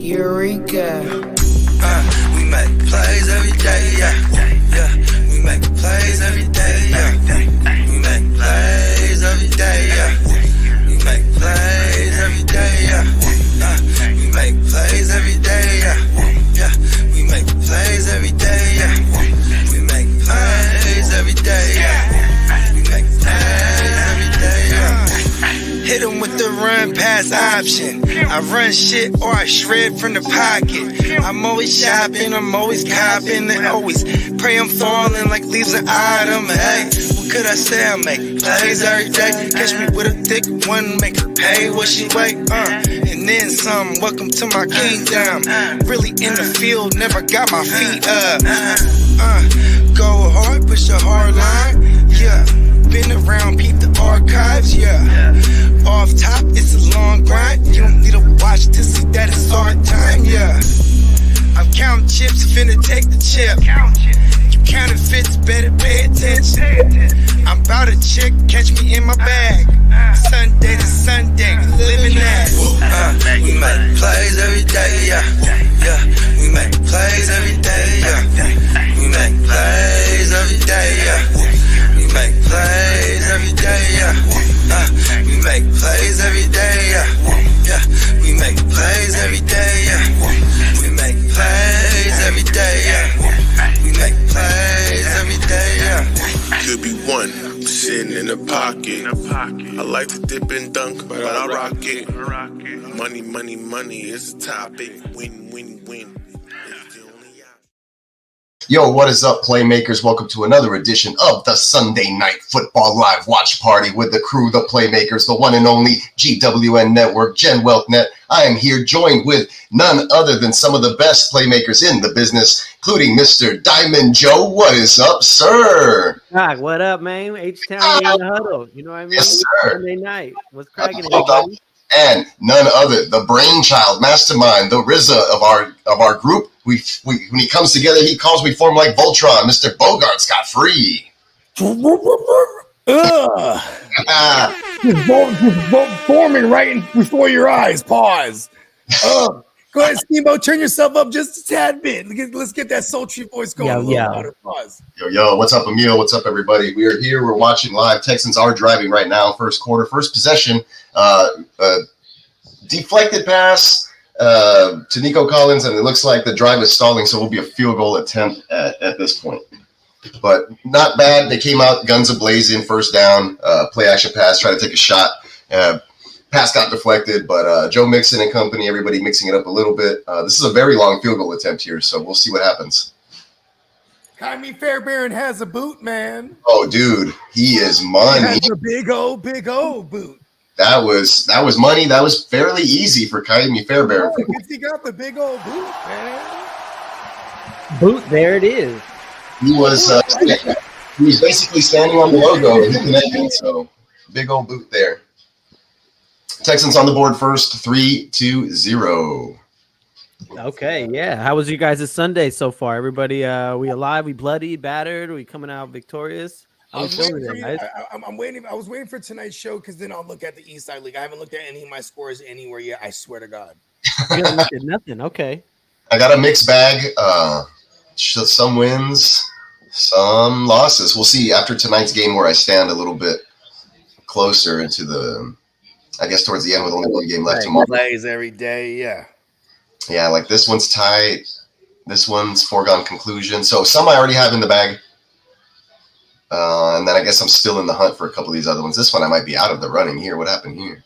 Eureka. We make plays every day, yeah. We make plays every day, yeah. We make plays every day, yeah. We make plays every day, yeah. We make plays every day, yeah. We make plays every day, yeah. We make plays every day, yeah. We make plays every day, yeah. Hit 'em with the run pass option. I run shit or I shred from the pocket. I'm always shopping, I'm always copping, and always pray I'm falling like leaves an item. Hey, what could I say? I make plays every day. Catch me with a thick one, make her pay what she weigh. And then some. Welcome to my kingdom. Really in the field, never got my feet up. Go hard, push a hard line. Yeah. Been around, peep the archives, yeah. Off top, it's a long grind. You don't need to watch to see that it's hard time, yeah. I'm counting chips, finna take the chip. You counterfeits, better pay attention. I'm about a chick, catch me in my bag. Sunday to Sunday, living that. We make plays every day, yeah. We make plays every day, yeah. We make plays every day, yeah. We make plays every day, yeah. We make plays every day, yeah. We make plays every day, yeah. We make plays every day, yeah. We make plays every day, yeah. Could be one sitting in the pocket. I like to dip and dunk, but I rock it. Money, money, money is the topic. Win, win, win. Yo, what is up, Playmakers? Welcome to another edition of the Sunday Night Football Live Watch Party with the crew, the Playmakers, the one and only GWN Network, Gen WealthNet. I am here joined with none other than some of the best Playmakers in the business, including Mr. Diamond Joe. What is up, sir? Doc, what up, man? H-Town in the huddle. You know what I mean? Yes, sir. Sunday night. What's cracking, everybody? And none other, the brainchild, mastermind, the RZA of our group. We when he comes together, we form like Voltron. Mr. Bogart Scott Free. Just forming right before your eyes. Pause. Go ahead, Steamboat. Turn yourself up just a tad bit. Let's get that sultry voice going. Louder. Pause. Yo, what's up, Emil? What's up, everybody? We are here. We're watching live. Texans are driving right now. First quarter, first possession. Deflected pass to Nico Collins, and it looks like the drive is stalling, so it will be a field goal attempt at this point. But not bad. They came out guns a-blazing, first down, play action pass, try to take a shot. Pass got deflected, but Joe Mixon and company, everybody mixing it up a little bit. This is a very long field goal attempt here, so we'll see what happens. Kyrie Fairbairn has a boot, man. Oh, dude, he is money. He has a big old boot. That was money. That was fairly easy for Kyrie Fairbairn. Oh, he got the big old boot, man. Boot, there it is. He was basically standing on the logo and he connected. So big old boot there. Texans on the board first, 3-0. Okay, yeah. How was you guys' Sunday so far? Everybody, we alive? We bloody, battered? We coming out victorious? I was waiting for tonight's show because then I'll look at the East Side League. I haven't looked at any of my scores anywhere yet. I swear to God. You haven't looked at nothing. Okay. I got a mixed bag. Some wins, some losses. We'll see after tonight's game where I stand a little bit closer into the, I guess, towards the end with only one game left tomorrow. Plays every day, yeah. Yeah, like this one's tight. This one's foregone conclusion. So some I already have in the bag. And then I guess I'm still in the hunt for a couple of these other ones. This one I might be out of the running here. What happened here?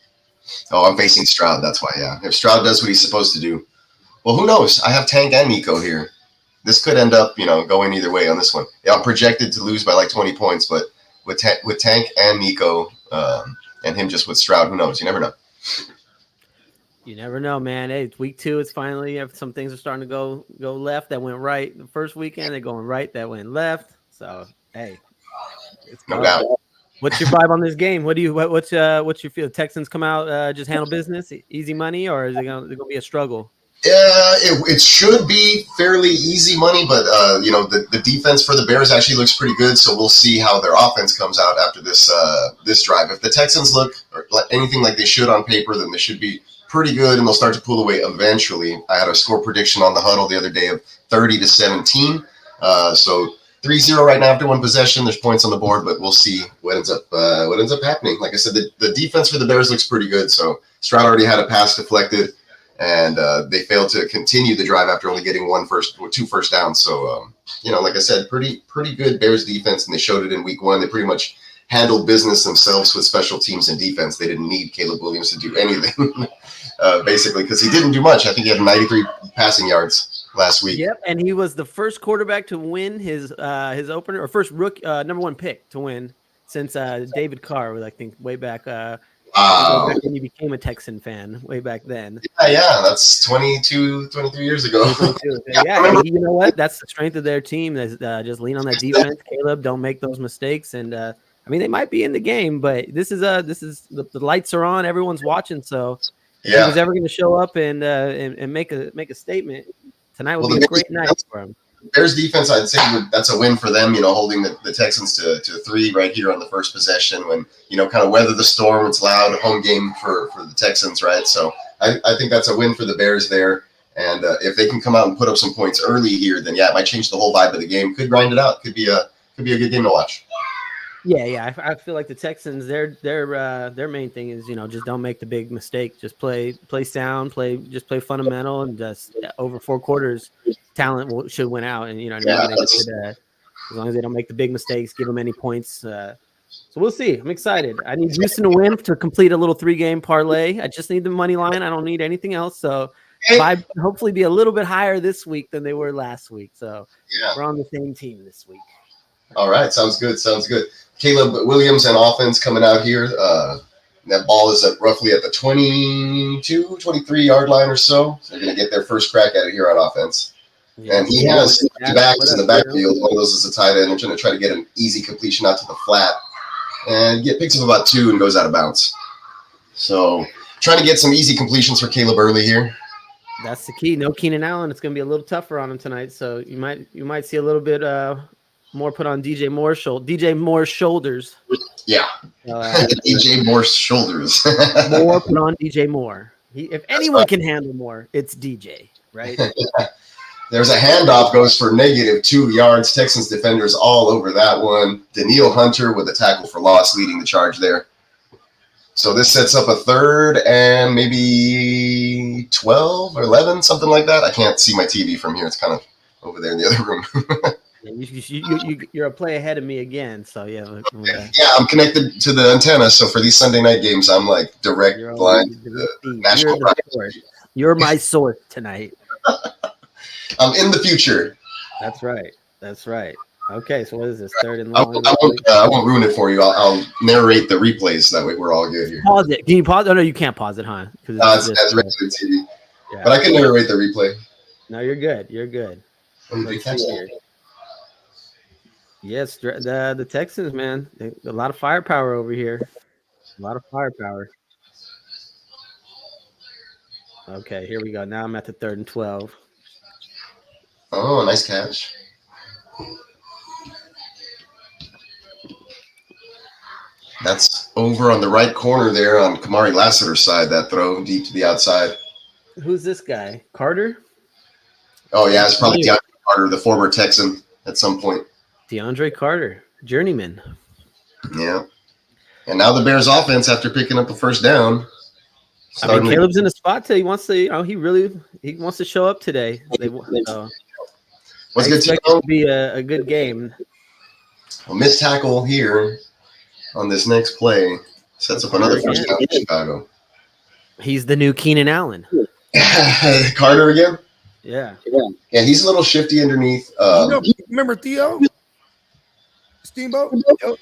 Oh, I'm facing Stroud. That's why, yeah. If Stroud does what he's supposed to do. Well, who knows? I have Tank and Nico here. This could end up, going either way on this one. Yeah, I'm projected to lose by like 20 points, but with Tank and Nico and him just with Stroud, who knows? You never know. You never know, man. Hey, it's week 2. It's finally some things are starting to go left that went right. The first weekend they're going right that went left. So hey, it's no doubt. What's your vibe on this game? What's your feel? Texans come out just handle business, easy money, or is it gonna be a struggle? Yeah, it should be fairly easy money, but the defense for the Bears actually looks pretty good. So we'll see how their offense comes out after this drive. If the Texans look anything like they should on paper, then they should be pretty good, and they'll start to pull away eventually. I had a score prediction on the huddle the other day of 30-17. So 3-0 right now after one possession. There's points on the board, but we'll see what ends up happening. Like I said, the defense for the Bears looks pretty good. So Stroud already had a pass deflected, and they failed to continue the drive after only getting two first downs. So like I said, pretty good Bears defense, and they showed it in week 1. They pretty much handled business themselves with special teams and defense. They didn't need Caleb Williams to do anything, basically, because he didn't do much. I think he had 93 passing yards last week. Yep, and he was the first quarterback to win his opener, or first number 1 pick to win since David Carr was, I think, way back. Way back when he became a Texan fan, way back then. Yeah, that's 23 years ago. Yeah, you know what? That's the strength of their team. Is just lean on that defense. Caleb, don't make those mistakes. And I mean, they might be in the game, but this is the lights are on. Everyone's watching. So if he was ever going to show up and make a statement, tonight would be a great night for him. Bears defense, I'd say that's a win for them, holding the Texans to 3 right here on the first possession when, kind of weather the storm. It's loud, home game for the Texans, right? So I think that's a win for the Bears there. And if they can come out and put up some points early here, then it might change the whole vibe of the game. Could grind it out. Could be a good game to watch. Yeah. I feel like the Texans, their main thing is, just don't make the big mistake. Just play sound, play fundamental, and just over 4 quarters, talent should win out. And as long as they don't make the big mistakes, give them any points. So we'll see. I'm excited. I need Houston to win to complete a little 3-game parlay. I just need the money line. I don't need anything else. So hopefully be a little bit higher this week than they were last week. So we're on the same team this week. All right, sounds good. Caleb Williams and offense coming out here. That ball is roughly at the 22, 23-yard line or so. So they're going to get their first crack at it here on offense. Yeah, and he has backs in the backfield. One of those is a tight end. I'm trying to try to get an easy completion out to the flat. And picks up about 2 and goes out of bounds. So trying to get some easy completions for Caleb early here. That's the key. No Keenan Allen. It's going to be a little tougher on him tonight. So you might see a little bit more put on DJ Moore's shoulders. Yeah. DJ Moore's shoulders. More put on DJ Moore. If anyone can handle more, it's DJ, right? There's a handoff, goes for -2 yards. Texans defenders all over that one. Daniil Hunter with a tackle for loss leading the charge there. So this sets up a 3rd and maybe 12 or 11, something like that. I can't see my TV from here. It's kind of over there in the other room. You're a play ahead of me again, so yeah. Yeah, I'm connected to the antenna, so for these Sunday night games, I'm like direct blind to the national. You're my source tonight. I'm in the future. That's right. Okay, so what is this? 3rd and long? I won't ruin it for you. I'll narrate the replays. That way we're all good here. Pause it. Can you pause? Oh, no, you can't pause it, huh? That's regular TV. Yeah. But I can narrate the replay. No, you're good. Let's see here. Yes, the Texans, man. A lot of firepower over here. A lot of firepower. Okay, here we go. Now I'm at the 3rd and 12. Oh, nice catch. That's over on the right corner there on Kamari Lassiter's side, that throw deep to the outside. Who's this guy? Carter? Oh, yeah, it's probably DeAndre Carter, the former Texan at some point. DeAndre Carter, journeyman. Yeah. And now the Bears offense, after picking up a first down. I mean, Caleb's in a spot he wants to, he wants to show up today. What's good to be a good game. A missed tackle here on this next play sets up another first down in Chicago. He's the new Keenan Allen. Carter again? Yeah. Yeah, he's a little shifty underneath. Remember Theo? Steamboat?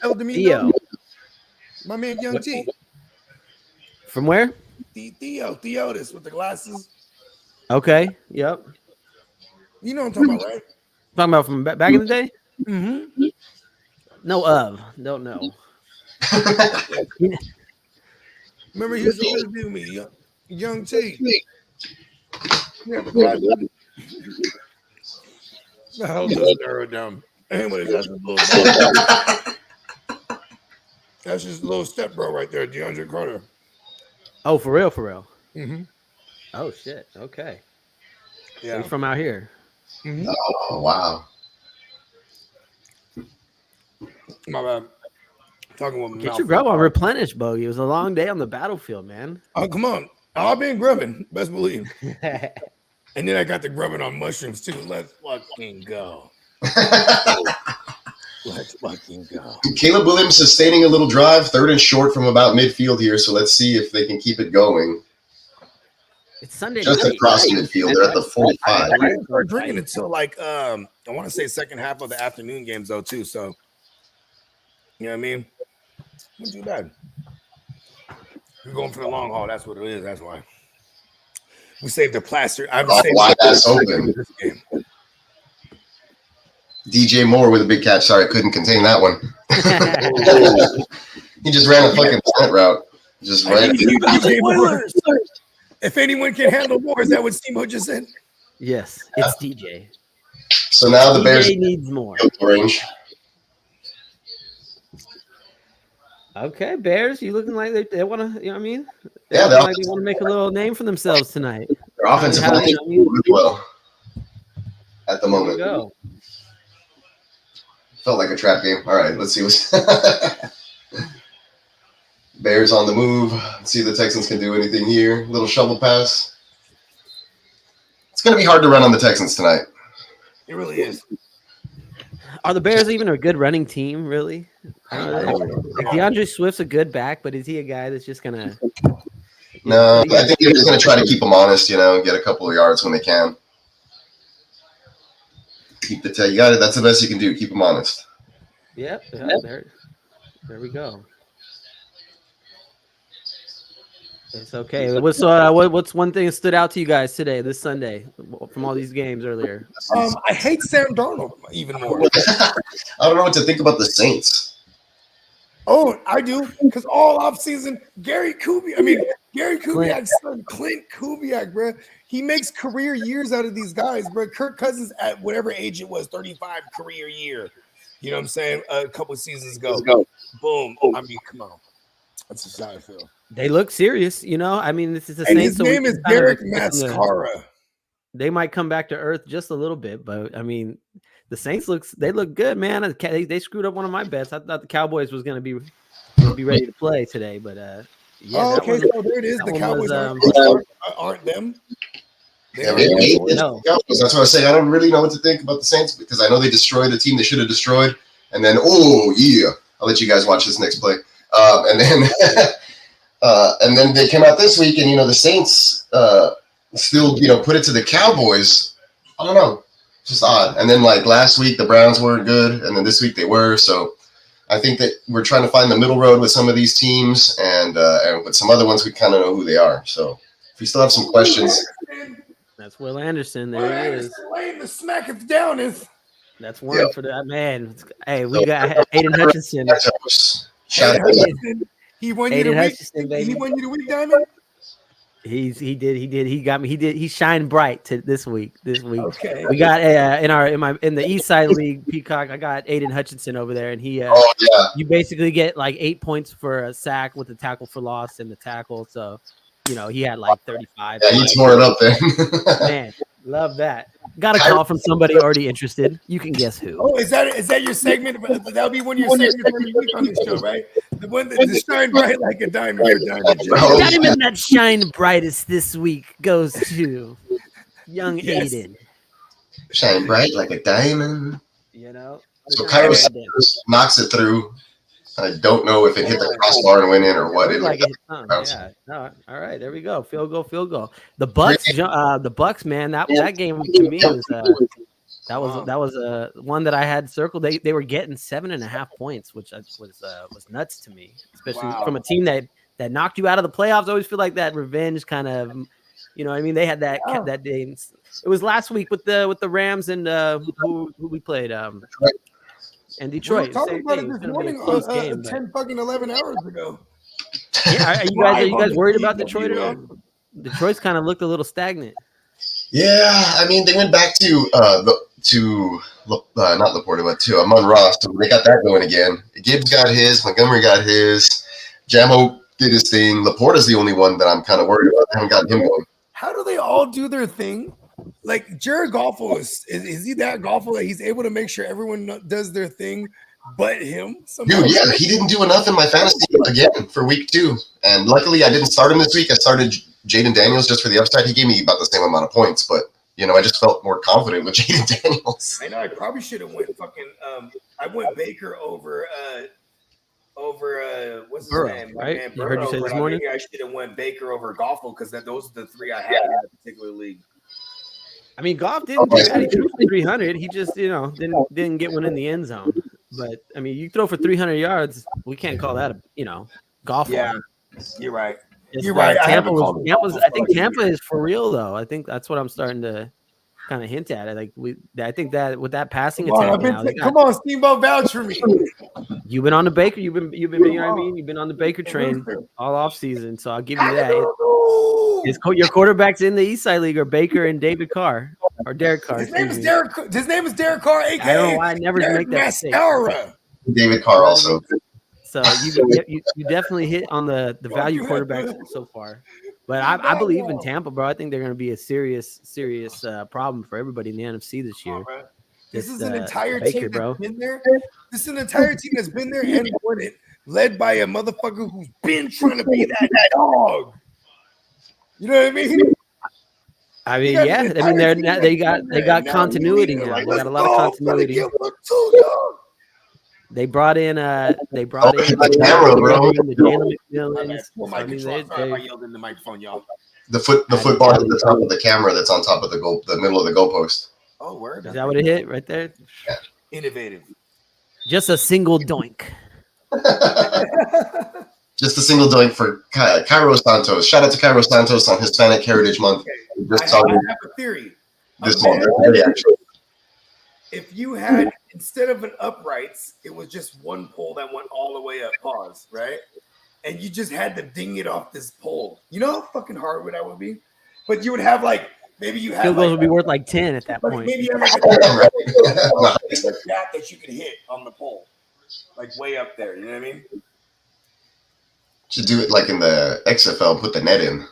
El Domingo? My man Young T. From where? Theotis with the glasses. Okay. Yep. You know what I'm talking about, right? Talking about from back in the day? Mm-hmm. Don't know. Remember he used to interview me, Young T. Yeah, the glasses. The hell does narrow it down? Anyway, that's his little step bro right there, DeAndre Carter. Oh, for real? Mm-hmm. Oh shit. Okay. Yeah. He's from out here. Mhm. Oh wow. My bad. Talking with my Get mouth your grub on replenish, Bogey. It was a long day on the battlefield, man. Oh, come on. I've been grubbing, best believe. And then I got the grubbing on mushrooms too. Let's fucking go. Let's fucking go. Caleb Williams sustaining a little drive, 3rd and short from about midfield here. So let's see if they can keep it going. It's Sunday Just night. across midfield, they're at the 45. I didn't start drinking until like I want to say second half of the afternoon games though too. So you know what I mean? Not too bad. We're going for the long haul. That's what it is. That's why we saved the plaster. I was saving Wide ass open. this game. DJ Moore with a big catch. Sorry, I couldn't contain that one. He just ran a fucking slant route. Just ran. Spoilers. If anyone can handle more, is that what Steamboat just said? Yes, it's DJ. So now the Bears DJ needs more. range. Okay, Bears, you looking like they want to, you know what I mean? Yeah, they want to make a little name for themselves tonight. Their offensive line is doing really well at the moment. Go. Felt like a trap game. All right, let's see what's Bears on the move. Let's see if the Texans can do anything here. Little shovel pass. It's going to be hard to run on the Texans tonight. It really is. Are the Bears even a good running team, really? DeAndre Swift's a good back, but is he a guy that's just going to... No, I think they're just going to try to keep them honest, get a couple of yards when they can. Keep the you got it. That's the best you can do. Keep them honest. Yep. There we go. It's okay. What's one thing that stood out to you guys today, this Sunday, from all these games earlier? I hate Sam Darnold even more. I don't know what to think about the Saints. Oh, I do, because all offseason, Gary Kubiak's son, Clint Kubiak, bro. He makes career years out of these guys, bro. Kirk Cousins at whatever age it was, 35 career year. You know what I'm saying? A couple of seasons ago. Boom. I mean, come on. That's just how I feel. They look serious, I mean, this is the And Saints. his name is Derek Mascara. They might come back to earth just a little bit, but I mean, the Saints look good, man. They screwed up one of my bets. I thought the Cowboys was going to be ready to play today, but yeah. So there it is. The Cowboys aren't them. No. That's what I was saying. I don't really know what to think about the Saints because I know they destroyed the team they should have destroyed, and then I'll let you guys watch this next play, and then they came out this week, and the Saints still put it to the Cowboys. I don't know. Just odd. And then like last week, the Browns weren't good. And then this week they were. So I think that we're trying to find the middle road with some of these teams and with some other ones, we kind of know who they are. So if you still have some questions. That's Will Anderson. There he is. Laying the smack it down is. That's one for that man. Hey, we got Aiden Hutchinson. He won you the week, Diamond? He did. He got me. He shined bright this week. Okay. We got in the East Side League, Peacock. I got Aiden Hutchinson over there, and he. You basically get like 8 points for a sack with the tackle for loss and the tackle. So, he had like 35. Yeah, he tore it up there. Man, love that. Got a call from somebody already interested. You can guess who. Oh, is that your segment? That'll be one of your segments every week on this show, right? The one that shine bright like a diamond for Diamond. The diamond that shine brightest this week goes to young Aiden. Shine bright like a diamond. So Cairo knocks it through. I don't know if it hit the crossbar and went in or what. All right, there we go. Field goal. The Bucks, man. That game to me was that was one that I had circled. They were getting 7.5 points, which was nuts to me, especially from a team that knocked you out of the playoffs. I always feel like that revenge kind of, I mean, they had that day. It was last week with the Rams and who we played. And Detroit. We were talking about it this morning, 11 hours ago. Yeah, are you guys worried about Detroit at all? Detroit's kind of looked a little stagnant. Yeah, I mean, they went back to not Laporta, but to Amon Ross. So they got that going again. Gibbs got his. Montgomery got his. Jamo did his thing. Laporta's the only one that I'm kind of worried about. I haven't gotten him going. how do they all do their thing? Like Jared Goffel is he that Goffel that he's able to make sure everyone does their thing but him? Somehow? Dude, yeah, he didn't do enough in my fantasy again for week 2. And luckily I didn't start him this week. I started Jaden Daniels just for the upside. He gave me about the same amount of points, but I just felt more confident with Jaden Daniels. I know I probably should have went fucking I went Baker over what's his Burrow, name? right? Man, I heard you say this morning. I should have went Baker over Goffel because those are the 3 I had in that particular league. I mean, Goff didn't do that. He threw for 300. He just, didn't get one in the end zone. But I mean, you throw for 300 yards, we can't call that Goff. Yeah, you're right. You're right. I think Tampa is for real though. I think that's what I'm starting to kind of hint at. I think that with that passing attack come on, Steamboat, vouch for me. You've been on the Baker. You've been. You know what I mean. You've been on the Baker train all off season. So I'll give you that. Your quarterbacks in the East Side League are Baker and David Carr or Derek Carr. His name is Derek Carr. AKA I don't know why I never make that mistake. David Carr also. So you definitely hit on the value quarterbacks so far. But I believe in Tampa, bro. I think they're going to be a serious problem for everybody in the NFC this year. This is an entire team that's been there. This is an entire team that's been there and won it, led by a motherfucker who's been trying to be that dog. You know what I mean? I mean, yeah. I mean, they got continuity now. They got a lot of continuity. They brought in the camera, bro. I yelled in the microphone, y'all. The football at the top of the camera that's on top of the middle of the goalpost. Oh, word. Is that what it hit right there? Yeah. Innovative. Just a single doink. Just a single doink for Cairo Santos. Shout out to Cairo Santos on Hispanic Heritage Month. I have a theory. This month, if you had, instead of an uprights, it was just one pole that went all the way up, pause, right? And you just had to ding it off this pole. You know how fucking hard that would be? But you would have maybe you have field goals would be worth 10 at that point. Maybe you have a gap that you could hit on the pole, way up there. You know what I mean? Should do it like in the XFL. Put the net in.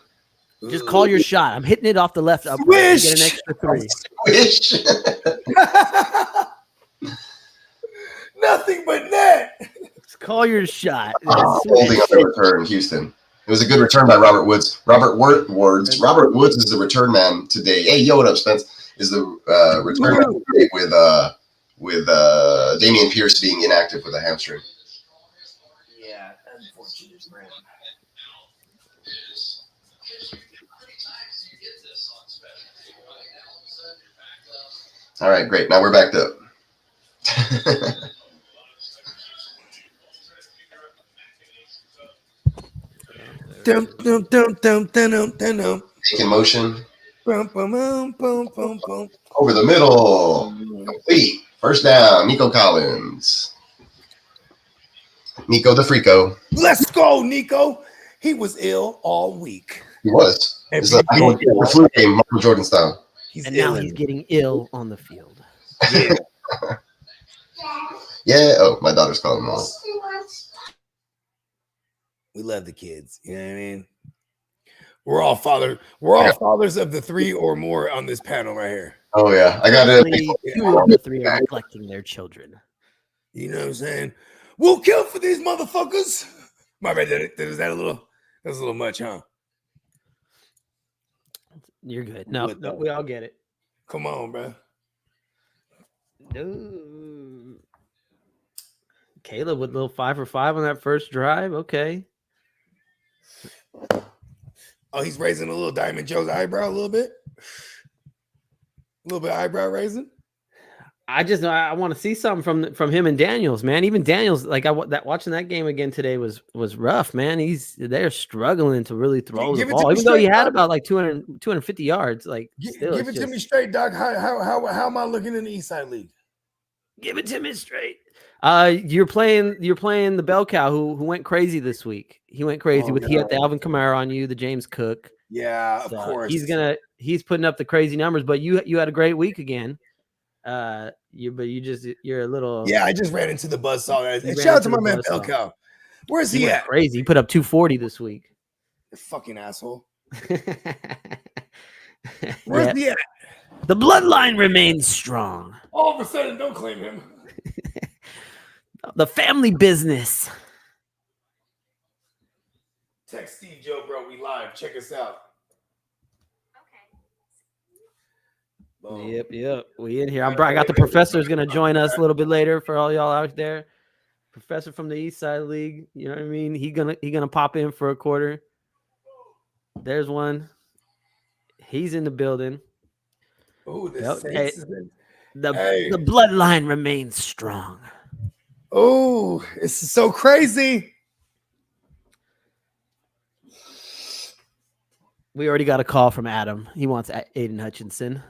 Just call your shot. I'm hitting it off the left upright. You get an extra 3. Swish. Nothing but net. Just call your shot. Holding up the return, Houston. It was a good return by Robert Woods. Robert Woods is the return man today. Hey, yo, what up, Spence? Is the return man today with Damian Pierce being inactive with a hamstring. Yeah, unfortunate, man. All right, great. Now we're backed up. Taking motion. Over the middle. Complete. First down. Nico Collins. Nico the Freako. Let's go, Nico. He was ill all week. He was. It's like the flu game, Michael Jordan style. Now he's getting ill on the field. Yeah. Yeah. Oh, my daughter's calling me. We love the kids. You know what I mean? We're all fathers of the 3 or more on this panel right here. Oh yeah, I got it. 2 of the 3 are neglecting their children. You know what I'm saying? We'll kill for these motherfuckers. My bad. That was a little much, huh? You're good. No, we all get it. Come on, bro. No. Caleb with a little 5 for 5 on that first drive. Okay. Oh, he's raising a little Diamond Joe's eyebrow a little bit. A little bit of eyebrow raising. I want to see something from him and Daniels, man. Even Daniels, watching that game again today was rough, man. They're struggling to really throw the ball, even though he had about 250 yards. Give it to me straight, Doc. How am I looking in the East Side League? Give it to me straight. You're playing the bell cow who went crazy this week. He went crazy he had the Alvin Kamara on you, the James Cook. Yeah, of course. He's putting up the crazy numbers, but you had a great week again. You're a little. Yeah, I just ran into the buzzsaw. And shout out to my man Bell Cow. Where's he at? Crazy. He put up 240 this week. You fucking asshole. Where's Yeah. he at? The bloodline remains strong. All of a sudden, don't claim him. The family business. Text Steve Joe, bro. We live. Check us out. Boom. Yep. We in here. I got the professor's gonna join us a little bit later for all y'all out there. Professor from the East Side League. You know what I mean? He gonna pop in for a quarter. There's one. He's in the building. Oh, The bloodline remains strong. Oh, it's so crazy. We already got a call from Adam. He wants Aiden Hutchinson.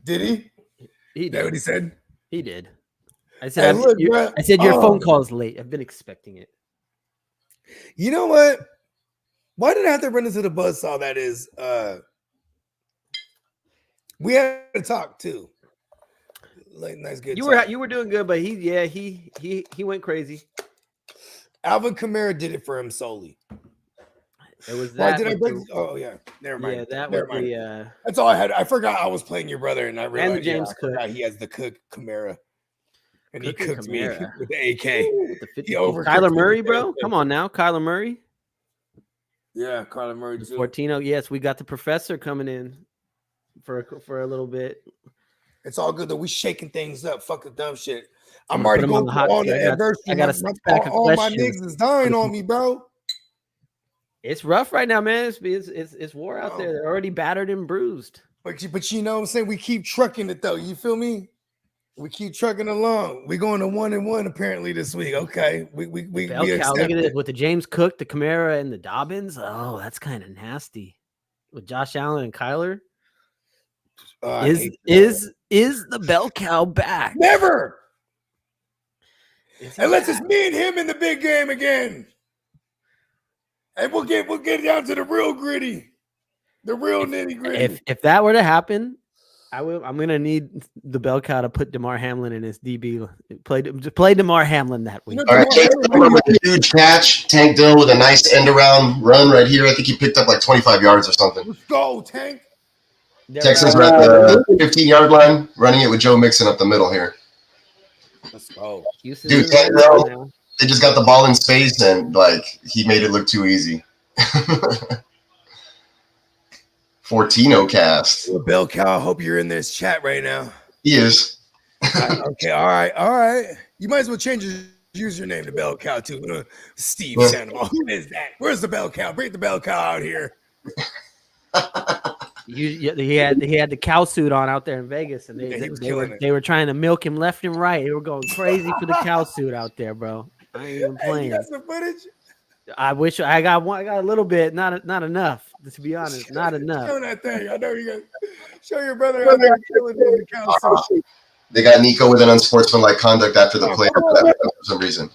Did he? He Is that what did. he said? He did. I said, Hey, look, bro. I said your phone call is late. I've been expecting it. You know what? Why did I have to run into the buzzsaw? That is, we had to talk too. Like, nice, good. You were doing good, but he went crazy. Alvin Kamara did it for him solely. It was Why that. did I break? Oh yeah, never mind. Yeah, that Never was mind. the. That's all I had. I forgot I was playing your brother, and I realized James I Cook. forgot he has the Cook Kamara, and Cook he and cooked me Kamara. with the AK. With the 50. He overcooked Kyler me Murray, with the bro. AK. Come on now, Kyler Murray. Yeah, Kyler Murray too. Fortino. Yes, we got the professor coming in for a little bit. It's all good though. We shaking things up. Fuck the dumb shit. I'm I'm gonna already put him on going the through hot all seat. the adversity. I got a stack of all my questions. niggas is dying on me, bro. It's rough right now, man. It's war out there. They're already battered and bruised. But you know what I'm saying? We keep trucking it though. You feel me? We keep trucking along. We're going to 1-1 apparently this week. Okay. We Bell cow, look at it with the James Cook, the Kamara, and the Dobbins. Oh, that's kind of nasty. With Josh Allen and Kyler. Is the bell cow back? Never. Unless it's me and him in the big game again. And we'll get down to the real gritty. The real nitty gritty. If that were to happen, I'm gonna need the bell cow to put DeMar Hamlin in his DB. Play DeMar Hamlin that week. All right, with a huge catch. Tank Dill with a nice end around run right here. I think he picked up like 25 yards or something. Let's go, Tank. Texans are at the 15-yard line, running it with Joe Mixon up the middle here. Let's go. Dude, Tank Dill, they just got the ball in space and like he made it look too easy. Fortino cast. Well, Bell Cow, I hope you're in this chat right now. He is. Okay, all right. You might as well change your username to Bell Cow too. Steve Sandoval. Who is that? Where's the Bell Cow? Bring the Bell Cow out here. He had the cow suit on out there in Vegas, and they were trying to milk him left and right. They were going crazy for the cow suit out there, bro. I ain't even playing. You got some footage? I wish I got one. I got a little bit, not enough. To be honest, not enough. Show that thing. I know you got. Show your brother out there killing in the cow suit. They got Nico with an unsportsmanlike conduct after the play for some reason.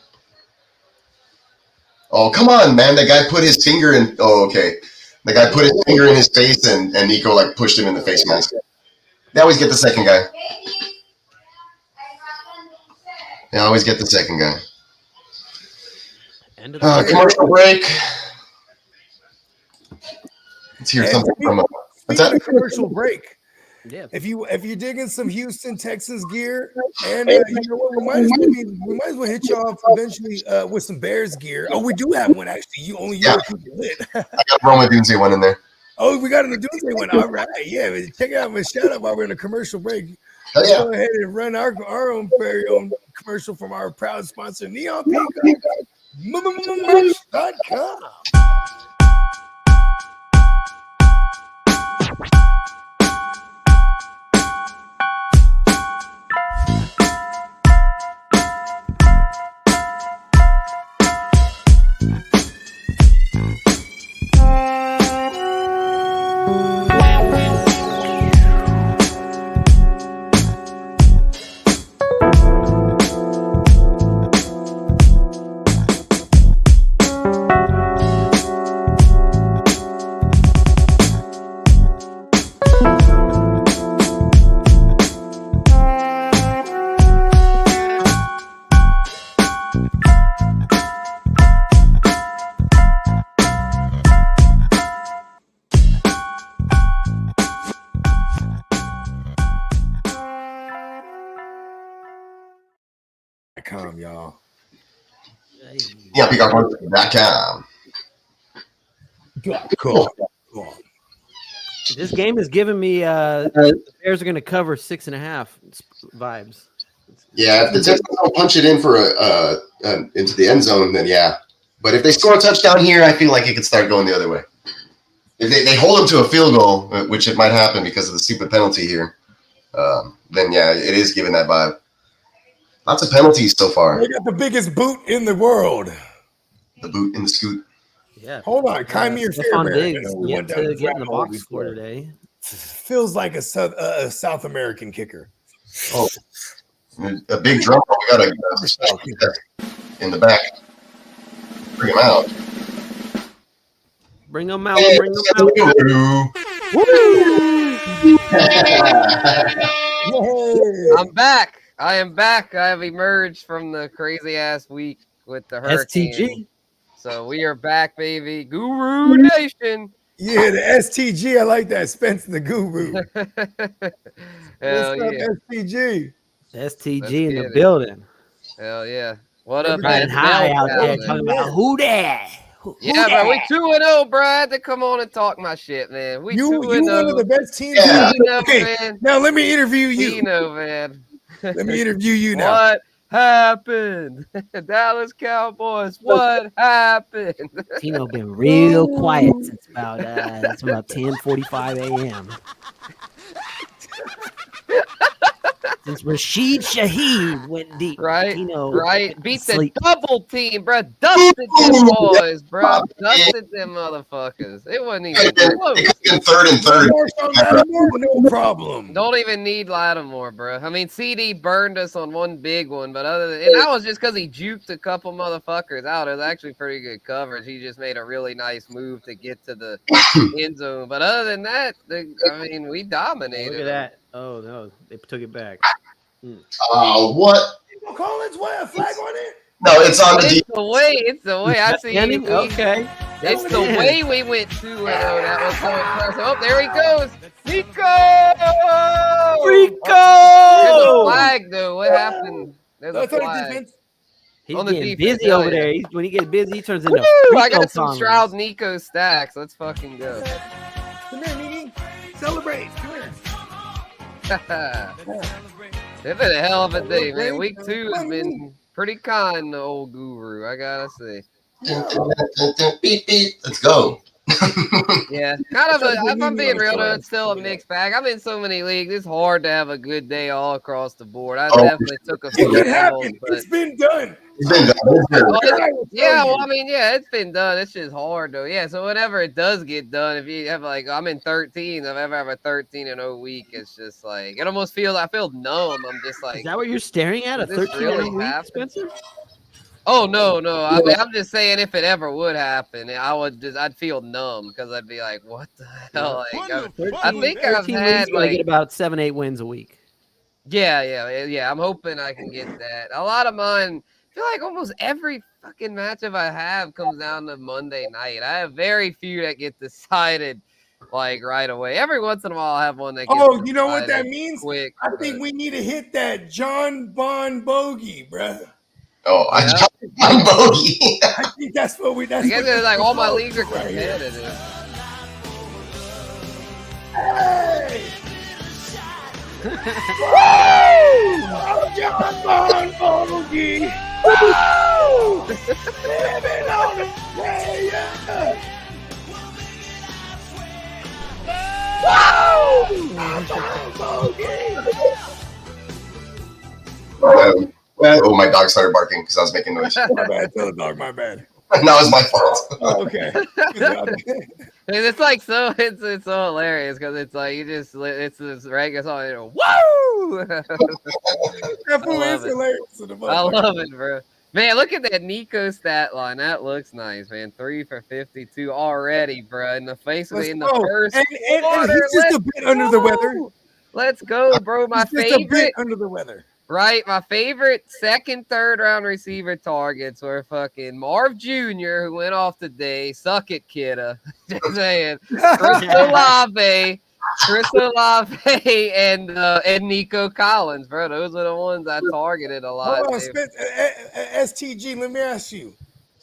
Oh, come on, man. That guy put his finger in. Oh, okay. The guy put his finger in his face, and Nico like pushed him in the face mask. They always get the second guy. They always get the second guy. Commercial break. Let's hear something from him. What's that? Commercial break. Yeah. If you're digging some Houston Texans gear, and you know what, we might as well hit you off eventually with some Bears gear. Oh, we do have one actually. You keep it lit. I got Roma Doomsday one in there. Oh, we got a Doomsday one. All right, yeah. Check it out. My shout out while we're in a commercial break. Hell Let's yeah. go ahead and run our own very own commercial from our proud sponsor, Neon Peacock. Merch.com. Yeah, peacockmarket.com. Cool. This game is giving me the Bears are going to cover 6.5 vibes. Yeah, if the Texans don't punch it in for into the end zone, then yeah. But if they score a touchdown here, I feel like it could start going the other way. If they hold them to a field goal, which it might happen because of the stupid penalty here, then yeah, it is giving that vibe. Lots of penalties so far. They got the biggest boot in the world. The boot in the scoot. Yeah. Hold on, Kymir Stephon Diggs went get down in the rabbit hole box score today. Feels like a South American kicker. Oh, a big drum. We got a special in the back. Bring him out. Bring them out. Bring them out. I'm back. I am back. I have emerged from the crazy ass week with the hurricane. STG. So we are back, baby. Guru Nation. Yeah, the STG. I like that. Spence the Guru. Hell What's yeah. up, STG? STG in the building. Hell yeah. What up, Riding man? high out there talking about who that? Yeah, but we 2-0, bro. I had to come on and talk my shit, man. We You 2-0. one of the best teams. Yeah. Okay, man. now let me interview you. Man. Let me interview you now. What happened? Dallas Cowboys, what happened? Tino been real quiet since about 10:45 a.m. Since Rashid Shaheed went deep, Right, Tino right. Beat the sleep. double team, bro. Dusted them boys, bro. Dusted them motherfuckers. It wasn't even close. Third and third. No problem. Don't even need Lattimore, bro. I mean, CD burned us on one big one, but and that was just because he juked a couple motherfuckers out. It was actually pretty good coverage. He just made a really nice move to get to the end zone. But other than that, we dominated. Look at that. Oh no, they took it back. What? Collins, what? A flag on it? No, it's on the It's deep. the way. I see you. Okay. It's the way we went 2-0. That was so impressive. Oh, there he goes. Nico! There's a flag, though. What happened? There's a flag. He's On the getting defense, busy over yeah. there. When he gets busy, he turns into Woo! I Rico got some Collins. Stroud Nico stacks. Let's fucking go. Come here, Nene. Celebrate. Come here. It's been a hell of a day, man. Week 2 has been pretty kind to old Guru, I gotta say. Beep, beep. Let's go. Yeah, kind of if I'm being real though, it's still a mixed bag. I'm in so many leagues, it's hard to have a good day all across the board. I definitely took a few It L's, happened. but It's been done. It's been done. it's been done. It's just hard though. Yeah, so whenever it does get done, if you have I'm in 13, if I ever have a 13-0 week, it's just like it almost feels I feel numb. I'm just like, Is that what you're staring at? A does this 13 really week, happen? Spencer? Oh no! I'm just saying if it ever would happen, I'd feel numb because I'd be like, what the hell? Like, I think I've had get about 7-8 wins a week. Yeah. I'm hoping I can get that. A lot of mine, I feel like almost every fucking matchup I have comes down to Monday night. I have very few that get decided like right away. Every once in a while, I have one that gets Oh, you know what that means? quick. I think we need to hit that John Bon bogey, bruh. Oh, Yeah. I'm bogey. I think that's what we. That's I guess what it's like all my right leagues are here. competitive. Hey! Woo! Oh, John Bon bogey. Woo! Living on the prayer. Woo! John bogey. Oh, my dog started barking because I was making noise. My bad. Tell the dog my bad. That was my fault. Oh, okay. It's like so it's so hilarious because it's like it's this regular song. Woo! That fool is hilarious. I love it, bro. Man, look at that Nico stat line. That looks nice, man. 3 for 52 already, bro. In the face of it in the first and quarter. he's just a bit under the weather. Let's go, bro. My He's just a favorite. bit under the weather. Right, my favorite second, third round receiver targets were fucking Marv Jr., who went off today. Suck it, kidda. Just saying. Chris Olave Chris Olave and Nico Collins, bro. Those are the ones I targeted a lot. Hold on, STG. Let me ask you: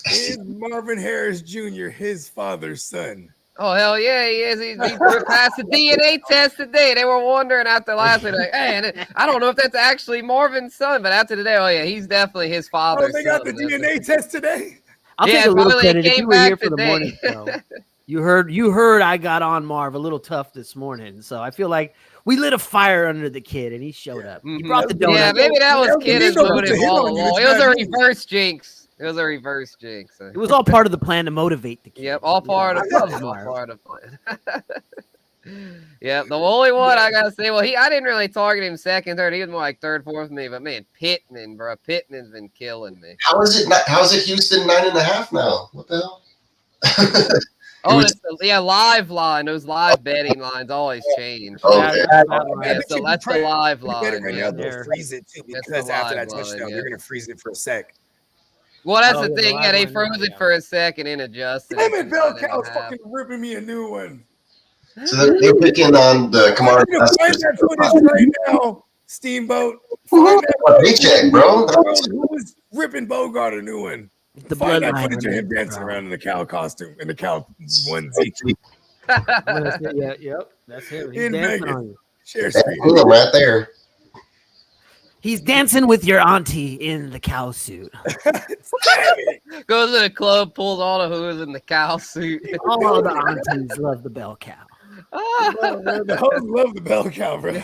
is Marvin Harris Jr. his father's son? Oh hell yeah, he is. He passed the DNA test today. They were wondering after last week, like, hey, I don't know if that's actually Marvin's son, but after today, oh yeah, he's definitely his father's they son. got the DNA test today. I'll take a little credit if you were here for the today. morning show. You heard I got on Marv a little tough this morning, so I feel like we lit a fire under the kid, and he showed up. He brought the donut. Yeah, maybe that was kid and motive all along. It was a reverse jinx. It was a reverse jinx. It was all part of the plan to motivate the kid. Yep, all part of the plan. Yep, the only one I gotta say, I didn't really target him second, third. He was more like third, fourth with me. But man, Pittman, bro, Pittman's been killing me. How is it? How is it Houston 9.5 now? What the hell? Live line. Those live betting lines always change. Okay. So that's the live line. Right now, they'll freeze it too because after that touchdown, they're gonna freeze it for a sec. Well, that's the thing. Yeah, they froze it for a second and adjusted. Damn it, Bell Cow's fucking ripping me a new one. So they're picking on the Kamara. Find that footage right now, Steamboat. Find that paycheck, bro. Who was ripping Bogart a new one? Find that footage of him dancing around in the cow costume, in the cow onesie. Yep, that's him. He's dancing on you. Share screen. Right there. He's dancing with your auntie in the cow suit. Goes to the club, pulls all the hooves in the cow suit. All the aunties love the bell cow. The hoes love the bell cow, bro. You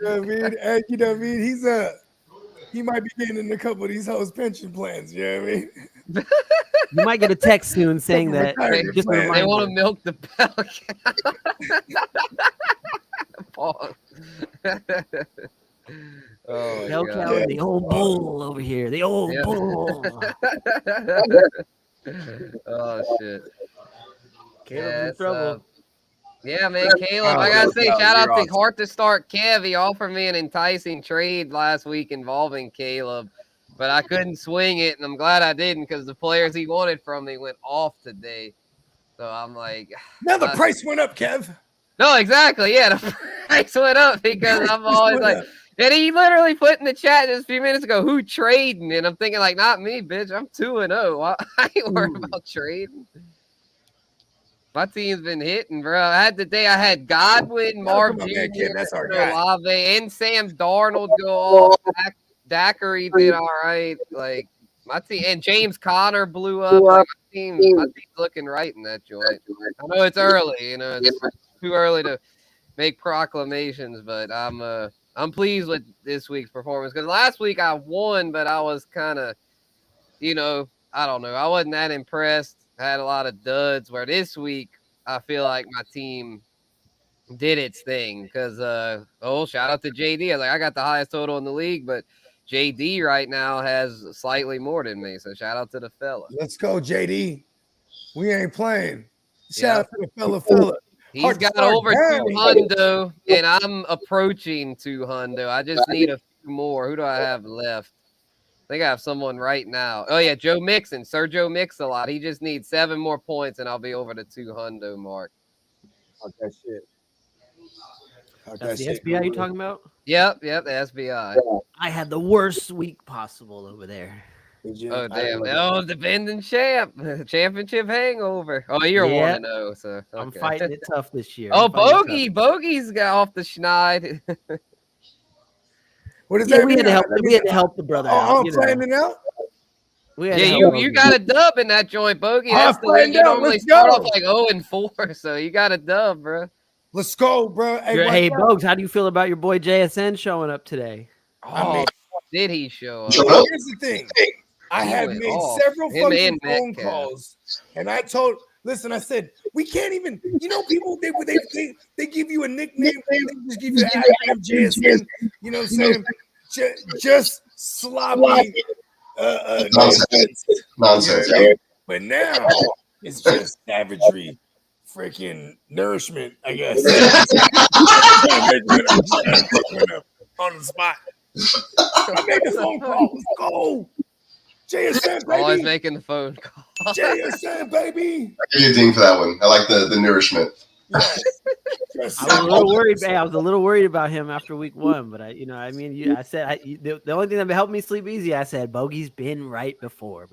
know what I mean? He might be getting in a couple of these hoes' pension plans. You know what I mean? You might get a text soon saying that they want to milk the bell cow. Bell cow, the old bull over here. The old bull. Oh shit. Caleb's in trouble. Yeah, man, Caleb. I gotta say, shout out to Heart to Start Kev. He offered me an enticing trade last week involving Caleb, but I couldn't swing it, and I'm glad I didn't because the players he wanted from me went off today. So I'm like, now the price went up, Kev. No, exactly. Yeah, the price went up because I'm always like, and he literally put in the chat just a few minutes ago, who trading? And I'm thinking like, not me, bitch. I'm 2-0. I ain't worried about trading. My team's been hitting, bro. I had Godwin, Marv Jr., Olave, and Sam Darnold go off. Daiquiri did all right. Like my team, and James Conner blew up. Like, my team's looking right in that joint. I know it's early, it's too early to make proclamations, but I'm pleased with this week's performance because last week I won, but I was kind of, I don't know. I wasn't that impressed. I had a lot of duds where this week I feel like my team did its thing because, shout out to JD. I got the highest total in the league, but JD right now has slightly more than me. So shout out to the fella. Let's go, JD. We ain't playing. Shout out to the fella. He's got over 200, and I'm approaching 200. I just need a few more. Who do I have left? I think I have someone right now. Oh, yeah, Joe Mixon. Sir Joe Mix-a-Lot. He just needs 7 more points, and I'll be over the 200 mark. Fuck that shit. That's the SBI you're talking about? Yep, the SBI. I had the worst week possible over there. Oh, damn. Oh, defending champ. Championship hangover. Oh, you're 1-0. So okay. I'm fighting it tough this year. Oh, Bogey's got off the schneid. What is that? We had to help the brother out. I'm playing it out. You got a dub in that joint, Bogey. That's the way you normally start off like 0-4. So you got a dub, bro. Let's go, bro. Hey, Bogues, how do you feel about your boy JSN showing up today? Did he show up? Here's the thing. I have made several fucking phone calls, and I said, we can't even, people, they give you a nickname, they just give you an acronym, JSN, you know what I'm saying? Just sloppy nonsense. But now, it's just savagery, freaking nourishment, I guess. On the spot. I made the phone call. Let's go. JSN, baby. Always making the phone call. JSN, baby. I give you a ding for that one. I like the nourishment. Yes. Just I was a saying. little worried. Hey, I was a little worried about him after week 1, but I said the only thing that helped me sleep easy. I said Bogey's been right before.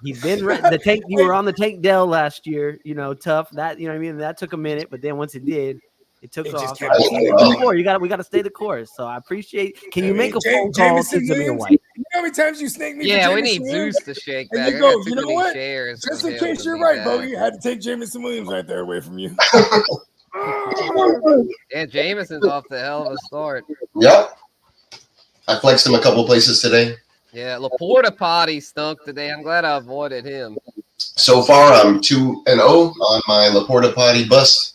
He's been right. The tank. You were on the tank Dell last year. Tough. That that took a minute, but then once it did, it took It just off. So kept I've seen it going. before. We got to stay the course. So I appreciate. Can you make a James- phone call Jameson to Zamir Williams, White? You know how many times you snake me? Yeah, for we Jameson need Williams? Zeus to shake And back. you I go, got too you know many what? shares. Just from in him case to you're be right, bad. Bogey, I had to take Jameson Williams right there away from you. Yeah, Jameson's off the hell of a start. Yep. I flexed him a couple places today. Yeah, Laporta Potty stunk today. I'm glad I avoided him. So far, I'm 2-0 on my Laporta Potty bust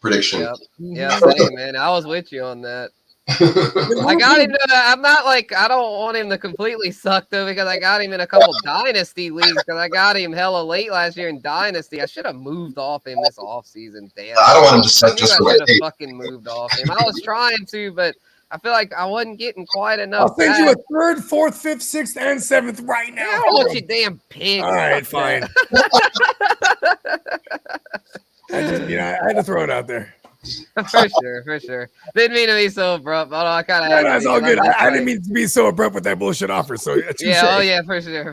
prediction. Yep. Yeah, same, man. I was with you on that. I got him. I'm not like I don't want him to completely suck though because I got him in a couple dynasty leagues because I got him hella late last year in dynasty. I should have moved off him this offseason. Damn. I don't want him to suck I knew just I for my should have take. fucking moved off him. I was trying to, but I feel like I wasn't getting quite enough. I'll send you a 3rd, 4th, 5th, 6th, and 7th right now. I don't want you damn pigs. All right, Fuck that. fine. I had to throw it out there. For sure. Didn't mean to be so abrupt. Although I kind of No, it's all good. I didn't mean to be so abrupt with that bullshit offer. So yeah, oh yeah, for sure.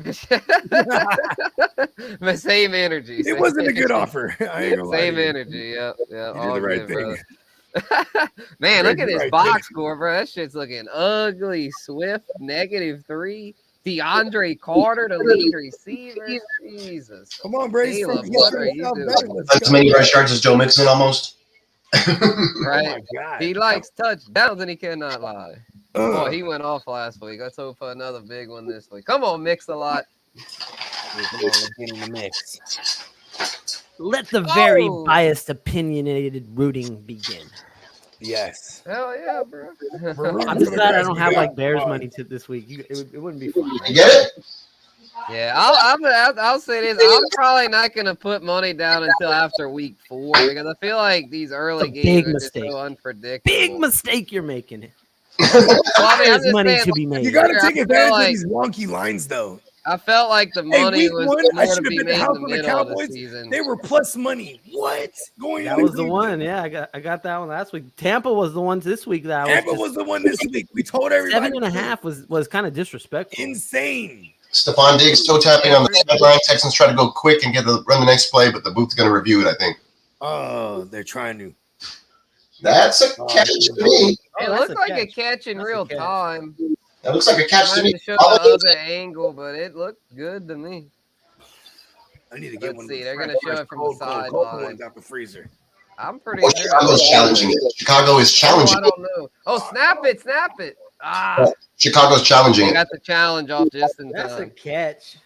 But same energy. It wasn't a good offer. I ain't gonna lie Same to you. energy. Yep. Yeah. You did the right thing. Man, look at this Right box thing. score, bro. That shit's looking ugly. Swift -3. DeAndre Carter, the lead receiver. Jesus. Come on, Brace. Caleb, what are you doing? As many rush yards as Joe Mixon almost. Right. God. He likes touchdowns and he cannot lie. Oh, he went off last week. Let's hope for another big one this week. Come on, Mix a lot. Come on, let's get in the mix. Let the very biased, opinionated rooting begin. Yes. Hell yeah, bro. I'm just glad I don't have like Bears money to this week. It wouldn't be fun. You get it? Yeah, I'll say this. I'm probably not gonna put money down until after week 4 because I feel like these early games are just so unpredictable. Big mistake you're making. Well, I mean, I'm There's just money saying, to be made. You got to I take feel advantage like- of these wonky lines, though. I felt like the Hey, money week was 1, I more to should have be been made the in house the on the middle of the Cowboys. season. They were plus money. What? Going That into was the Cleveland. one. Yeah, I got that one last week. Tampa was the one this week that I Tampa was the one this week. We told everybody. 7.5 was kind of disrespectful. Insane. Stephon Diggs toe tapping on the sideline. Texans try to go quick and run the next play, but the booth's going to review it, I think. Oh, they're trying to. That's a catch to me. It looked like a catch in real time. That looks like a catch to Tried me. to show the other angle, but it looked good to me. I need to get Let's one. see, they're going gonna show it from the sideline. ones out the freezer. I'm pretty Oh, sure. Chicago's challenging it. Chicago is challenging I don't know. Oh, snap it. Ah, Chicago's challenging they it. got the challenge off just in That's a time. catch.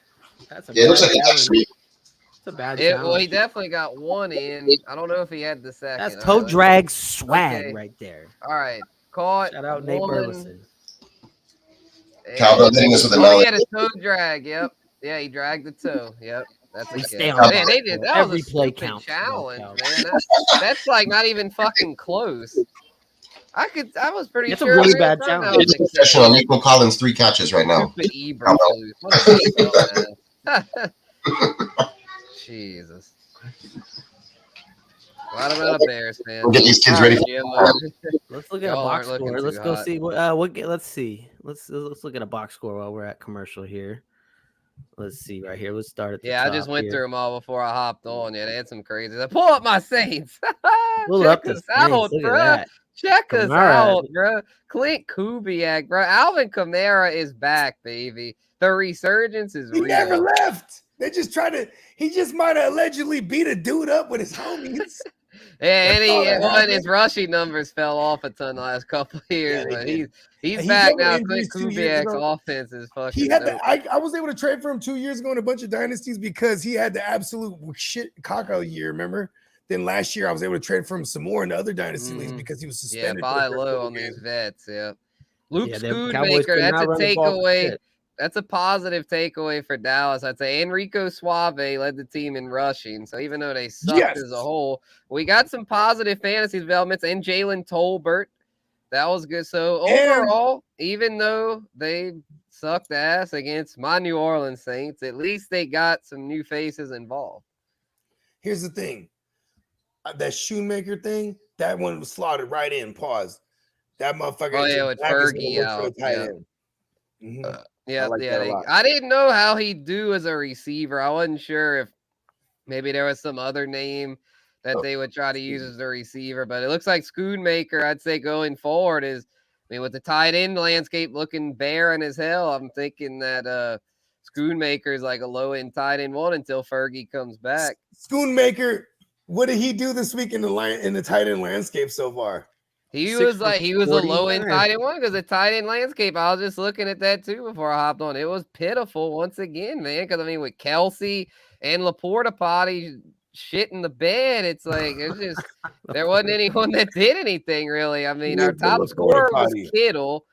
That's a Yeah, it looks bad like a catch to me. It's a bad Well, he challenge. definitely got one in. I don't know if he had the second. That's All toe right, drag swag Okay. right there. All right, caught. Shout out Nate one, Burleson. Cowbell hitting us with a Oh, he knowledge. had a toe drag. Yep. Yeah, he dragged the toe. Yep. That's We a stay catch. on Man, they did. That every was a play stupid counts, challenge, bro. man. That's like not even fucking close. I was pretty It's a sure. really real bad time that challenge. was It's a catch. confession on Nico Collins, 3 catches right now. Stupid Eberflus. What a big dumbass. Jesus. Glad I'm not a Bears fan. We'll get these kids All ready right, for Jim, Let's look at a Y'all box aren't looking score. too Let's go hot. see let's see. Let's look at a box score while we're at commercial here. Let's see right here. Let's start at the Yeah, I top just went here. through them all before I hopped on. Yeah, they had some crazy. Pull up my Saints. Pull Check up the us Saints. out, Look bro. at that. Check us Kamara. out, bro. Clint Kubiak, bro. Alvin Kamara is back, baby. The resurgence is He real. never left. They just tried to. He just might have allegedly beat a dude up with his homies. Yeah, and all that happened. his rushing numbers fell off a ton the last couple of years, Yeah, but they he's He back got now. injuries Clint 2 years Kubiak's ago. offense is fucking. He had dope. I was able to trade for him 2 years ago in a bunch of dynasties because he had the absolute shit caca year. Remember? Then last year I was able to trade for him some more in the other dynasty leagues because he was Yeah, suspended. buy for the low first on game. these vets. Yeah, Luke Yeah, the Cowboys Schoonmaker. could That's not a run the ball for takeaway. shit. That's a positive takeaway for Dallas. I'd say Enrico Suave led the team in rushing. So even though they sucked Yes. as a whole, we got some positive fantasy developments and Jalen Tolbert. That was good. So And- overall, even though they sucked ass against my New Orleans Saints, at least they got some new faces involved. Here's the thing. that Shoemaker thing, that one was slotted right in. Pause. That motherfucker. Oh is yeah, just with black as hell, Fergie works for out. the tight Yeah. end. Mhm. Yeah, like yeah. that a lot. I didn't know how he'd do as a receiver. I wasn't sure if maybe there was some other name that they would try to use as a receiver, but it looks like Schoonmaker, I'd say going forward is, I mean, with the tight end landscape looking barren as hell, I'm thinking that Schoonmaker is like a low end tight end one until Fergie comes back. Schoonmaker, what did he do this week in the tight end landscape so far? He 6 was for like, he was a 40. low end tight end one because the tight end landscape, I was just looking at that too before I hopped on. It was pitiful once again, man. Because I mean, with Kelsey and Laporta potty shit in the bed, it's like, it's just, there wasn't anyone that did anything really. I mean, our top scorer was Kittle,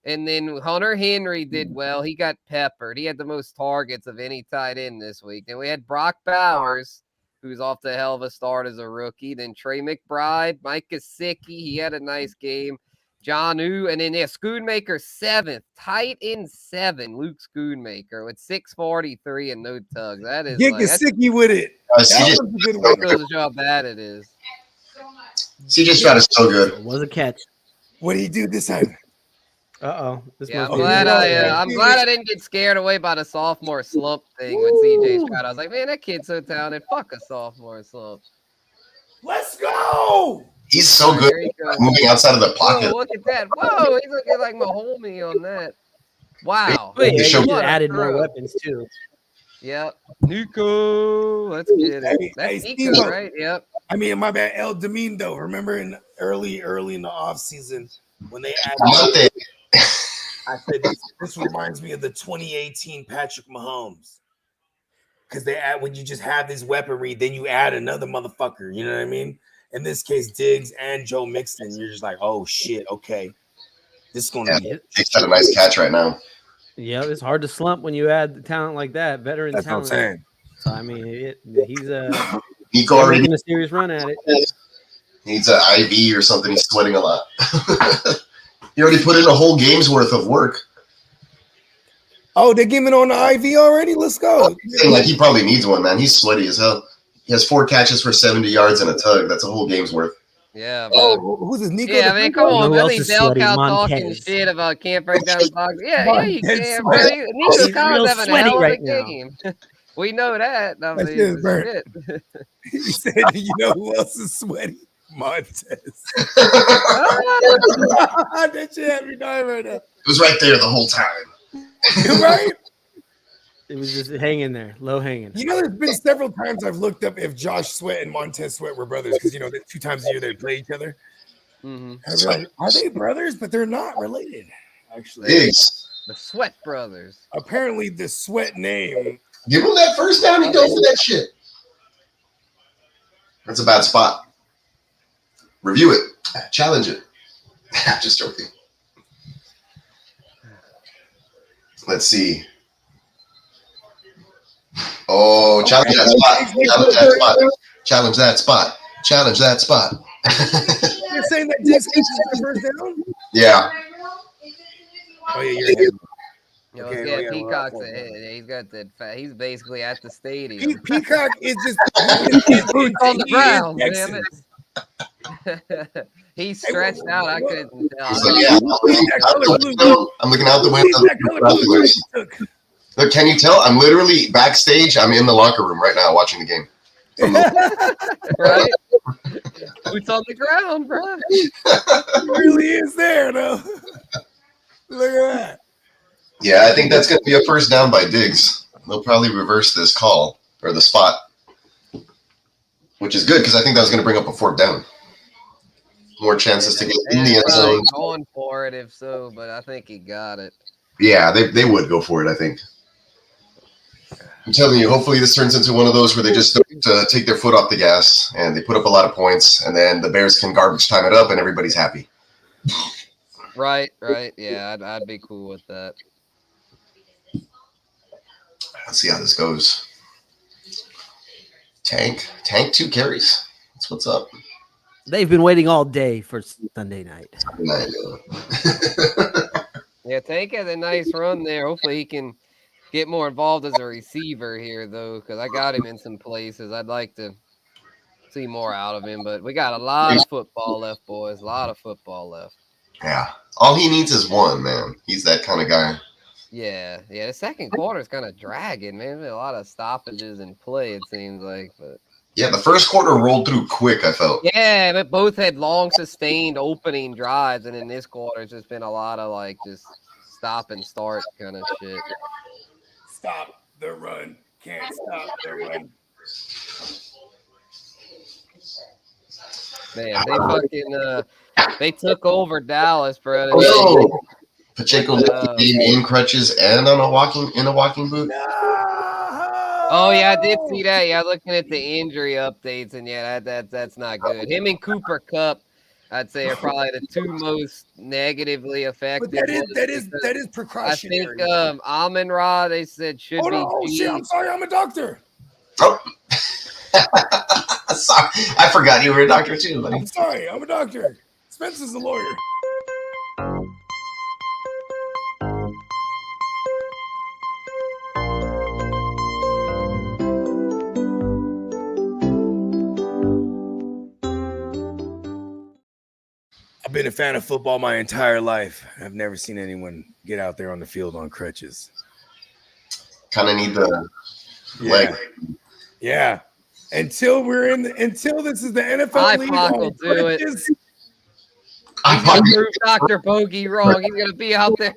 and then Hunter Henry did well. He got peppered. He had the most targets of any tight end this week. Then we had Brock Bowers, who's off the hell of a start as a rookie. Then Trey McBride, Mike Gesicki, he had a nice game. Jonnu, and then Schoonmaker 7th, tight end 7, Luke Schoonmaker with 643 and no tugs. That is Get like, Gesicki with it. CJ That was a good one. shows you how bad it is. Stroud is so good. It was a catch. What did he do this time? This Yeah, must I'm be glad it. I'm glad I didn't get scared away by the sophomore slump thing with CJ Stroud. I was like, man, that kid's so talented. Fuck a sophomore slump. Let's go. He's so good There he goes. moving outside of the pocket. Whoa, look at that. Whoa, he's looking like Mahomey on that. Wow. But yeah, Show- you What a added more throw. weapons too. Yep. Nico. Let's get it. Hey, That's hey, Nico, Steve-O. right? Yep. I mean, my bad. El Domingo. Remember in early in the offseason when they added, Monte. I said this reminds me of the 2018 Patrick Mahomes. Because they add, when you just have this weaponry, then you add another motherfucker. You know what I mean? In this case, Diggs and Joe Mixon. You're just like, oh shit, okay. This is gonna be He's got a nice catch right now. Yeah, it's hard to slump when you add talent like that, veteran that's what I'm talent. saying. So I mean, he's Nico already making a serious run at it. needs an IV or something. He's sweating a lot. He already put in a whole game's worth of work. Oh, they're giving on the IV already? Let's go. Like he probably needs one, man. He's sweaty as hell. He has 4 catches for 70 yards and a tug. That's a whole game's worth. Yeah, bro. Oh, who's this? Nico? Yeah, I mean, come on. Who I else think is sweaty? Delcow talking Montez. shit about can't break down the box. Yeah, you Montez can, sweat. bro. Nico He's real Collins having a sweaty hell of right a now. game. We know that. I That mean, shit is burnt. shit. He said, you know who else is sweaty? Montez. That shit had me dying right now. It was right there the whole time. Right? It was just hanging there, low hanging. You know, there's been several times I've looked up if Josh Sweat and Montez Sweat were brothers because, you know, 2 times a year they play each other. Mhm. I'd be like, are they brothers? But they're not related, actually. Diggs. The Sweat Brothers. Apparently, the Sweat name. Give him that first down. He goes for that shit. That's a bad spot. Review it. Challenge it. Just joking. Let's see. Oh, challenge that spot. Challenge that spot. Challenge that spot. Challenge that spot. You're saying that Diggs catches the first down? Yeah. Oh, yeah, you're ahead. You know, Okay, yeah, oh, yeah, Peacock's well, ahead. He's got that. He's basically at the stadium. Peacock is just Boots on the he is ground, Texan. damn it. He's stretched out. I couldn't tell. He's like, yeah, I'm looking out the window. Look, can you tell? I'm literally backstage. I'm in the locker room right now watching the game. Right? Boots on the ground, bro. He really is there, though. Look at that. Yeah, I think that's going to be a first down by Diggs. They'll probably reverse this call or the spot, which is good because I think that was going to bring up a 4th down. More chances to get in the end zone. Going for it if so, but I think he got it. Yeah, they would go for it, I think. I'm telling you, hopefully this turns into one of those where they just don't take their foot off the gas and they put up a lot of points, and then the Bears can garbage time it up and everybody's happy. Right. Yeah, I'd be cool with that. Let's see how this goes. Tank 2 carries. That's what's up. They've been waiting all day for Sunday night. Yeah, Tank has a nice run there. Hopefully he can get more involved as a receiver here, though, because I got him in some places. I'd like to see more out of him. But we got a lot of football left, boys. A lot of football left. Yeah. All he needs is one, man. He's that kind of guy. Yeah. The second quarter is kind of dragging, man. A lot of stoppages in play, it seems like. But Yeah, the first quarter rolled through quick, I felt. yeah, but both had long sustained opening drives, and in this quarter, it's just been a lot of like just stop and start kind of shit. Stop the run. Can't stop the run. Man, they fucking they took over Dallas, bro. Oh, no. Pacheco left the game in crutches and on a walking boot. No! Oh yeah, I did see that. Yeah, looking at the injury updates, and yeah, that's not good. Him and Cooper Kupp, I'd say, are probably the two most negatively affected. But that is precautionary. I think Amon-Ra, they said should be. Oh shit! I'm sorry, I'm a doctor. Oh. Sorry, I forgot you were a doctor too, buddy. I'm sorry, I'm a doctor. Spencer's a lawyer. I've been a fan of football my entire life. I've never seen anyone get out there on the field on crutches. Kind of need the leg. Yeah. Until this is the NFL league. IPOC will do it. He's I gonna prove Dr. Bogey wrong. He's gonna be out there.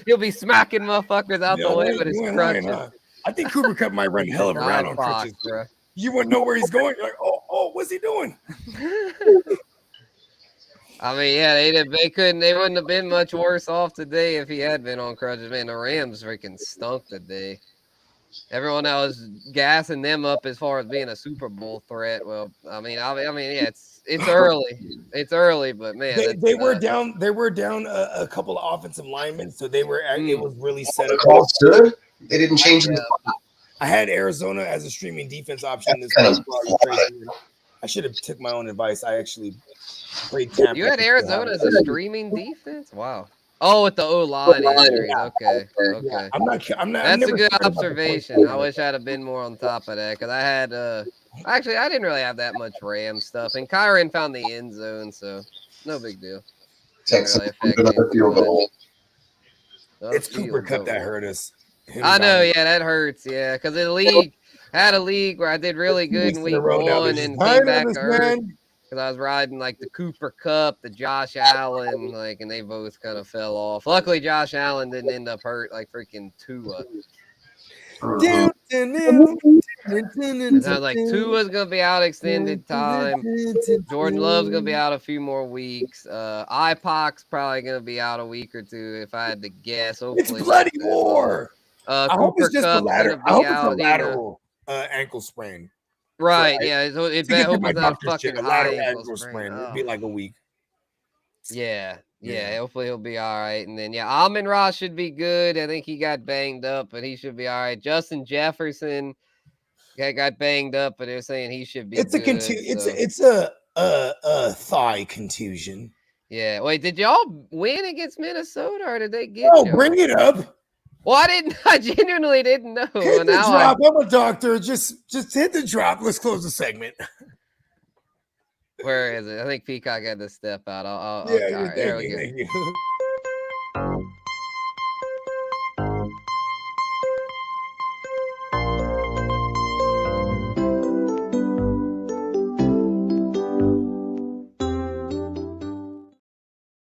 He'll be smacking motherfuckers out the way with his crutches. I think Cooper Kupp might run hell of a route on crutches. Bro. You wouldn't know where he's going. You're like, oh, what's he doing? I mean, yeah, they wouldn't have been much worse off today if he had been on crutches. Man, the Rams freaking stunk today. Everyone that was gassing them up as far as being a Super Bowl threat. Well, I mean, yeah, it's early. It's early, but man, they were down. They were down a couple of offensive linemen, so they were. It was really set up. Call stood. They didn't change them. I had Arizona as a streaming defense option this week. I should have took my own advice. I actually played Tampa. You had Arizona as a streaming defense? Wow. Oh, with the O-line injury. Okay. Yeah, I'm not. That's a good observation. I wish I'd have been more on top of that because I had. Actually, I didn't really have that much Ram stuff, and Kyron found the end zone, so no big deal. Texans. It's Cooper Kupp that hurt us. I know, yeah, that hurts, yeah, because I had a league where I did really good in week 1 and came back hurt. Because I was riding like the Cooper Kupp, the Josh Allen, and they both kind of fell off. Luckily, Josh Allen didn't end up hurt like freaking Tua. It sounds like Tua's gonna be out extended time. Jordan Love's gonna be out a few more weeks. IPOC's probably gonna be out a week or two if I had to guess. Hopefully, it's bloody war. I hope it's just a lateral ankle sprain. Right, yeah. So I hope it's not a fucking lateral ankle sprain. It'd be like a week. Yeah. Hopefully he'll be all right. And then Amon-Ra should be good. I think he got banged up, but he should be all right. Justin Jefferson got banged up, but they're saying he should be. It's a thigh contusion. Yeah. Wait, did y'all win against Minnesota, or did they get? Oh, bring it up. Well, I genuinely didn't know. Hit the drop. I'm a doctor. Just hit the drop. Let's close the segment. Where is it? I think Peacock had to step out. All right, there we go. Thank you.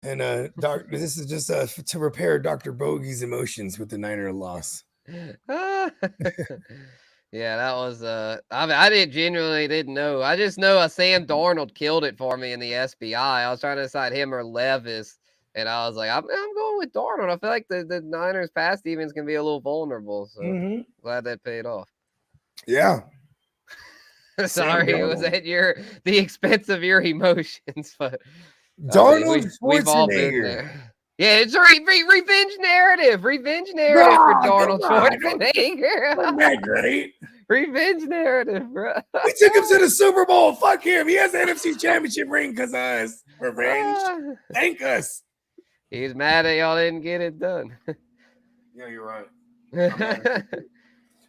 And this is just to repair Dr. Bogey's emotions with the Niner loss. Yeah, that was I genuinely didn't know. I just know Sam Darnold killed it for me in the SBI. I was trying to decide him or Levis, and I was like, I'm going with Darnold. I feel like the Niners pass defense can be a little vulnerable, so glad that paid off. Yeah. Sorry, was that the expense of your emotions? But Darnold, we've all been there. Yeah, it's a revenge narrative. Revenge narrative for Darnold Schwarzenegger. Isn't that great? Revenge narrative, bro. We took him to the Super Bowl. Fuck him. He has the NFC Championship ring because of us. Revenge. Thank us. He's mad at y'all didn't get it done. Yeah, you're right.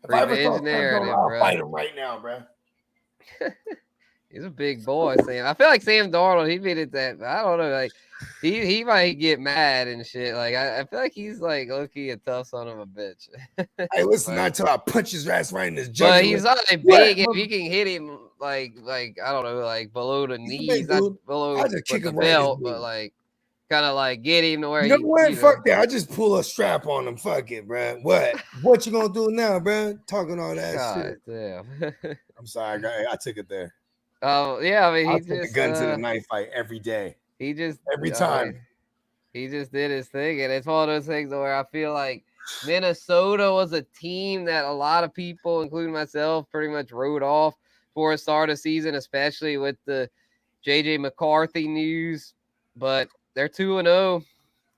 Revenge narrative, I'll bro. fight him right now, bro. He's a big boy, Sam. I feel like Sam Darnold, he beat it that. I don't know, like he might get mad and shit. Like I feel like he's like low-key a tough son of a bitch. Hey, listen, not but, until I punch his ass right in his but jugular. he's not like big. If you can hit him like I don't know, like below the He's a knees, big not dude. below I just with kick the him right in his belt, knee. but like kind of like get him to where You know what? you know. Fuck that. I just pull a strap on him. Fuck it, bro. What you gonna do now, bro? Talking all that God shit. damn. I'm sorry, I took it there. Oh yeah, I mean I he take just a gun to the knife fight every day, he just every I time. mean, he just did his thing, and it's one of those things where I feel like Minnesota was a team that a lot of people, including myself, pretty much wrote off for a start of season, especially with the JJ McCarthy news. But they're 2-0,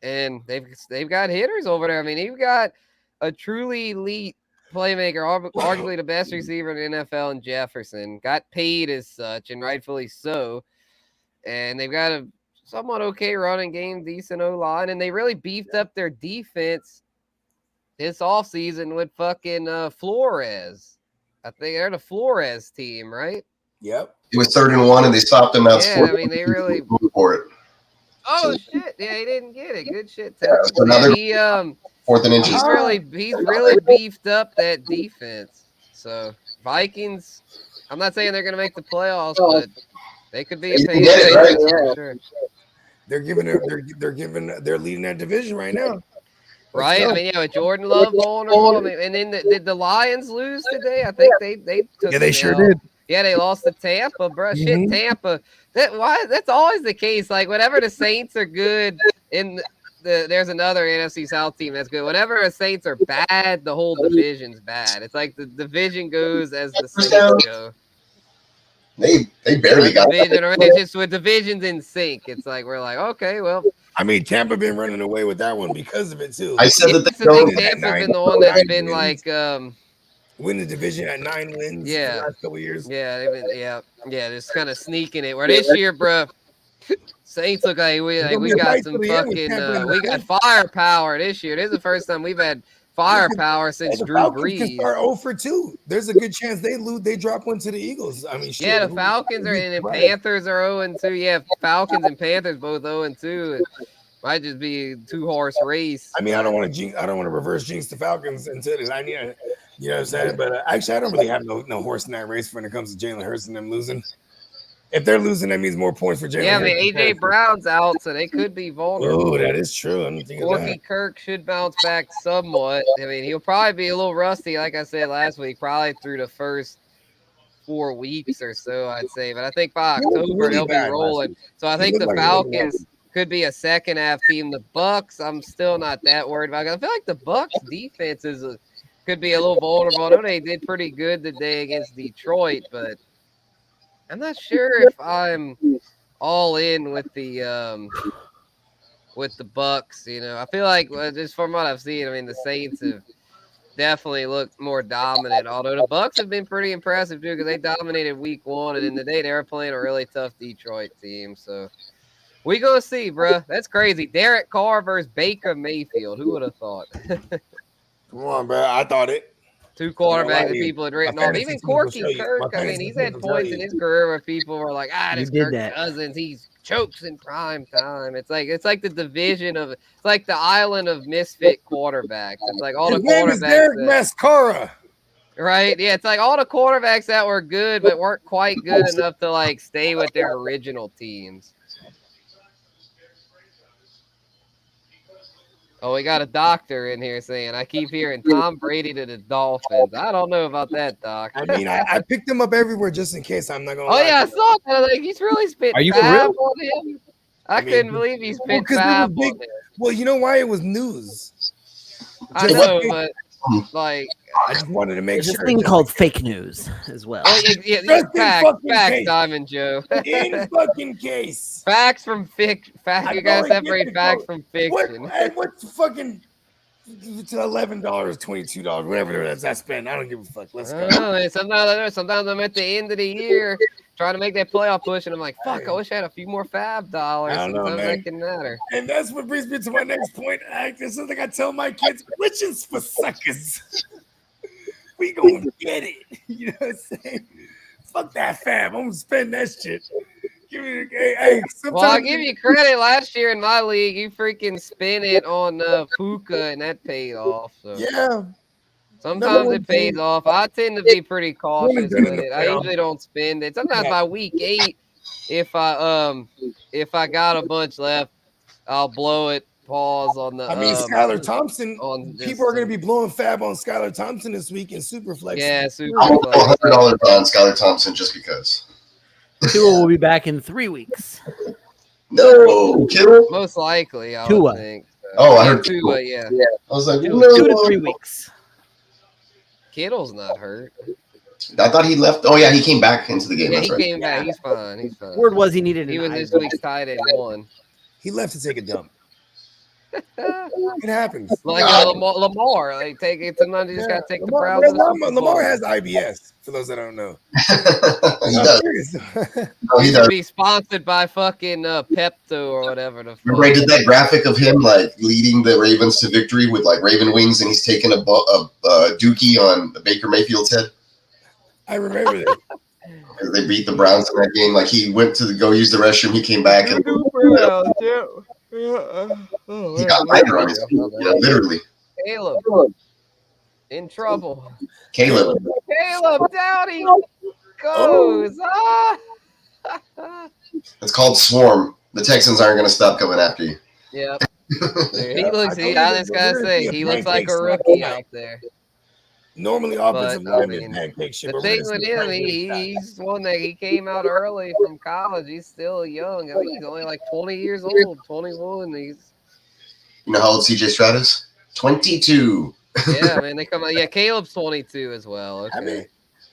and they've got hitters over there. I mean, you've got a truly elite playmaker, arguably the best receiver in the NFL, in Jefferson. Got paid as such, and rightfully so. And they've got a somewhat okay running game, decent O-line, and they really beefed up their defense this offseason with fucking Flores. I think they're the Flores team, right? Yep. It was 3rd-and-1, and they stopped him. Now it's Yeah, I mean, they really. for it. Oh shit! Yeah, he didn't get it. Good shit, Texas. So now Yeah, they're 4th and inches. he's really beefed up that defense. So Vikings, I'm not saying they're gonna make the playoffs, but they could be a pain. Get it, right? For sure. They're leading that division right now. Right, I mean, yeah, with Jordan Love vulnerable. I mean, and then did the Lions lose today? I think they took. Yeah, they sure L. did. Yeah, they lost to Tampa, bro. Shit, Mhm. Tampa. That's always the case. Like whenever the Saints are good, there's another NFC South team that's good. Whenever the Saints are bad, the whole division's bad. It's like the division goes as the Saints go. They barely got division, or it's just with divisions in sync. It's like we're like, okay, well. I mean, Tampa been running away with that one because of it too. I said that I think Tampa's been the one that's been like win the division at 9 wins. Yeah, the last couple years. Yeah, they've been, yeah, just kind of sneaking it. Where this year, bro, Saints look like we got some fucking we got firepower this year. This is the first time we've had firepower since Drew Brees. Can start 0 for 2. There's a good chance they lose. They drop one to the Eagles. I mean, shit, yeah, the Falcons are and the Panthers are 0-2. Yeah, Falcons and Panthers both 0-2. It might just be a 2-horse race. I mean, I don't want to reverse jinx the Falcons until I need. You know what I'm saying? But actually, I don't really have no horse in that race when it comes to Jalen Hurts and them losing. If they're losing, that means more points for Jalen. Yeah, I mean, AJ Brown's out, so they could be vulnerable. Oh, that is true. I'm thinking Corky Kirk should bounce back somewhat. I mean, he'll probably be a little rusty, like I said last week, probably through the first 4 weeks or so, I'd say. But I think by October they'll be rolling. So I think the Falcons could be a second half team. The Bucks, I'm still not that worried about. I feel like the Bucks defense could be a little vulnerable. I know they did pretty good today against Detroit, but I'm not sure if I'm all in with the Bucks. You know, I feel like just from what I've seen, I mean, the Saints have definitely looked more dominant. Although the Bucks have been pretty impressive too, because they dominated Week 1, and in the day they were playing a really tough Detroit team. So we gonna see, bro. That's crazy. Derek Carr versus Baker Mayfield. Who would have thought? Come on, bro. I thought it. 2 quarterbacks that people had written off. Even Corky Kirk. I mean, he's had points in his career where people were like, this Kirk Cousins, he chokes in prime time. It's like the division of, it's like the island of misfit quarterbacks. It's like all the quarterbacks. His name is Derek Mascara. Right? Yeah, it's like all the quarterbacks that were good but weren't quite good enough to like stay with their original teams. Oh, we got a doctor in here saying, I keep hearing Tom Brady to the Dolphins. I don't know about that, Doc. I mean, I picked him up everywhere just in case. I'm not going to lie. Yeah, I saw that. Like, he's really spit fab on him. I couldn't believe he spit fab on him. Well, you know why? It was news. I know, but like, I just wanted to make There's sure. a thing called fake news as well. Oh, yeah, facts, Diamond Joe. In fucking case. Facts from fiction. You gotta separate facts from fiction. What's fucking to $11, $22, whatever that's I spend? I don't give a fuck. Let's go. Sometimes I'm at the end of the year trying to make that playoff push, and I'm like, fuck, I wish I had a few more fab dollars. I don't know, man. It matter. And that's what brings me to my next point. It's something I tell my kids, glitches for suckers. We gonna get it. You know what I'm saying? Fuck that fab. I'm gonna spend that shit. Give me hey, Well, I'll give you credit. Last year in my league, you freaking spin it on Puka, and that paid off. So. Yeah. Sometimes it pays off. I tend to be pretty cautious done with in the it. I playoffs. usually don't spend it. Sometimes by week 8, if I got a bunch left, I'll blow it. Pause on the. I mean, Skylar Thompson. On People are going to be blowing fab on Skylar Thompson this week in Superflex. Yeah, I'm Superflex. $100 on Skylar Thompson just because. Tua will be back in 3 weeks. No, Kittle. Most likely, I Tua. would think. Oh, I heard Tua, yeah. I was like, 2 no. to 3 weeks. Kittle's not hurt. I thought he left. Oh yeah, he came back into the game. Yeah, That's he right. came back. He's fine. He's fine. Word was he needed. He an was eye this drop. week's tight end 1. He left to take a dump. It happens. Like Lamar, like take it. Sometimes you just gotta take the Browns. Lamar has IBS. For those that don't know, He does. No, he He does. should be sponsored by fucking Pepto or whatever. The Remember, I did that graphic of him like leading the Ravens to victory with like Raven wings, and he's taking a dookie on Baker Mayfield's head I remember that. because they beat the Browns in that game. Like he went to go use the restroom, he came back and he got lighter on his feet. You know, literally. Caleb in trouble. Caleb. Caleb down he goes. Ah! It's called Swarm. The Texans aren't going to stop coming after you. Yep. Dude, he looks. I just gotta say, he looks like a rookie out there. Normally, offensive But, I lineman mean, pancake shit. The but thing we're with gonna him, see he's one that he came out early from college. He's still young. I think he's only like 20 years old, 21. He's You know how old CJ Stroud is? 22. yeah, man. They come out. Yeah, Caleb's 22 as well. Okay. I mean,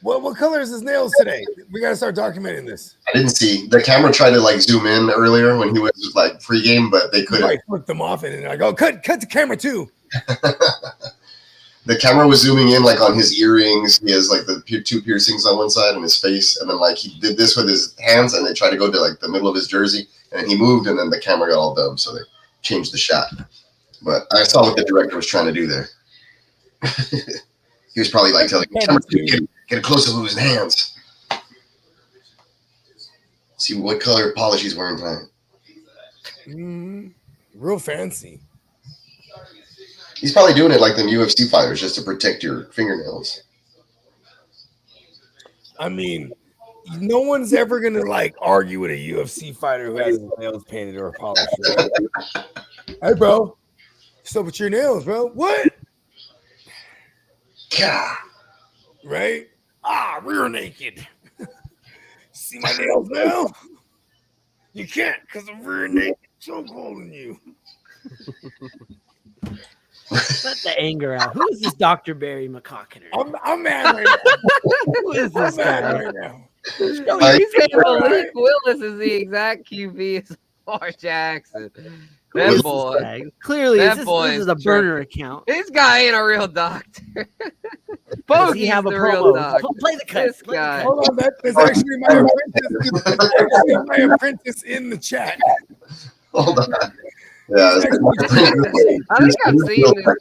what color is his nails today? We gotta start documenting this. I didn't see. The camera tried to like zoom in earlier when he was like pregame, but they couldn't. I flipped them off and I go, cut the camera too. The camera was zooming in like on his earrings. He has like the 2 piercings on one side and his face, and then like he did this with his hands, and they tried to go to like the middle of his jersey, and he moved, and then the camera got all dumb, so they changed the shot. But I saw what the director was trying to do there. He was probably like telling the camera to get a close up of his hands. See what color polish he's wearing tonight. Real fancy. He's probably doing it like them UFC fighters just to protect your fingernails. I mean, no one's ever gonna like argue with a UFC fighter who has his nails painted or polished. Hey, bro, what's up with your nails, bro? What? God. Right? Rear naked. See my nails now? You can't because I'm rear naked. So holding you. Let the anger out. Who is this Dr. Barry McCockiner? I'm mad right now. Who is I'm this mad guy? right now. He's saying Malik Willis is the exact QB as Lamar Jackson. Who is That this boy. guy? Clearly, That this boy is is a burner account. This guy ain't a real doctor. Does Bogey's he have a the real promo? doctor. Play the cut. This guy. Hold on, that's actually my apprentice. That's actually my apprentice in the chat. Hold on. Yeah. I think I've seen this.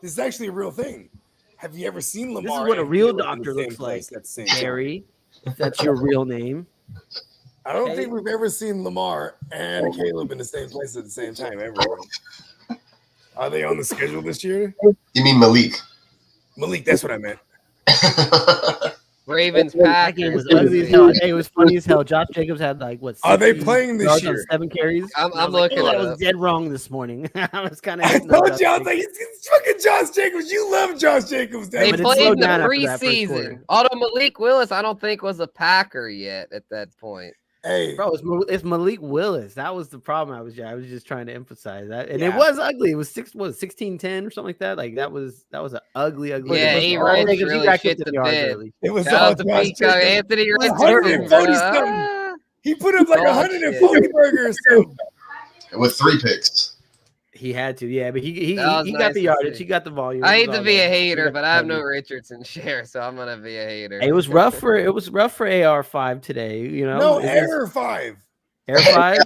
This is actually a real thing. Have you ever seen Lamar? This is what a and real Caleb in doctor the same looks place like. at the same time? Barry, if that's your real name. I don't think we've ever seen Lamar and Caleb in the same place at the same time ever. Are they on the schedule this year? You mean Malik? Malik, that's what I meant. Ravens That Packers. game was ugly as hell. It was funny as hell. Josh Jacobs had like what? Are they 60 playing this yards on year? 7 carries. I'm I was like, looking "Oh, it I was up. dead wrong this morning. I was kind of. I told you, I was like, it's fucking Josh Jacobs. You love Josh Jacobs. They but it played slowed in the down after that first preseason. quarter. Although Malik Willis, I don't think was a Packer yet at that point. Hey, Bro, it's Malik Willis. That was the problem. I was just trying to emphasize that, and it Yeah. was ugly. It was 16-10 or something like that. Like that was an ugly. Yeah, it he was all ran Jacobs. He really racked shit up to the yards bed. early. it was Shout all out to Josh Peacock Jacobs. Anthony It was Richardson. 140 bro. something. He put up like Oh, 140 burgers. So With 3 picks. He had to, yeah, but he That was got nice the to yardage, see. he got the volume. I It hate was to all be a there. He hater, got but the I have no heavy. Richardson share, so I'm gonna be a hater. It was rough for AR5 today. You know, No, It is- error 5. Air 5.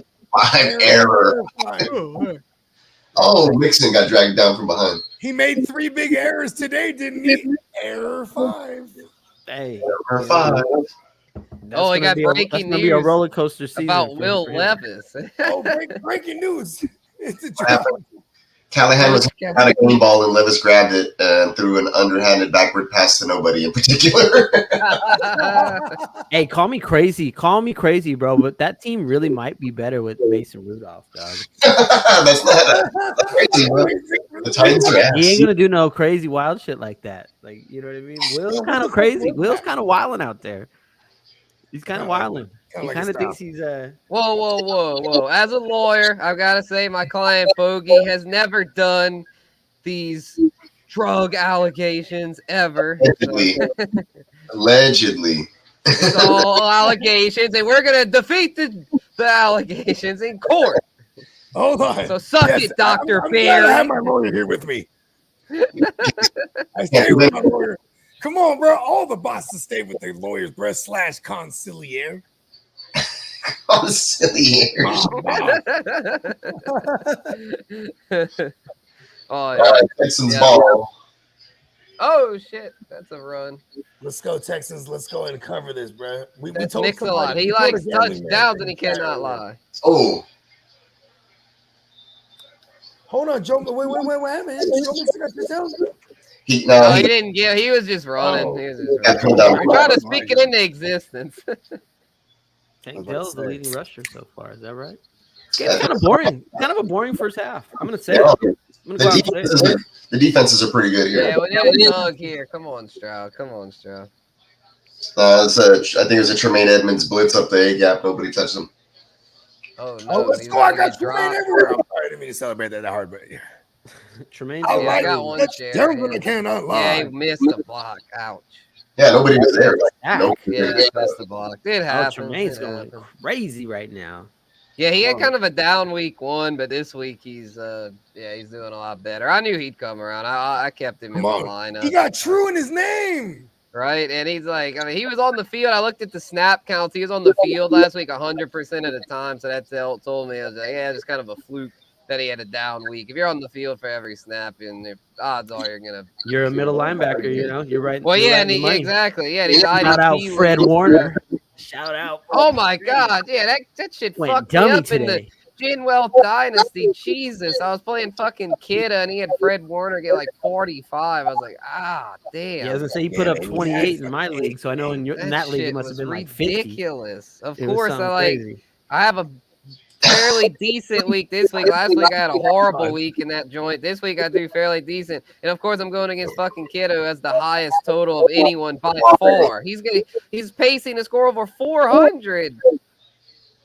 5 error. 5. Oh, Mixon got dragged down from behind. He made 3 big errors today, didn't he? Error 5. Hey, Error 5. that's Oh, he gonna got be that's breaking gonna be a news roller coaster season about Will for him. Levis. Oh, breaking news. It's a What joke. happened? Callahan was had a game ball and Levis grabbed it and threw an underhanded backward pass to nobody in particular. Hey, call me crazy, bro, but that team really might be better with Mason Rudolph, dog. That's not crazy, bro. The Titans are ass. He ain't gonna do no crazy wild shit like that. Like, you know what I mean? Will's kind of crazy. Will's kind of wilding out there. He's kind of wilding. He kind of thinks he's Whoa. As a lawyer, I've got to say my client Bogey has never done these drug allegations ever. Allegedly. It's all allegations, and we're going to defeat the allegations in court. Hold on. So suck it, Dr. I'm Barry. glad I have my lawyer here with me. I stay with my lawyer. Come on, bro. All the bosses stay with their lawyers, bro. / conciliere. Conciliere. Oh, yeah. Texans ball. Oh, shit. That's a run. Let's go, Texans. Let's go and cover this, bro. We That's told Mix a lot. He likes touchdowns, and he cannot lie. Oh. Hold on, Joe. Wait, what happened? Joe Mixon got touchdowns? He Didn't get. He was just running. Oh. He was just Yeah, running. come down. We're trying to speak it into existence. Tank Dell's the leading rusher so far. Is that right? It's kind of boring. Kind of a boring first half. I'm gonna say it. I'm gonna go out and say it. The defenses are pretty good here. Yeah, we need a hug here. Come on, Stroud. I think it was a Tremaine Edmonds blitz up the A gap. Nobody touched him. Oh no! Let's go! I got Tremaine everywhere. I'm sorry, I didn't mean to celebrate that hard, but Tremaine. I got one share. I cannot lie. Yeah, he missed the block. Ouch. Yeah, nobody was there. Yeah, missed the block. It happened. Tremaine's going crazy right now. Yeah, he had kind of a down week 1, but this week he's doing a lot better. I knew he'd come around. I kept him in the lineup. He got True in his name. Right, and he's like, I mean, he was on the field. I looked at the snap counts. He was on the field last week 100% of the time, so that told me, I was like, yeah, it's kind of a fluke that he had a down week. If you're on the field for every snap, and the odds are you're a middle linebacker, you know. You're right. Well, yeah, exactly. Yeah, shout out Fred Warner. Shout out. Oh my God, yeah, that shit fucked me up in the Ginwell Dynasty. Jesus, I was playing fucking Kidda, and he had Fred Warner get like 45. I was like, damn. Yeah, I was gonna say he put up 28 in my league, so I know in that league it must have been like 50. Ridiculous. Of course, I have a fairly decent week this week. Last week I had a horrible week in that joint. This week I do fairly decent, and of course I'm going against fucking Kiddo, who has the highest total of anyone by far. He's pacing to score over 400.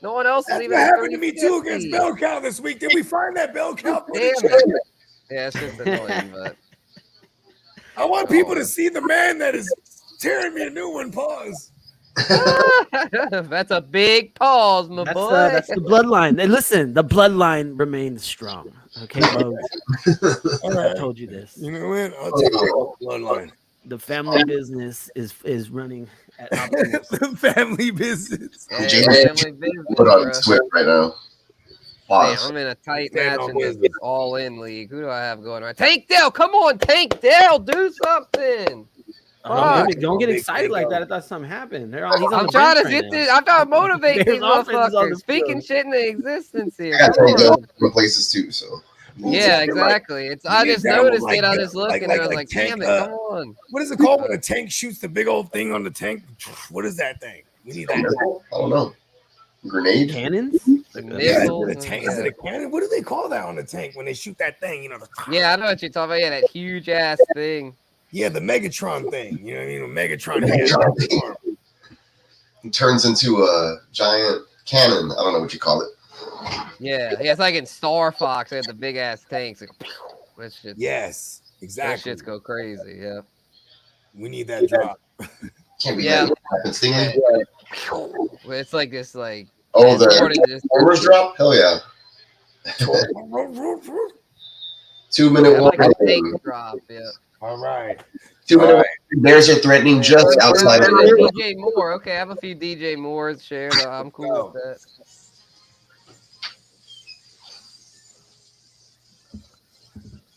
No one else is even. What happened to me too against bell cow this week? Did we find that bell cow? Damn it. Yeah, it's just annoying, but I want people to see the man that is tearing me a new one. Pause. That's a big pause, my boy. That's the bloodline. And listen, the bloodline remains strong. Okay, folks. I told you this. You know what? I'll take the bloodline. The family business is running at optimal. The family business. Family business. Put on Swift right now. Damn, I'm in a tight match in this all-in league. Who do I have going right? Tank Dell, come on, Tank Dell, do something. Don't get excited like that. I thought something happened. I'm trying to get this. I'm trying to motivate these motherfuckers. Speaking shit into existence here. I got different places too, so. Yeah, exactly. I just noticed it. I was looking and I was like, damn it, come on. What is it called when a tank shoots the big old thing on the tank? What is that thing? We need that. I don't know. Grenade? Cannons? Is it a cannon? What do they call that on the tank when they shoot that thing? You know. Yeah, I know what you're talking about. Yeah, that huge ass thing. Yeah, the Megatron thing. You know what I mean? Megatron. It turns into a giant cannon. I don't know what you call it. Yeah, it's like in Star Fox. They had the big ass tanks. Like, yes, exactly. That shit's go crazy. Yeah, we need that drop. Can't be that. It's like this, like the first drop. Hell yeah. 2-minute Yeah, like a warning. tape drop. Yeah. All right. 2-minute All warning. Bears are threatening just outside of Where's the DJ Moore? Okay, I have a few DJ Moores shared. I'm cool with that.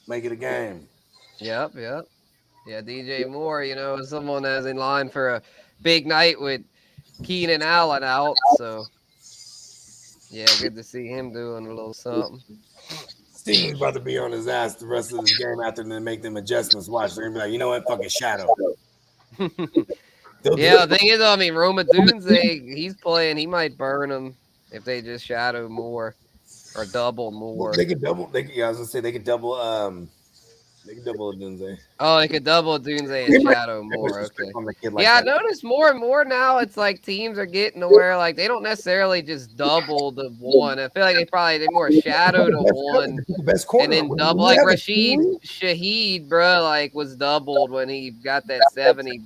Make it a game. Yep. Yeah, DJ Moore, is someone that's in line for a big night with Keenan Allen out. So, yeah, good to see him doing a little something. Sting's about to be on his ass the rest of this game after they make them adjustments. Watch, they're gonna be like, you know what, fucking shadow. Yeah, the thing is, I mean, Roma Dunze, he's playing. He might burn him if they just shadow more or double more. They could double. I was gonna say they could double. They could double Dunze. Oh, they could double Dunze and shadow more. Okay. Yeah, I noticed more and more now. It's like teams are getting to where like they don't necessarily just double the one. I feel like they more shadow to one and then double. Like Rashid Shaheed, bro, like was doubled when he got that 70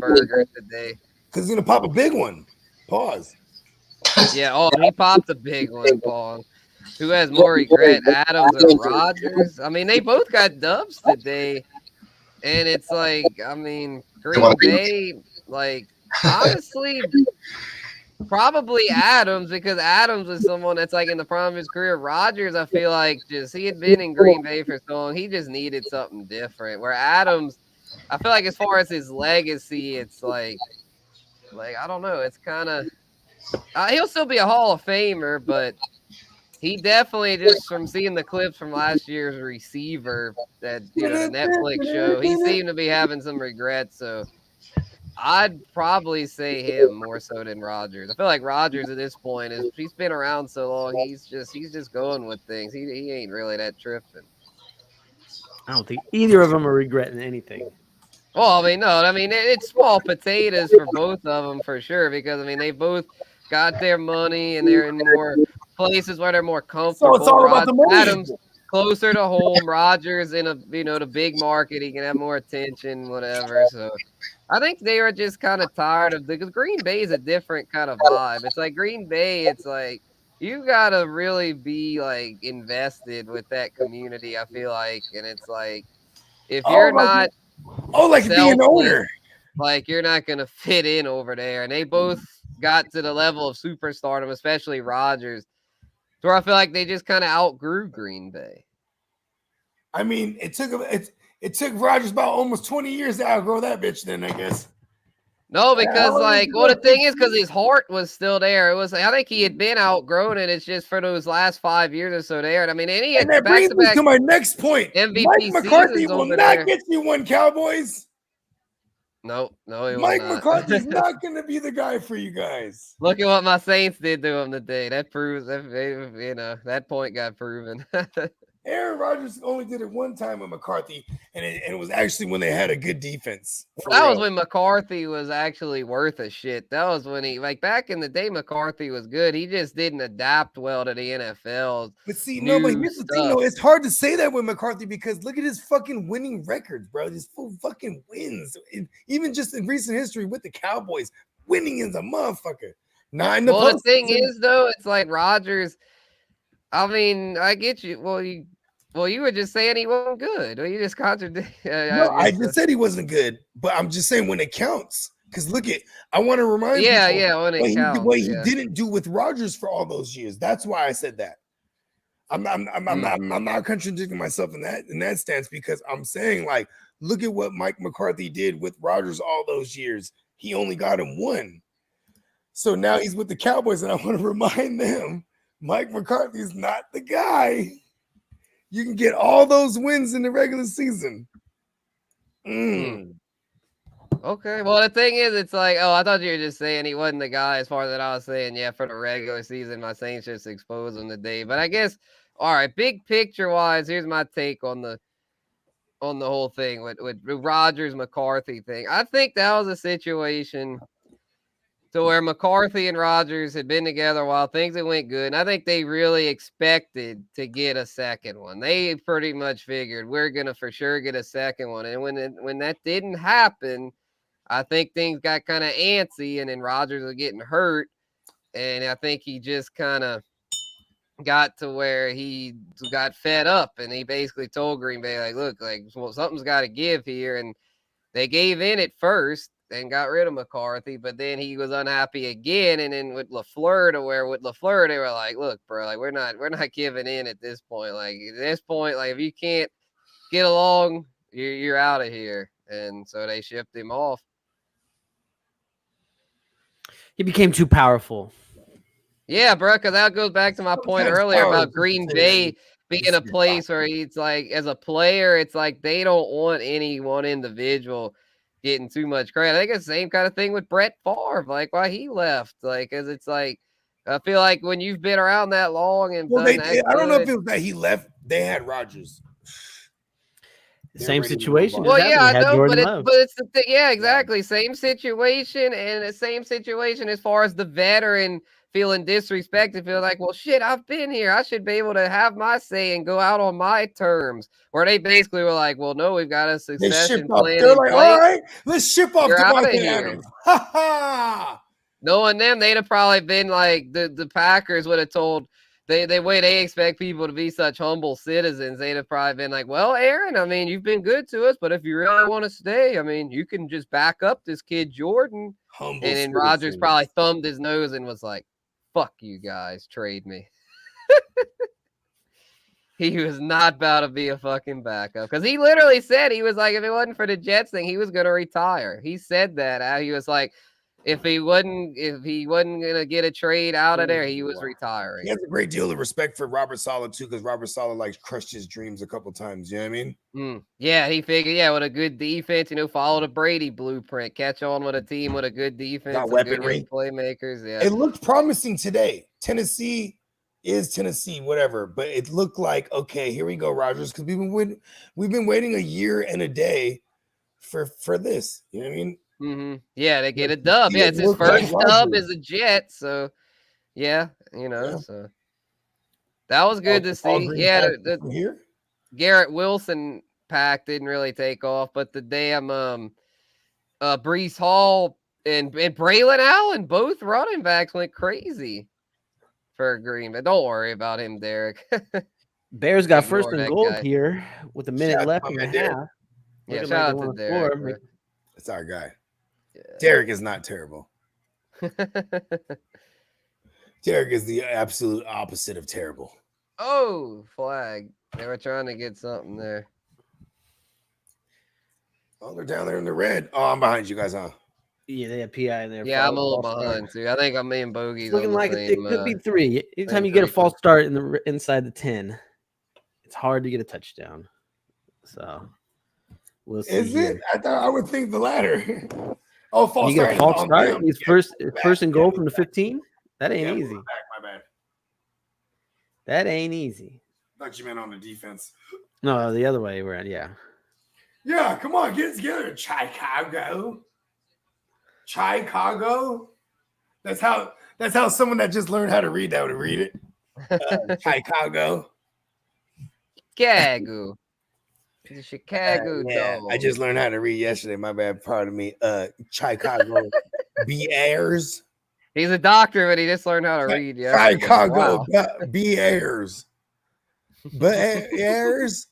burger today. Because he's gonna pop a big one. Pause. Yeah. Oh, he popped a big one, Paul. Who has more regret, Adams or Rodgers? I mean, they both got dubs today, and it's like, I mean, Green Bay, like, honestly, probably Adams, because Adams is someone that's like in the prime of his career. Rodgers, I feel like he had been in Green Bay for so long, he just needed something different. Where Adams, I feel like as far as his legacy, it's like I don't know, it's kind of he'll still be a Hall of Famer, but he definitely, just from seeing the clips from last year's receiver, that the Netflix show, he seemed to be having some regrets. So I'd probably say him more so than Rodgers. I feel like Rodgers at this point he's been around so long. He's just going with things. He ain't really that tripping. I don't think either of them are regretting anything. Well, I mean, no, I mean it's small potatoes for both of them for sure, because I mean they both got their money and they're in more places where they're more comfortable. So it's all about the money. Adams closer to home. Rodgers in the big market. He can have more attention, whatever. So I think they were just kind of tired of because Green Bay is a different kind of vibe. It's like Green Bay. It's like you gotta really be like invested with that community. I feel like, and it's like if you're not like being an owner, like you're not gonna fit in over there. And they both got to the level of superstardom, especially Rodgers, where I feel like they just kind of outgrew Green Bay. I mean, it took Rodgers about almost 20 years to outgrow that bitch. Then I guess. No, because the thing is, because his heart was still there. It was, I think he had been outgrown it. It's just for those last 5 years or so there. And I mean, and he had that brings me to my next point. MVP Mike McCarthy will not get you one, Cowboys. No, Mike McCarthy's not going to be the guy for you guys. Look at what my Saints did to him today. That proves that that point got proven. Aaron Rodgers only did it one time with McCarthy, and it was actually when they had a good defense. That was when McCarthy was actually worth a shit. That was when he, like, back in the day, McCarthy was good. He just didn't adapt well to the NFL. But see, but here's the thing, though. It's hard to say that with McCarthy because look at his fucking winning records, bro. His full fucking wins. Even just in recent history with the Cowboys, winning is a motherfucker. The thing is, though, it's like Rodgers. I mean, I get you. Well, you were just saying he wasn't good. Well, you just contradict. No, I just said he wasn't good, but I'm just saying when it counts. Because I want to remind you, when it counts, what he didn't do with Rodgers for all those years. That's why I said that. I'm not contradicting myself in that stance because I'm saying like, look at what Mike McCarthy did with Rodgers all those years. He only got him one. So now he's with the Cowboys, and I want to remind them. Mike McCarthy's not the guy. You can get all those wins in the regular season. Okay. Well, the thing is, it's like, I thought you were just saying he wasn't the guy as far as I was saying, for the regular season, my Saints just exposed him today. But I guess, all right, big picture wise, here's my take on the whole thing with Rodgers McCarthy thing. I think that was a situation to where McCarthy and Rodgers had been together while things had went good. And I think they really expected to get a second one. They pretty much figured we're going to for sure get a second one. And when that didn't happen, I think things got kind of antsy and then Rodgers was getting hurt. And I think he just kind of got to where he got fed up, and he basically told Green Bay, like, look, like, well, something's got to give here. And they gave in at first and got rid of McCarthy, but then he was unhappy again. And then with LaFleur, they were like, look, bro, like, we're not giving in at this point. Like, at this point, like, if you can't get along, you're out of here. And so they shipped him off. He became too powerful. Yeah, bro, because that goes back to my point earlier about Green Bay being a place where it's like, as a player, it's like they don't want any one individual getting too much credit. I think it's the same kind of thing with Brett Favre, like why he left. Like, because it's like, I feel like when you've been around that long and Well, done that I don't know good- if it was that he left. They had Rodgers. Same situation. Well, yeah, I know, but Love. it's the thing. Yeah, exactly. Same situation, and the same situation as far as the veteran feeling disrespected, feel like, well, shit, I've been here. I should be able to have my say and go out on my terms. Where they basically were like, well, no, we've got a succession plan. They're like, all right, let's ship off Devontae Adams. Ha ha. Knowing them, they'd have probably been like the Packers would have told the way they expect people to be such humble citizens. They'd have probably been like, well, Aaron, I mean, you've been good to us, but if you really want to stay, I mean, you can just back up this kid Jordan. Humble and then Rodgers probably thumbed his nose and was like, fuck you guys, trade me. He was not about to be a fucking backup, because he literally said, he was like, if it wasn't for the Jets thing, he was going to retire. He said that. He was like, if he wasn't gonna get a trade out of there, he was retiring. He has a great deal of respect for Robert Saleh too, because Robert Saleh like crushed his dreams a couple times. You know what I mean? Yeah, he figured, with a good defense, follow the Brady blueprint, catch on with a team with a good defense, got weaponry, playmakers. Yeah, it looked promising today. Tennessee is Tennessee, whatever, but it looked like, okay, here we go, Rodgers, because we've been waiting a year and a day for this. You know what I mean? Yeah, they get a dub. Yeah, it's his first dub as a Jet. So, yeah, so that was good to see. Yeah, the Garrett Wilson pack didn't really take off, but the damn Breece Hall and Braylon Allen, both running backs, went crazy for Green Bay. Don't worry about him, Derek. Bears got first and goal here with a minute left in the half. Yeah, shout out to Derek. It's our guy. Yeah. Derek is not terrible. Derek is the absolute opposite of terrible. Oh, flag. They were trying to get something there. Oh, they're down there in the red. Oh, I'm behind you guys, huh? Yeah, they have PI in there. Yeah, I'm a little behind too. I think I'm me and Bogey's looking like it could be 3. Anytime you get a false start inside the 10, it's hard to get a touchdown. So we'll see. Is it? I thought I would think the latter. Oh, false start. You get a false start. He's first and goal from the 15. That ain't easy. My bad. That ain't easy. I thought you meant on the defense. No, the other way around. Yeah. Yeah, come on, get it together, Chicago. That's how someone that just learned how to read that would read it. Chicago. Chicago. The Chicago dog. I just learned how to read yesterday. My bad. Pardon me. Chicago Bears. He's a doctor, but he just learned how to read. Yeah. Chicago Bears. Bears.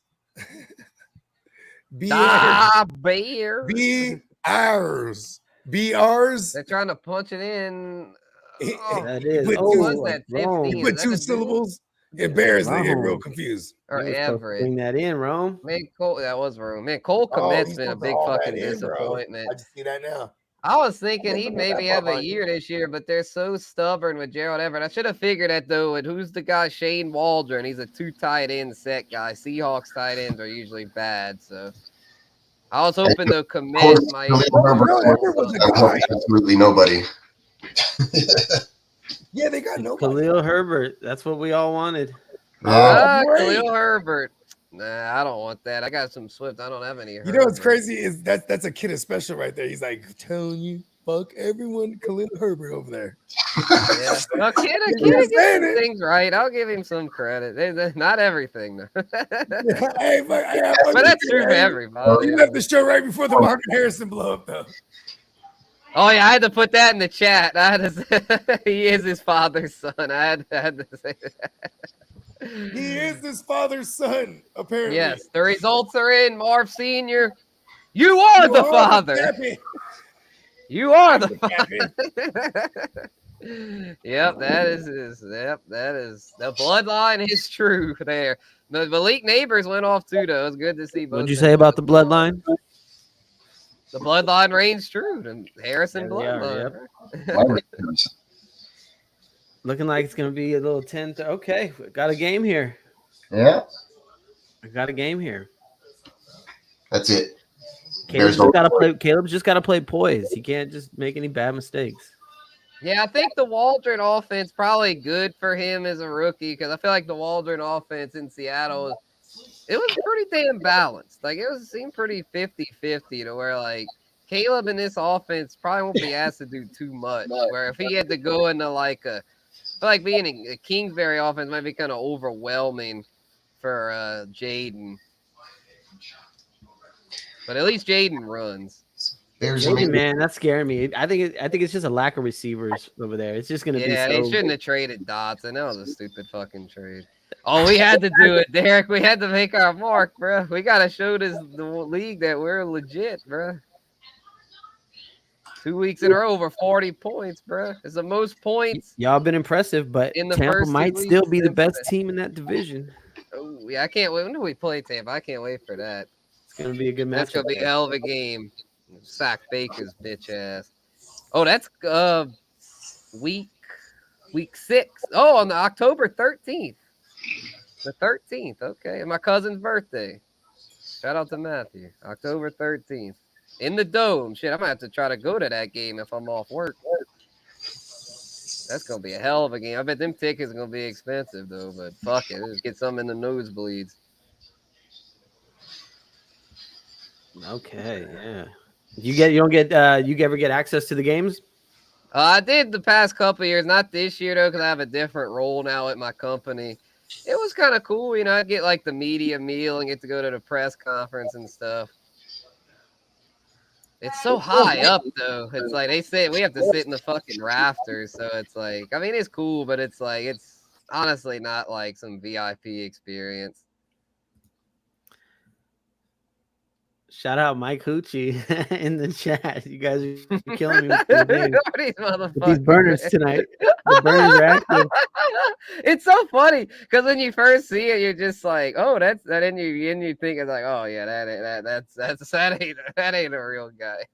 BRs. They're trying to punch it in. That is. What's that? 15? You put 2 syllables. It bears. They get real confused. Or Everett. Bring that in, Rome. Man, Cole, that was Rome. Man, Cole Kmet's been a big fucking disappointment. I just see that now. I was thinking he'd maybe have a year this year, but they're so stubborn with Gerald Everett. I should have figured that though. And who's the guy? Shane Waldron. He's a 2 tight end set guy. Seahawks tight ends are usually bad, so. I was hoping though Kmet might. Absolutely nobody. Yeah, they got nobody. Khalil Herbert. That's what we all wanted. Khalil Herbert. Nah, I don't want that. I got some Swift. I don't have any. You know what's crazy is that's a kid special right there. He's like telling you, fuck everyone, Khalil Herbert over there. Yeah. Well, kid gets things right. I'll give him some credit. Not everything though. But that's true for everybody. You left the show right before the Marvin Harrison blow up though. Oh yeah, I had to put that in the chat. I had to say, he is his father's son. I had to say that. He is his father's son, apparently. Yes, the results are in. Marv Senior, you are You the are father. the captain. You are I'm the the captain. Yep, that is the bloodline is true there. The Malik Neighbors went off too, though. It was good to see both. What'd you them say about the boys. bloodline? The bloodline reigns true. The Harrison There they are, bloodline. yep. Looking like it's gonna be a little 10. Okay, got a game here. Yeah, I got a game here. that's it. Caleb's just gotta play poise. He can't just make any bad mistakes. Yeah, I think the Waldron offense probably good for him as a rookie because I feel like the Waldron offense in Seattle, it was pretty damn balanced. Like it seemed pretty 50-50 to where like Caleb in this offense probably won't be asked to do too much. Where if he had to go into like I feel like being a Kingsbury offense might be kind of overwhelming for Jaden. But at least Jaden runs. Jaden, man, that's scaring me. I think it's just a lack of receivers over there. It's just gonna be. Yeah, they shouldn't have traded Dotson. That was a stupid fucking trade. Oh, we had to do it, Derek. We had to make our mark, bro. We gotta show the league that we're legit, bro. 2 weeks in a row over 40 points, bro. It's the most points. Y'all been impressive, but in the Tampa first might 2 still weeks be the best since team in that division. Oh, yeah, I can't wait. When do we play Tampa? I can't wait for that. It's gonna be a good match. That's gonna be a hell of a game. Sack Baker's bitch ass. Oh, that's week 6. Oh, on the October 13th. The 13th. Okay, my cousin's birthday. Shout out to Matthew. October 13th. In the Dome. Shit, I'm gonna have to try to go to that game if I'm off work. That's gonna be a hell of a game. I bet them tickets are gonna be expensive though, but fuck it. Let's get some in the nosebleeds. Okay, yeah. You ever get access to the games? I did the past couple of years, not this year though, because I have a different role now at my company. It was kind of cool, you know. I'd get like the media meal and get to go to the press conference and stuff. It's so high up though. It's like they say we have to sit in the fucking rafters, so it's like I mean it's cool, but it's like it's honestly not like some VIP experience. Shout out Mike Hoochie in the chat. You guys are killing me with these burners tonight. The burners are active. It's so funny because when you first see it, you're just like, "Oh, that's that," and you think it's like, "Oh yeah, that ain't a real guy."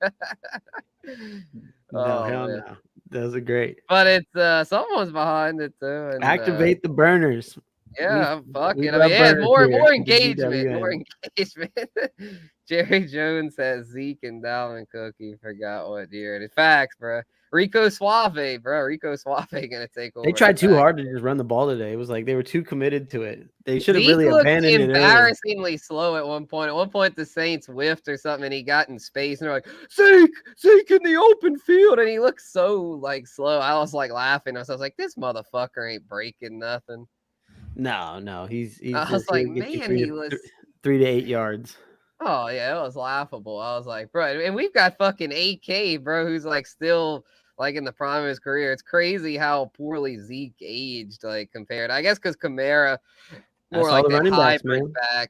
No, hell no. Those are great. But it's someone's behind it too. And, activate the burners. Yeah, fuck it. I mean, yeah, more engagement. More engagement. Jerry Jones has Zeke and Dalvin Cook. He forgot what year it is. Facts, bro. Rico Suave, bro. Rico Suave gonna take over. They tried too hard to just run the ball today. It was like they were too committed to it. They should have really abandoned it. Embarrassingly slow at one point. At one point, the Saints whiffed or something, and he got in space, and they're like, Zeke in the open field, and he looked so like slow. I was like laughing. I was like, this motherfucker ain't breaking nothing. No, he's I was like, man, he was 3 to 8 yards. Oh yeah, it was laughable. I was like, bro, and we've got fucking AK, bro, who's like still like in the prime of his career. It's crazy how poorly Zeke aged, like compared. I guess because Kamara more like that hybrid back.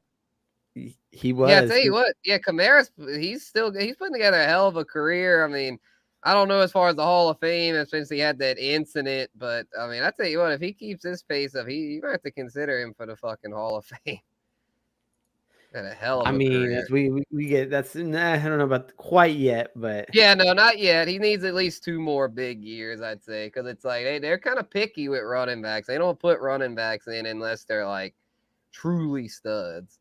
He was. Yeah, I tell you what, yeah, Kamara's he's putting together a hell of a career. I mean, I don't know as far as the Hall of Fame since he had that incident, but I mean, I tell you what, if he keeps this pace up, you might have to consider him for the fucking Hall of Fame. A hell of a career. As we get I don't know about quite yet, but yeah, no, not yet. He needs at least 2 more big years, I'd say, because it's like they're kind of picky with running backs. They don't put running backs in unless they're like truly studs.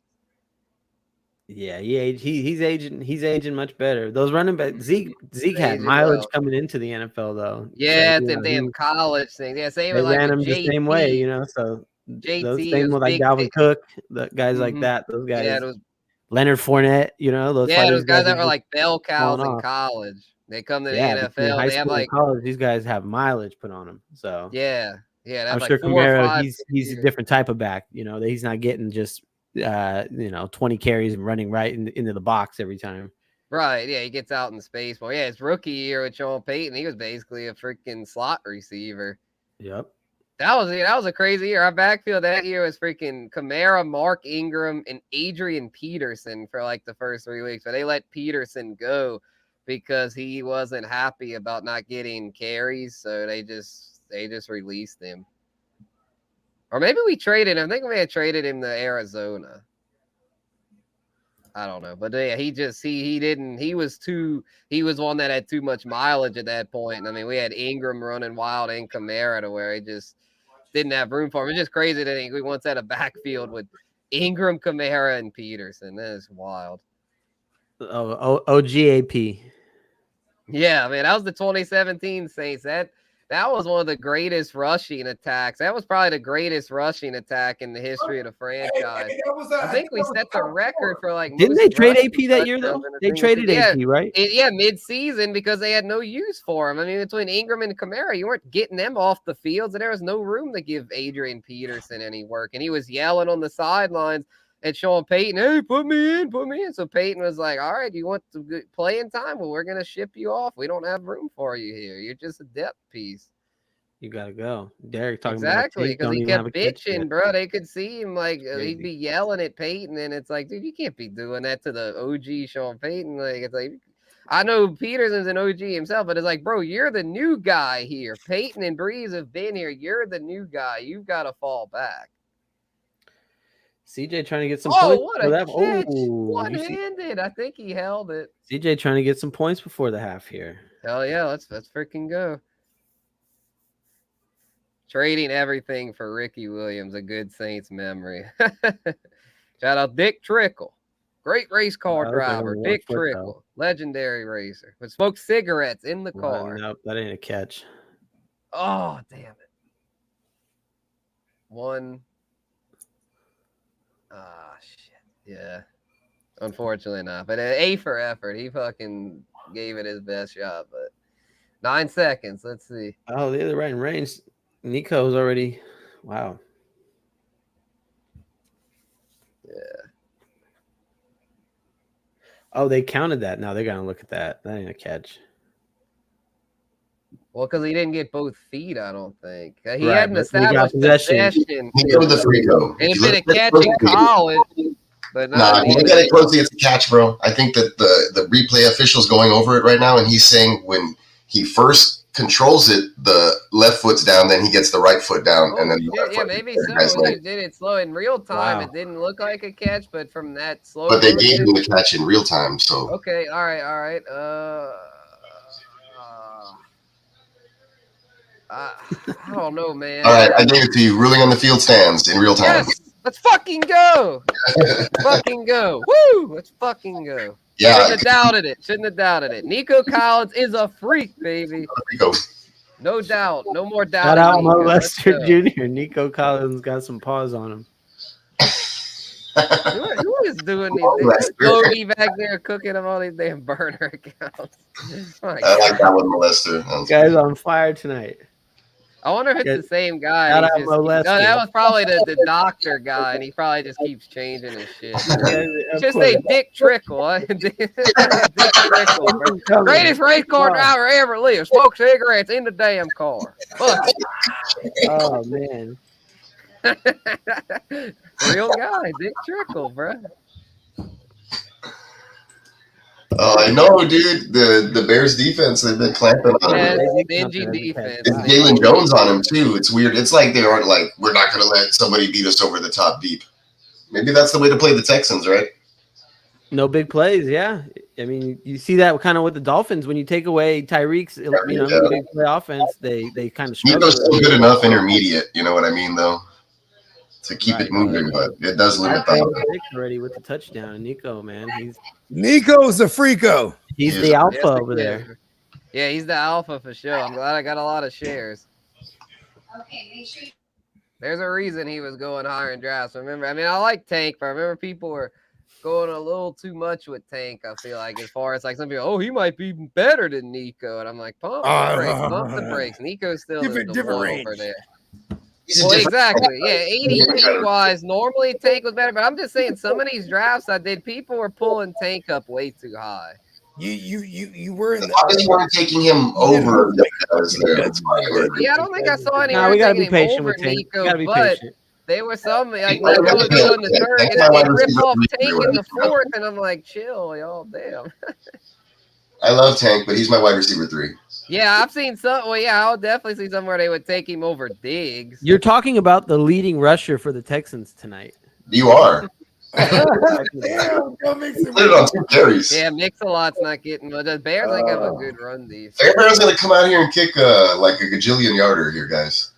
Yeah, he's aging much better. Those running backs, Zeke had mileage coming into the NFL though. Yeah, it's a damn college thing. Yeah, same. They like ran him JT. the same way, you know. So JT, those same with like Dalvin Cook, the guys like that. Those guys, yeah, those, Leonard Fournette, you know, those guys that were like bell cows in college. They come to the NFL. High they have like college. These guys have mileage put on them. So yeah. I'm sure Kamara, he's a different type of back. You know, he's not getting just 20 carries and running right into the box every time. Right, yeah, he gets out in space. Well, yeah, his rookie year with Sean Payton, he was basically a freaking slot receiver. Yep. That was a crazy year. Our backfield that year was freaking Kamara, Mark Ingram, and Adrian Peterson for like the first 3 weeks. But they let Peterson go because he wasn't happy about not getting carries. So they just released him. Or maybe we traded him. I think we may have traded him to Arizona. I don't know. But yeah, he was one that had too much mileage at that point. I mean, we had Ingram running wild and Kamara to where he just didn't have room for him. It's just crazy to think we once had a backfield with Ingram, Kamara, and Peterson. That is wild. OGAP. Yeah, man, that was the 2017 Saints. That was one of the greatest rushing attacks. That was probably the greatest rushing attack in the history of the franchise. I think we set the record for like. Didn't they trade AP that year though? They traded AP, right? Yeah, mid-season because they had no use for him. I mean, between Ingram and Kamara, you weren't getting them off the field, so there was no room to give Adrian Peterson any work. And he was yelling on the sidelines at Sean Payton, "Hey, put me in." So Payton was like, "All right, you want to play in time? Well, we're gonna ship you off. We don't have room for you here. You're just a depth piece. You gotta go." Derek talking exactly because he kept bitching, bro. They could see him like he'd be yelling at Payton, and it's like, dude, you can't be doing that to the OG Sean Payton. Like it's like, I know Peterson's an OG himself, but it's like, bro, you're the new guy here. Payton and Breeze have been here. You're the new guy. You've got to fall back. CJ trying to get some points. What a catch. One-handed. I think he held it. CJ trying to get some points before the half here. Hell yeah, let's freaking go. Trading everything for Ricky Williams, a good Saints memory. Shout out Dick Trickle. Great race car driver. Dick Trickle. Legendary racer. But smoked cigarettes in the car. Nope, that ain't a catch. Oh, damn it. One. Ah, shit. Yeah. Unfortunately not. But an A for effort. He fucking gave it his best shot. But 9 seconds. Let's see. Oh, the other right in range. Nico's already. Wow. Yeah. Oh, they counted that. Now they're going to look at that. That ain't a catch. Well, because he didn't get both feet, I don't think. He Right, hadn't but he established got possession. Nico the Frico. It's been a catch in college. But Nah, you look at it closely, it's a catch, bro. I think that the replay official's going over it right now, and he's saying when he first controls it, the left foot's down, then he gets the right foot down, and then maybe so. When they did it slow in real time, It didn't look like a catch, but from that slow. But they gave him the catch in real time, so. Okay, all right. I don't know, man. All right, I gave it to you. Ruling on the field stands in real time. Yes, let's fucking go. Fucking go. Woo! Let's fucking go. Yeah. Shouldn't have doubted it. Nico Collins is a freak, baby. No doubt. No more doubt. Shout out Lester Jr. Nico Collins got some paws on him. Who is doing these? Logie back there cooking them all these damn burner accounts. I like that one, Lester. Guy's on fire tonight. I wonder if it's the same guy. No, that was probably the doctor guy, and he probably just keeps changing his shit. Just say Dick Trickle. Dick Trickle, bro. Greatest race car driver ever lived. Smoke cigarettes in the damn car. Fuck. Oh, man. Real guy, Dick Trickle, bro. I know, dude. The Bears defense, they've been clamping on him. Dingy defense. It's Jalen Jones on him, too. It's weird. It's like they aren't like, we're not going to let somebody beat us over the top deep. Maybe that's the way to play the Texans, right? No big plays, yeah. I mean, you see that kind of with the Dolphins. When you take away Tyreek's, big play offense, they kind of struggle. Nico's still good enough intermediate, you know what I mean, though? To keep it moving, but it does limit the already with the touchdown. Nico, man, Nico's a freako. He's the alpha over there. Yeah, he's the alpha for sure. I'm glad I got a lot of shares. Okay, make sure. There's a reason he was going higher in drafts. Remember, I mean, I like Tank, but I remember people were going a little too much with Tank. I feel like as far as like some people, he might be better than Nico, and I'm like, pump the brakes. Nico's still the one over there. Well, exactly. Yeah, ADP wise, normally Tank was better, but I'm just saying some of these drafts I did, people were pulling Tank up way too high. You were in the Obviously, weren't taking him over because that's why. Yeah, I don't think I saw any. No, we gotta be taking him patient over with Tank. We Nico, gotta be but patient. there were some like Like, Nico was yeah, on the third Tank's and my wide then rip receiver off three Tank in everywhere. the fourth, and I'm like, chill, y'all, damn. I love Tank, but he's my wide receiver 3. Yeah, I've seen some. Well, yeah, I'll definitely see somewhere they would take him over Diggs. You're talking about the leading rusher for the Texans tonight. You are. Damn, don't make He put it on 2 carries. Yeah, Mix-a-Lot's not getting much. The Bears think have a good run defense. Fairbairn's going to come out here and kick like a gajillion yarder here, guys.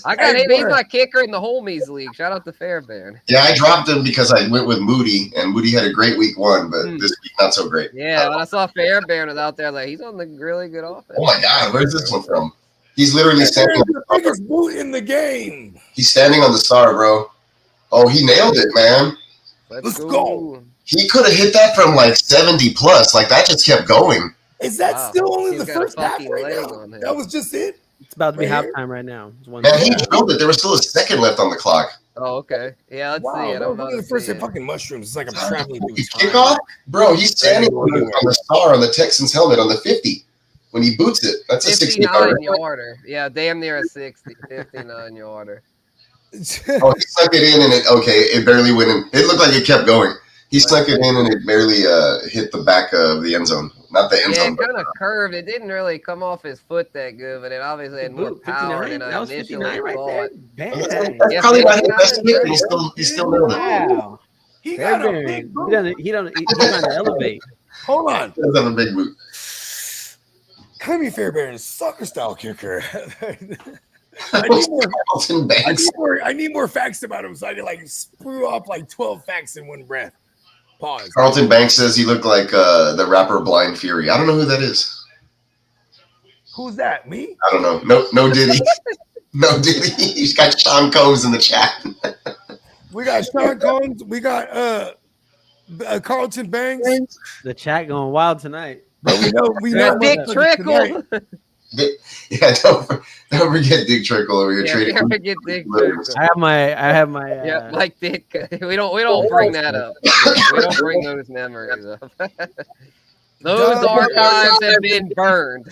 I got him. He's my kicker in the Homies League. Shout out to Fairbairn. Yeah, I dropped him because I went with Moody, and Moody had a great week 1, but this week not so great. Yeah, when I saw Fairbairn was out there, like he's on the really good offense. Oh my God, where's this one from? He's literally standing. the biggest boot in the game. He's standing on the star, bro. Oh, he nailed it, man. Let's go. He could have hit that from like 70 plus. Like that just kept going. Is that still only He's the got a first half fucking right leg now? on him. That was just it. It's about to be Right here? halftime right now. It's 1-0. Man, he drilled it. There was still a second left on the clock. Oh, okay. Yeah, let's see. I Wow, don't bro, know. the first hit fucking mushrooms. It's like I'm traveling through time. Kickoff? Bro, he's standing on the star on the Texans helmet on the 50 when he boots it. That's a 60 yarder. 59-yarder. Yeah, damn near a 60, 59-yarder. Oh, he snuck it in and it barely went in. It looked like it kept going. He snuck it in and it barely hit the back of the end zone. Not the end Yeah, zone. it kind of curved. It didn't really come off his foot that good, but it obviously had more power than That I was initially 59 right thought. there. That's Bang. Yeah, probably not his 59 best hit, is and he still nailed it. Wow. He got a Fairbairn. big boot. He's trying to elevate. Hold on. He does have a big boot. Clemmy Fairbairn, soccer style kicker. I need more. Carlton Banks. I need more facts about him, so I can like spew off like 12 facts in one breath. Pause. Carlton Banks says he looked like the rapper Blind Fury. I don't know who that is. Who's that? Me? I don't know. No Diddy. No Diddy. He's got Sean Combs in the chat. We got Sean Combs. We got Carlton Banks. The chat going wild tonight. But we know Dick Trickle. Yeah, don't forget Dick Trickle over here Yeah, trading. never get Dick Trickle. I have my Yeah, like Dick. We don't bring that up. We don't bring those memories up. Those archives have been burned.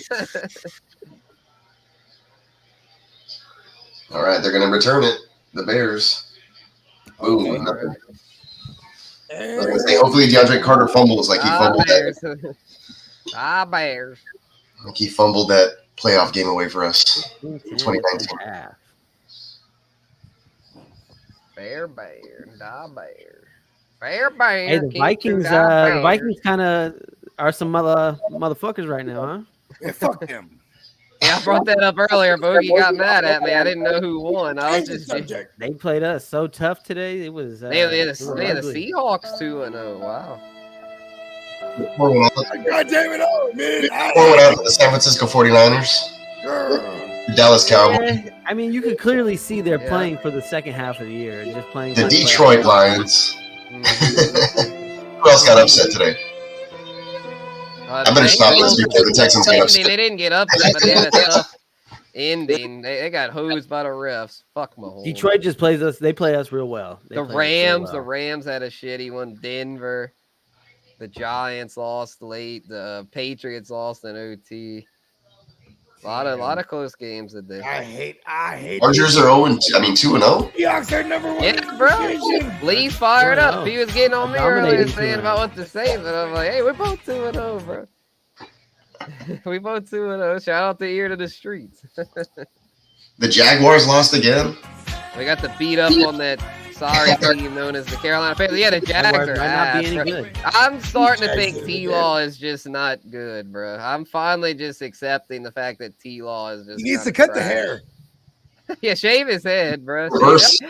All right, they're going to return it. The Bears. Ooh, nothing. I was going to say, hopefully DeAndre Carter fumbles like he fumbled that. Bears. Like he fumbled that playoff game away for us in 2019. Bear. Hey, the Vikings kind of are some motherfuckers right now, huh? Yeah, fuck them. Yeah, I brought that up earlier. Boogie got mad at me. I didn't know who won. I was just They played us so tough today. It was they had the Seahawks 2-0. Wow. God damn it, oh man! Pouring out of the San Francisco 49ers, the Dallas Cowboys, I mean, you could clearly see they're playing for the second half of the year, just playing. the Detroit Lions. Who else got upset today? I better stop this before the Texans get upset. They didn't get upset, but they had a tough ending. They got hosed by the refs. Fuck Mahomes. Detroit just plays us. They play us real well. The Rams had a shitty one. Denver. The Giants lost late. The Patriots lost in OT. A lot of close games today. I hate. Chargers are 2-0. Seahawks are number one. Yeah, bro. Lee fired up. He was getting on me earlier saying about what to say, but I'm like, hey, we're both 2-0, bro. We both 2-0. Shout out to Ear to the Streets. The Jaguars lost again. We got the beat up on that sorry team known as the Carolina Panthers. Yeah, the Jags are ass, bro. I'm starting to think T-Law is just not good, bro. I'm finally just accepting the fact that T-Law is just. He needs to cut the hair. Yeah, shave his head, bro.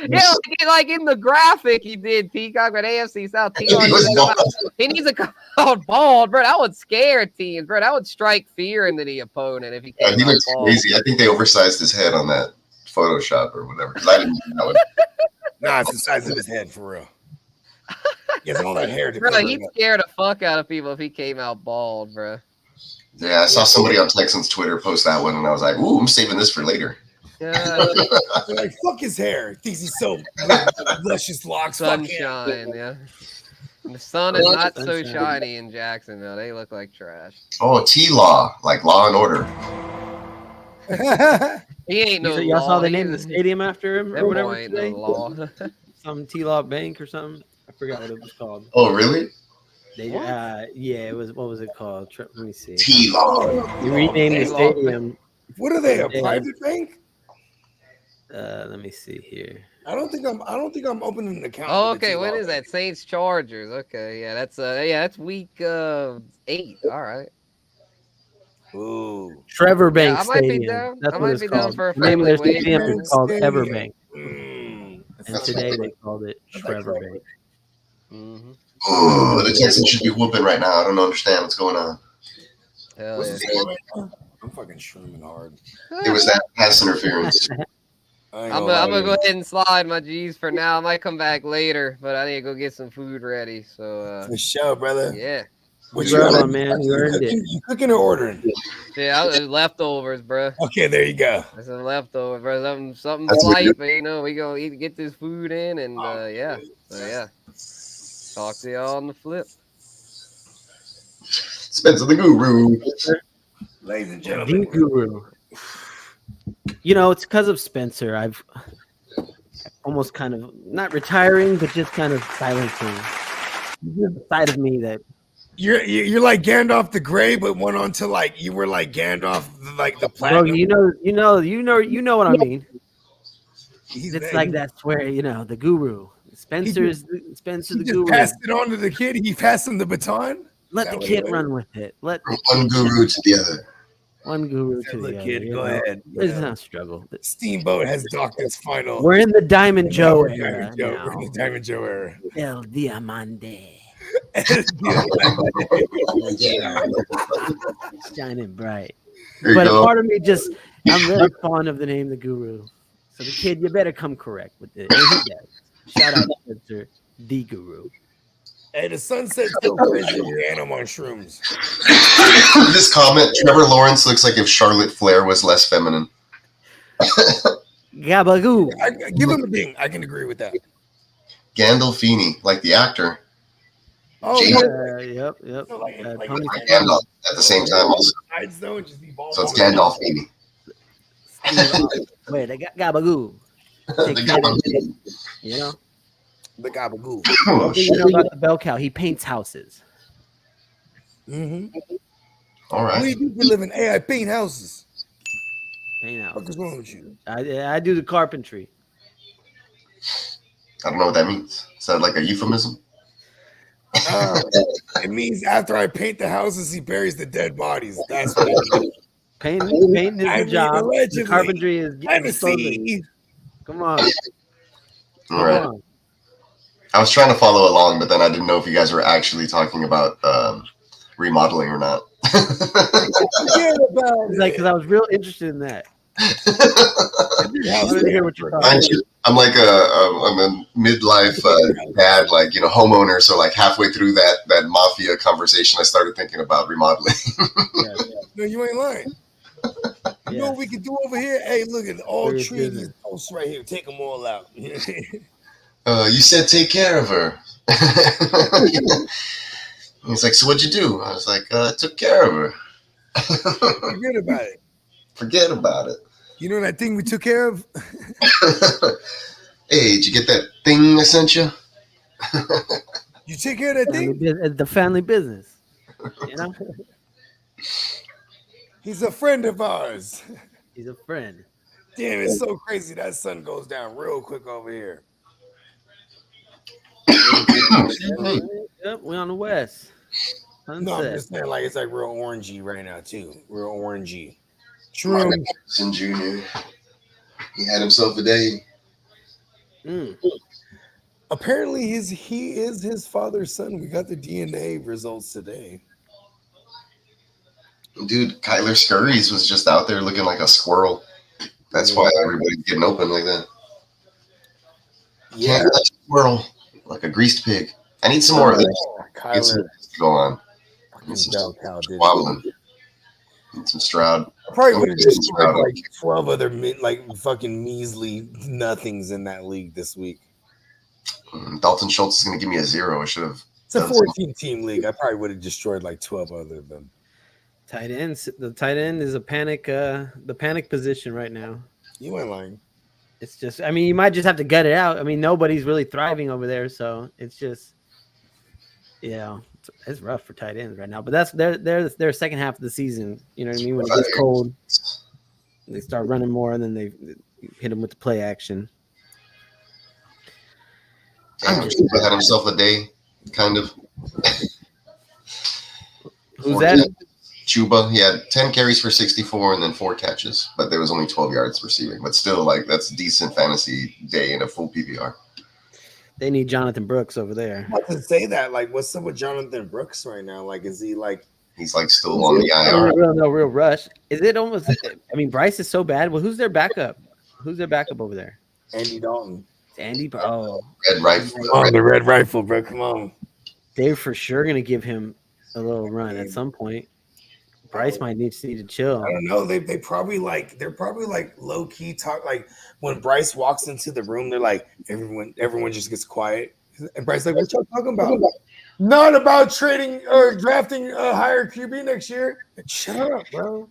Yeah, like in the graphic he did Peacock at AFC South. He needs to come out bald, bro. That would scare teams, bro. That would strike fear into the opponent if he came He out looks bald. crazy. I think they oversized his head on that Photoshop or whatever. I didn't know it. Nah, it's the size of his head for real. He has all that hair. Bro, he'd scare the fuck out of people if he came out bald, bro. Yeah, I saw somebody on Texans Twitter post that one, and I was like, "Ooh, I'm saving this for later." Yeah, Like fuck his hair. Thinks he's so luscious locks. sunshine, yeah. The sun is not so Sunshine. shiny in Jacksonville. They look like trash. Oh, T-Law, like Law and Order. He ain't no Y'all law. saw they named the He's- stadium after him or That whatever boy ain't no today? law. Some T-Law Bank or something. I forgot what it was called. Oh, really? They, yeah, it was. What was it called? Let me see. T-Law. They renamed the T-Law. stadium. What are they? A Yeah. private bank? Let me see here. I don't think I'm opening an account. Oh, with the okay. What T-Law is Bank. that? Saints Chargers. Okay, yeah, that's week 8. All right. Ooh. Trevor Bank Yeah, I might be Stadium. down. That's I what might it's be down called. for a The name of their friendly wave. stadium is called Stadium. Everbank, Mm. and today they called it Trevor Bank. Mm-hmm. Oh, the Texans should be whooping right now. I don't understand what's going on. Hell What's yeah. the score right now? I'm fucking streaming hard. It was that pass interference. I ain't I'm lie gonna to go you. ahead and slide my G's for now. I might come back later, but I need to go get some food ready. So For sure, brother. yeah. What You you right got? on, man. You earned it. You cooking or ordering? Yeah, leftovers, bro. Okay, there you go. That's some leftovers, bro. Something That's slight, good. but we gonna eat, get this food in, and yeah. So yeah. Talk to y'all on the flip. Spencer the Guru. Ladies and The gentlemen. Guru. You know, it's because of Spencer. I've almost kind of not retiring, but just kind of silencing the side of me that You're like Gandalf the Grey, but went on to like you were like Gandalf like the bro, platinum. you know what I mean. He's It's that- like that's where the Guru. Spencer He the just Guru. passed it on to the kid. He passed him the baton. Let that the what kid it run with it. Let From the one guru to the other. one Guru to Look, the other. kid, you go know? ahead. It's not a struggle. Steamboat has docked its final. We're in the Diamond Joe We're era Diamond Joe. now. We're in the Diamond Joe era. El Diamante. Shining bright. There you But a go. part of me I'm really fond of the name the Guru. So the kid, you better come correct with it. And he does. Shout out to Spencer, the Guru. Hey, the sunset's still crazy and I'm on shrooms. This comment, Trevor Lawrence looks like if Charlotte Flair was less feminine. Gabagoo. I give him a ding. I can agree with that. Gandolfini, like the actor. Oh, James- Yep. So like Tony Like Gandalf at the same time also. I'd know and just be bald. So it's Gandolfini. Wait, they got Gabagoo. The Gandolfini. You know? The gabagoo. Oh, What do you shit. know about the bell cow? He paints houses. Mm-hmm. All What do right. you do for a living? Hey, I paint houses. Paint What houses. is wrong with you? I do the carpentry. I don't know what that means. Is that like a euphemism? It means after I paint the houses, he buries the dead bodies. That's what it means. Painting is I the mean, job. The allegedly. carpentry is Let me disposing. see. Come on. All right. Come on. I was trying to follow along, but then I didn't know if you guys were actually talking about remodeling or not. Forget about It's it. like, because I was real interested in that. I wanted to hear what you thought. Mind you, I'm like I'm a midlife dad, like homeowner. So like halfway through that mafia conversation, I started thinking about remodeling. No, you ain't lying. You know what we can do over here? Hey, look at all Serious three of business. these posts right here. Take them all out. You said take care of her. He's like, so what'd you do? I was like, I took care of her. Forget about it. Forget about it. You know that thing we took care of? Hey, did you get that thing I sent you? You take care of that thing? The family business. You know? He's a friend of ours. He's a friend. Damn, it's so crazy. That sun goes down real quick over here. Yep, we on the west. No, I'm Sunset. just saying, like, it's like real orangey right now, too. Real orangey. Mark True. Anderson Jr. He had himself a day. Mm. Apparently, he is his father's son. We got the DNA results today. Dude, Kyler Scurries was just out there looking like a squirrel. That's why everybody's getting open like that. Yeah. Can't touch a squirrel like a greased pig. I need some more of this. Get some Kyler, of this to go on. fucking bell cow, dude. Wobbling. Need some Stroud. I probably would have just like 12 other fucking measly nothings in that league this week. Dalton Schultz is going to give me a 0. I should have It's a 14-team league. I probably would have destroyed like 12 other of them. Tight ends. The tight end is the panic position right now. You ain't lying. It's just, I mean, you might just have to gut it out. I mean, nobody's really thriving over there, so it's just, it's rough for tight ends right now. But that's their second half of the season. You know what I mean? When it gets cold, they start running more, and then they hit them with the play action. Damn, Chuba had himself a day, kind of. Who's that? Chuba. He had 10 carries for 64 and then 4 catches, but there was only 12 yards receiving. But still, like, that's a decent fantasy day in a full PPR. They need Jonathan Brooks over there. I was about to say that. Like, what's up with Jonathan Brooks right now? Like, is he like? He's like still on the IR. No real rush. Is it almost? I mean, Bryce is so bad. Well, who's their backup? Who's their backup over there? Andy Dalton. Andy. Oh, Red Rifle. The Red Rifle, bro. Come on. They're for sure gonna give him a little run at some point. Bryce might need to chill. I don't know. They're probably like low key talk. Like when Bryce walks into the room, they're like everyone just gets quiet. And Bryce like, what y'all talking about? Not about trading or drafting a higher QB next year. Shut up, bro.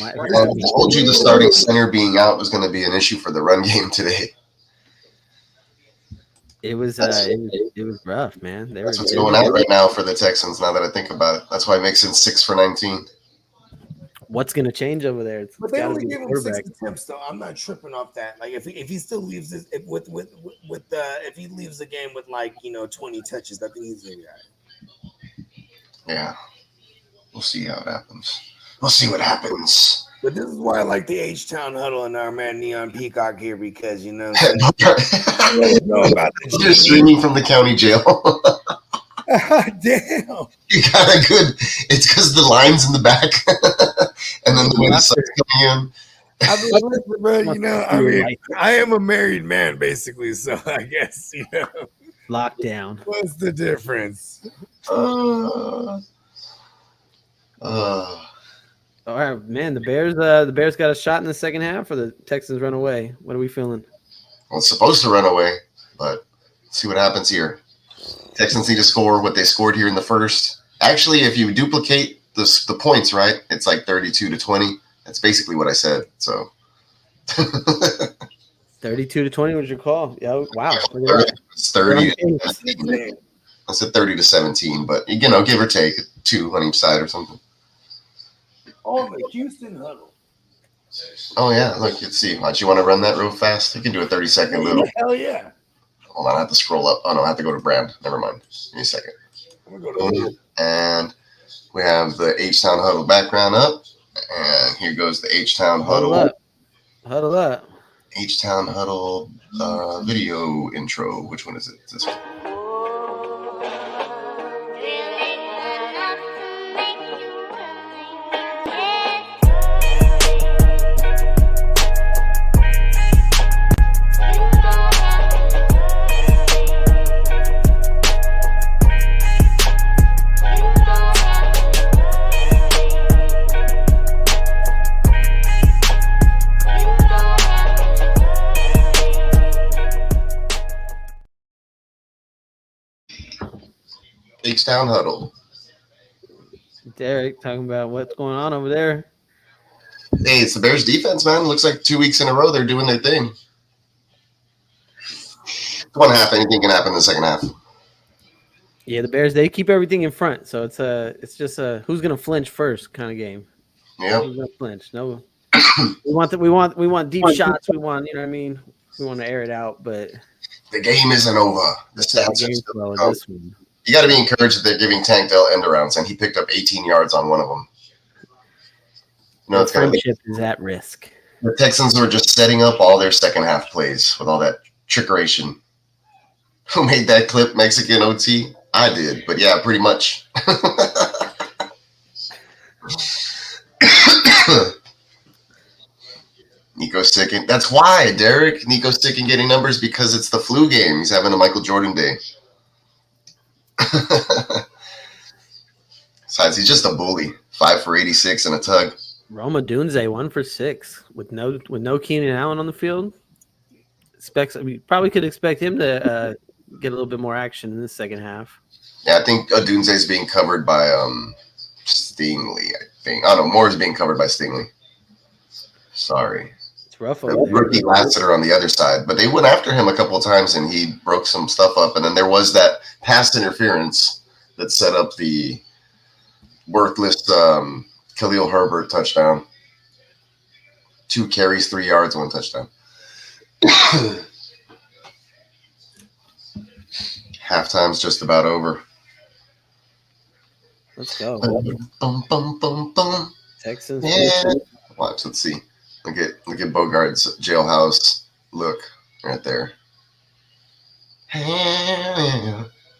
I told you the starting center being out was going to be an issue for the run game today. It was rough, man. That's what's going on right now for the Texans. Now that I think about it, that's why Mixon's 6 for 19. What's going to change over there? But they only give him 6 attempts, though. I'm not tripping off that. Like if he still leaves this if he leaves the game with 20 touches, I think he's gonna be all right. Yeah, we'll see how it happens. We'll see what happens. But this is why I like the H-Town huddle and our man Neon Peacock here because you know what I'm saying? You're streaming from the county jail. Damn. You got a good. It's because the line's in the back, and then the way the sun's coming in. I mean, listen, bro, you know, I mean, I am a married man, basically, so I guess, you know. Lockdown. What's the difference? All right, man. The Bears got a shot in the second half, or the Texans run away. What are we feeling? Well, it's supposed to run away, but let's see what happens here. Texans need to score what they scored here in the first. Actually, if you duplicate the points, right, it's like 32-20. That's basically what I said. So 32-20 was your call. Yeah, wow. It's 30. I said 30-17, but you know, give or take 2 on each side or something. On the Houston huddle. Oh yeah, look, let's see. Why don't you want to run that real fast? You can do a 30-second little. Hell yeah. Hold on, I have to scroll up. Oh no, I have to go to brand. Never mind. Give me a second. And we have the H-Town huddle background up. And here goes the H-Town huddle. Huddle up. H-Town huddle video intro. Which one is it? This one. H-Town huddle. Derek talking about what's going on over there. Hey, it's the Bears defense, man. Looks like 2 weeks in a row they're doing their thing. One half, anything can happen in the second half. Yeah, the Bears, they keep everything in front, so it's just a who's gonna flinch first kind of game. Yeah. Who's gonna flinch? No, we want deep shots. We want, you know what I mean. We want to air it out, but the game isn't over. The stats are still going. This one. You got to be encouraged that they're giving Tank Dell end arounds, and he picked up 18 yards on one of them. You know, it's kind of is at risk. The Texans were just setting up all their second half plays with all that trickeration. Who made that clip, Mexican OT? I did, but yeah, pretty much. Nico's sick. That's why, Derek. Nico's sick and getting numbers because it's the flu game. He's having a Michael Jordan day. Besides, he's just a bully. 5 for 86 and a tug. Roma Dunze 1 for 6 with no Keenan Allen on the field. Probably could expect him to get a little bit more action in the second half. Yeah, I think Odunze is being covered by Stingley. I think. I don't know. Moore is being covered by Stingley. Sorry. It's rough The over there. rookie Lassiter on the other side, but they went after him a couple of times and he broke some stuff up. And then there was that pass interference that set up the worthless Khalil Herbert touchdown. 2 carries, 3 yards, 1 touchdown. Halftime's just about over. Let's go. Bum, bum, bum, bum. Texans. Yeah. Watch, let's see. Look at Bogart's jailhouse look right there.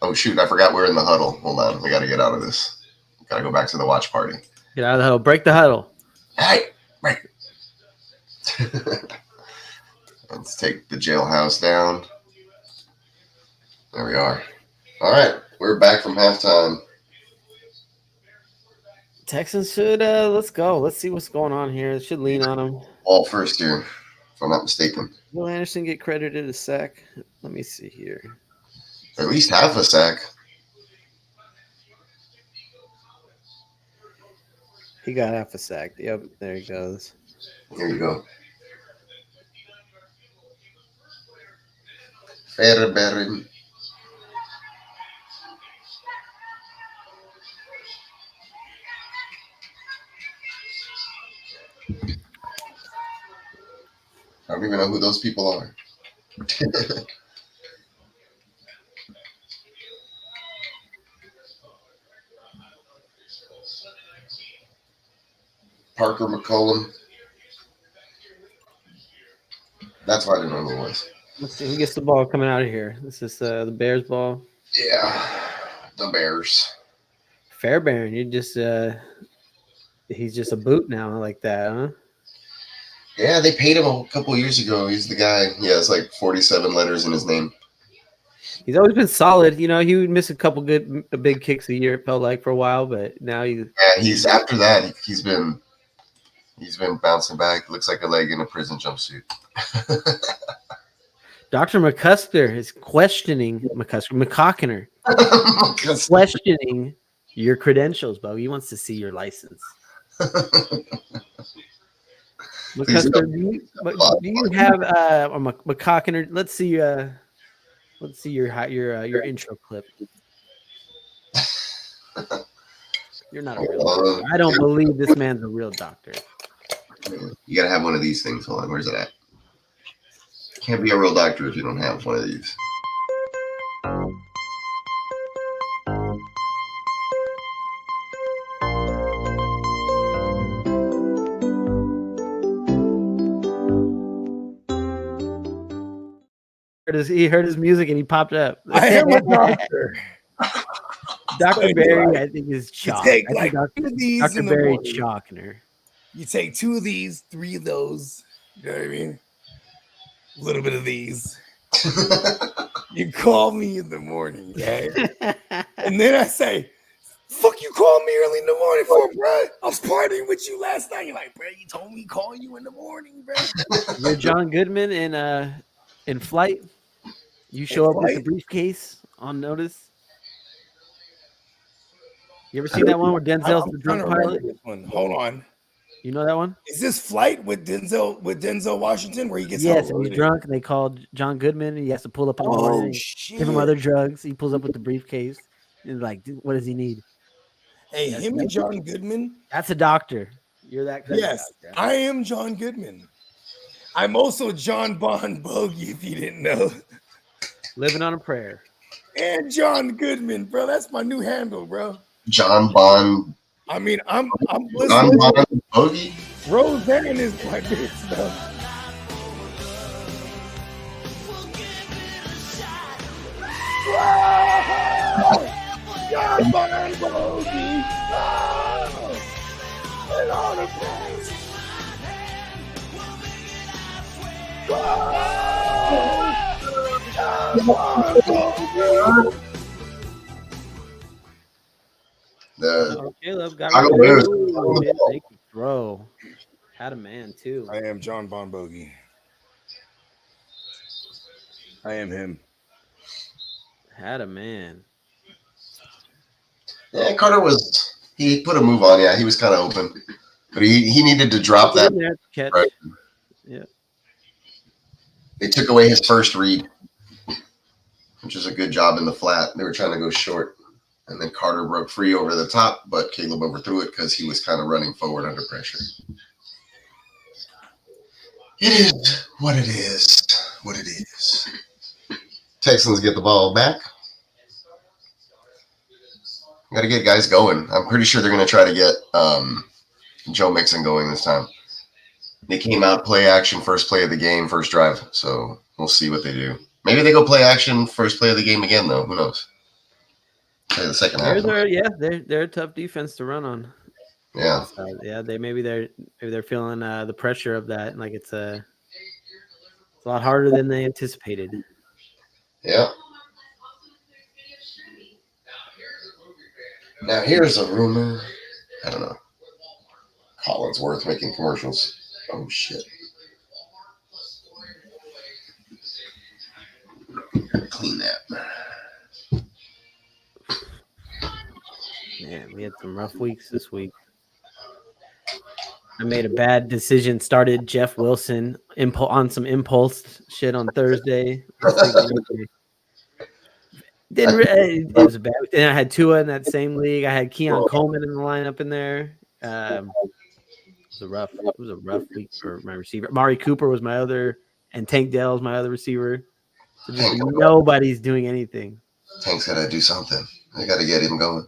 Oh shoot, I forgot we're in the huddle. Hold on, we gotta get out of this. Gotta go back to the watch party. Get out of the huddle. Break the huddle. Hey, break. Let's take the jailhouse down. There we are. All right, we're back from halftime. Texans should let's go. Let's see what's going on here. It should lean on them. Ball first here, if I'm not mistaken. Will Anderson get credited a sack? Let me see here. At least half a sack. He got half a sack. Yep, there he goes. Here you go. Fairbairn. I don't even know who those people are. Parker McCollum. That's why I didn't know who it was. Let's see who gets the ball coming out of here. This is the Bears ball. Yeah, the Bears. Fairbairn, you just he's just a boot now like that, huh? Yeah, they paid him a couple years ago. He's the guy. Yeah, it's like 47 letters in his name. He's always been solid. You know, he would miss a couple big kicks a year, it felt like, for a while, but now he's after that. He's been bouncing back. Looks like a leg in a prison jumpsuit. Dr. McCusker is questioning McCockiner questioning your credentials, Bo. He wants to see your license. McCusker, do you have a McCockiner? Let's see your intro clip. You're not a real doctor. I don't believe this man's a real doctor. You gotta have one of these things. Hold on, where's it at? Can't be a real doctor if you don't have one of these. He heard his music and he popped up. I am a doctor. Dr. Barry, I think, is chalk. Take like two of these Dr. in the Barry morning. Chalkner. You take 2 of these, 3 of those. You know what I mean? A little bit of these. You call me in the morning, okay? And then I say, fuck you called me early in the morning for, bro? I was partying with you last night. You're like, bro, you told me call you in the morning, bro. You're John Goodman in Flight. You show up with the briefcase on notice. You ever seen that one where Denzel's the drunk pilot? This one. Hold on. You know that one? Is this Flight with Denzel Washington where he gets Yes, all and he's drunk and they called John Goodman and he has to pull up in the morning, shit. give him other drugs. He pulls up with the briefcase and like, what does he need? Hey, him and John Goodman. That's a doctor. You're that kind Yes, of doctor. I am John Goodman. I'm also John Bon Bogey, if you didn't know. Living on a prayer. And John Goodman, bro. That's my new handle, bro. John Bon. I mean, I'm John Bon Bogey. Roseanne is my bitch, though. John Bon Bogey. And all the praise. John Bon Bogey. Caleb got Chicago rid Bears. of they can throw. Had a man too. I am John Bon Bogey. I am him. Had a man. Yeah, Carter he put a move on. Yeah, he was kind of open, but he needed to drop that. Catch. Right. Yeah. They took away his first read, which is a good job in the flat. They were trying to go short, and then Carter broke free over the top, but Caleb overthrew it because he was kind of running forward under pressure. It is what it is. What it is. Texans get the ball back. Got to get guys going. I'm pretty sure they're going to try to get Joe Mixon going this time. They came out play action first play of the game, first drive. So we'll see what they do. Maybe they go play action first play of the game again, though. Who knows? Play the second half. They're a tough defense to run on. Yeah. So, yeah, maybe they're feeling the pressure of that. Like it's a lot harder than they anticipated. Yeah. Now here's a rumor. I don't know. Collinsworth making commercials. Oh shit. Clean that. Man, we had some rough weeks this week. I made a bad decision. Started Jeff Wilson on some impulse shit on Thursday. It was a bad. Then I had Tua in that same league. I had Keon Coleman in the lineup in there. It was a rough week for my receiver. Amari Cooper was my other, and Tank Dell was my other receiver. So just nobody's doing anything. Tank's got to do something. They got to get him going.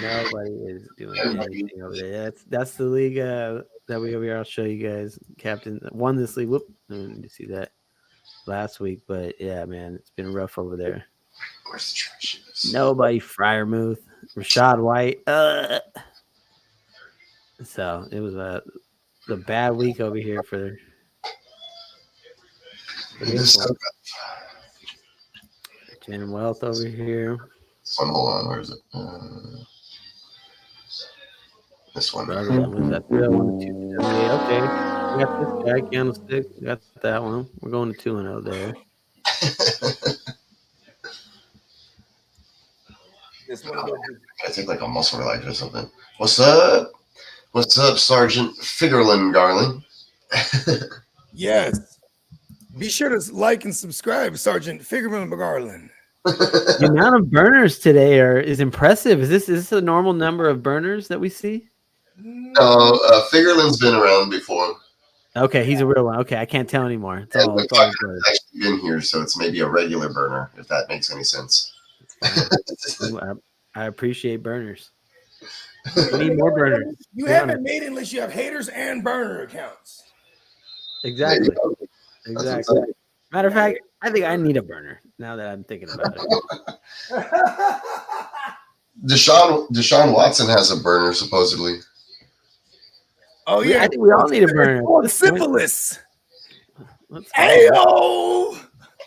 Nobody is doing anything over there. That's the league that we over here. I'll show you guys. Captain won this league. Whoop! I didn't see that last week, but yeah, man, it's been rough over there. Where's the trash? Nobody. Freiermuth, Rashad White. So it was a bad week over here for Jen Wealth over here. Hold on, where is it? This one. Okay, we got this guy, Candlestick. We got that one. We're going to 2-0 there. I take like a muscle relax or something. What's up? What's up, Sergeant Figgerland, darling? Yes. Be sure to like and subscribe, Sergeant Figgerland McGarland. The amount of burners today is impressive. Is this a normal number of burners that we see? No, Figgerland's been around before. Okay, he's a real one. Okay, I can't tell anymore. It's all good. Actually been here, so it's maybe a regular burner, if that makes any sense. I appreciate burners. We need more burners. You haven't made it unless you have haters and burner accounts. Exactly. Matter of fact, I think I need a burner now that I'm thinking about it. Deshaun Watson has a burner, supposedly. Oh, yeah. I think we all need a burner. Oh, the syphilis. Ayo!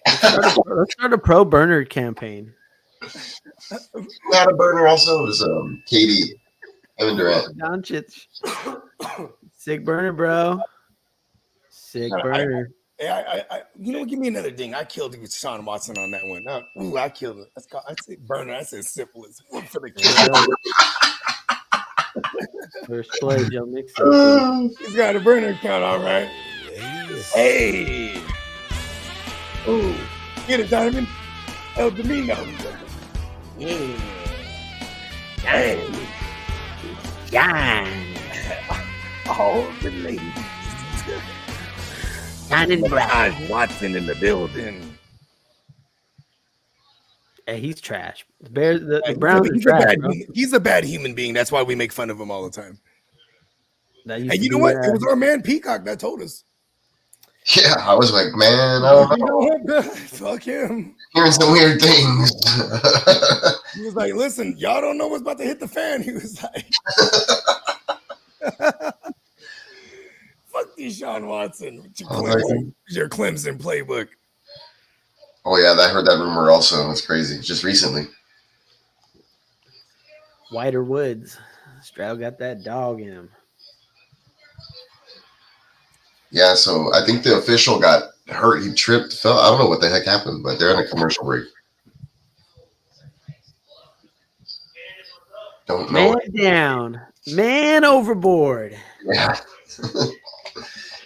Let's start a pro burner campaign. Not a burner also is Katie Kevin Durant. Doncic. Sick burner, bro. Sick burner. You know, give me another ding. I killed Deshaun Watson on that one. I killed it. I said burner. I said syphilis. For the kill. First play, Joe Mixon. He's got a burner account, all right. Hey. Ooh. Get it, Donovan. El Domino. Yeah. Dang. Dang. All the ladies. Watson in the building. Hey, he's trash. The Browns are trash. He's a bad human being. That's why we make fun of him all the time. And you know what? It was our man Peacock that told us. Yeah, I was like, man, I don't know. Fuck him. Hearing some weird things. He was like, listen, y'all don't know what's about to hit the fan. He was like, fuck Deshaun Watson with your Clemson playbook. Oh, yeah, I heard that rumor also. It's crazy. Just recently. Whiter Woods. Stroud got that dog in him. Yeah, so I think the official got hurt. He tripped, fell. I don't know what the heck happened, but they're in a commercial break. Don't know. Man down. Man overboard. Yeah.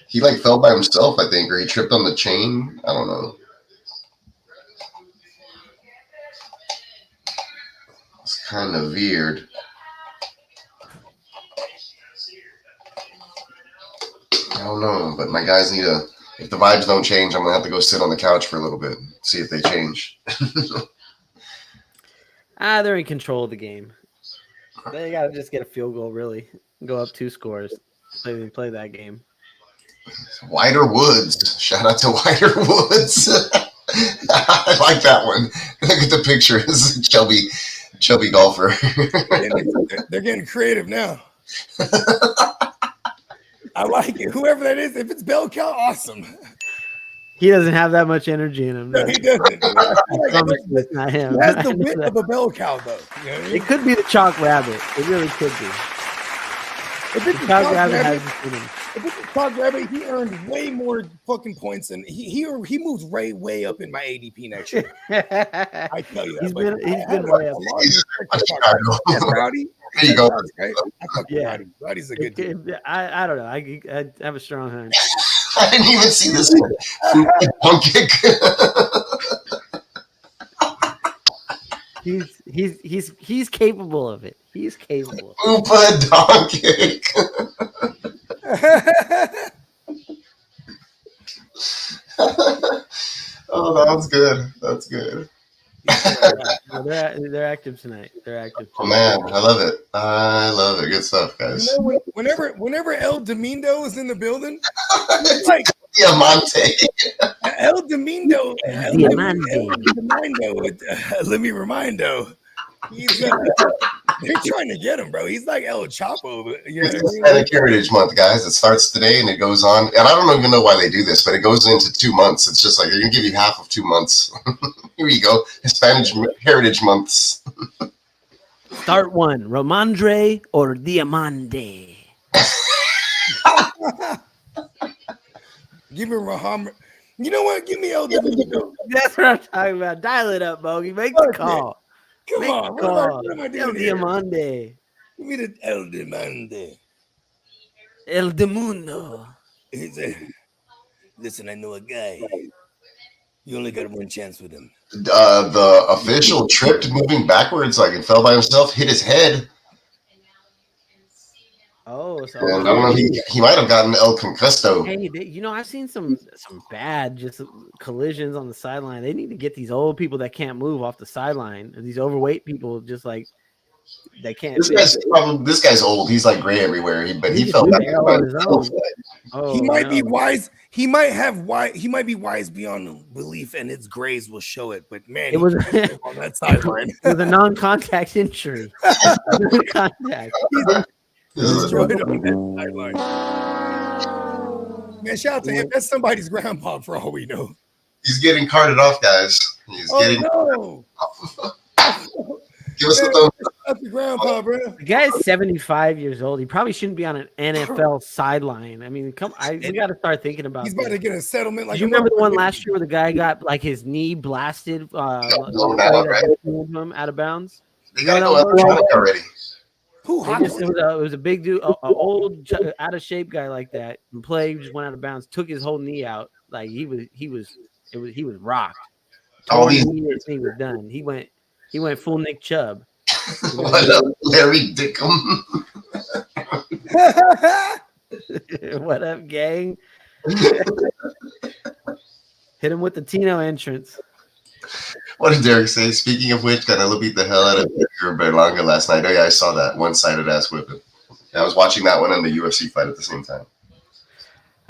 He like fell by himself, I think, or he tripped on the chain. I don't know. It's kind of weird. I don't know, but my guys need to. If the vibes don't change, I'm gonna have to go sit on the couch for a little bit, see if they change. They're in control of the game. They gotta just get a field goal, really. Go up 2 scores. Play that game. Wider Woods. Shout out to Wider Woods. I like that one. Look at the picture. This is a chubby golfer. They're getting creative now. I like it. Whoever that is, if it's bell cow, awesome. He doesn't have that much energy in him. No, he doesn't. It's not him. He has the wit of a bell cow, though. You know what I mean? It could be the chalk rabbit. It really could be. If it's The chalk rabbit has it in him. If it's a chalk rabbit, he earned way more fucking points, and he moves way up in my ADP next year. I tell you that. He's been way up. Yeah, Rowdy. There you go. Right? I fuck with Rowdy. Rowdy's a good dude. I don't know. I have a strong hunch. I didn't even see this one. Punk kick. He's capable of it. He's capable. Oopa dog kick. Oh, that's good. That's good. They're active tonight. They're active. Oh man, I love it. I love it. Good stuff, guys. You know, whenever El Domingo is in the building, it's like Diamante. El Domingo. Diamante. Let me remind though. They're trying to get him, bro. He's like El Chapo. You know It's what I mean? Hispanic Heritage Month, guys. It starts today and it goes on. And I don't even know why they do this, but it goes into 2 months. It's just like they're gonna give you half of 2 months. Here you go. Hispanic Heritage Months. Start one. Romandre or Diamante. Give me Raham. You know what? Give me El Domingo. That's what I'm talking about. Dial it up, Bogey. Make the call. Come Make on. the call. What am I El doing here? Diamante. Give me the El Diamante. El Demundo. He said, listen, I know a guy. You only got one chance with him. The official tripped moving backwards, like it fell by himself, hit his head. Oh, so And I don't know. He might have gotten El Concusto. hey, I've seen some bad just collisions on the sideline. They need to get these old people that can't move off the sideline. These overweight people, just like they can't. This guy's old. He's like gray everywhere. But he He fell just back. fell on his own. Oh, He might no. be wise. He might be wise beyond belief, and his grays will show it. But man, It was on that sideline. it was a non-contact injury. Non-contact. Destroyed on that sideline. Man, shout out to him. That's somebody's grandpa for all we know. He's getting carted off, guys. He's getting. No. Give us a Man, thumbs. that's the grandpa, bro. The guy's 75 years old. He probably shouldn't be on an NFL sideline. I mean, we got to start thinking about He's this. about to get a settlement. Like Did you remember the one last year where the guy got like his knee blasted Right? him out of bounds? They gotta go electronic already. Who? It was a big dude, an old out of shape guy like that. And just went out of bounds, took his whole knee out. Like he was rocked. All these. He was done. He went full Nick Chubb. What up, Larry Dickum? What up, gang? Hit him with the Tino entrance. What did Derek say? Speaking of which, Canelo beat the hell out of Edgar Berlanga last night. Oh yeah, I saw that one-sided ass whipping. I was watching that one and the UFC fight at the same time.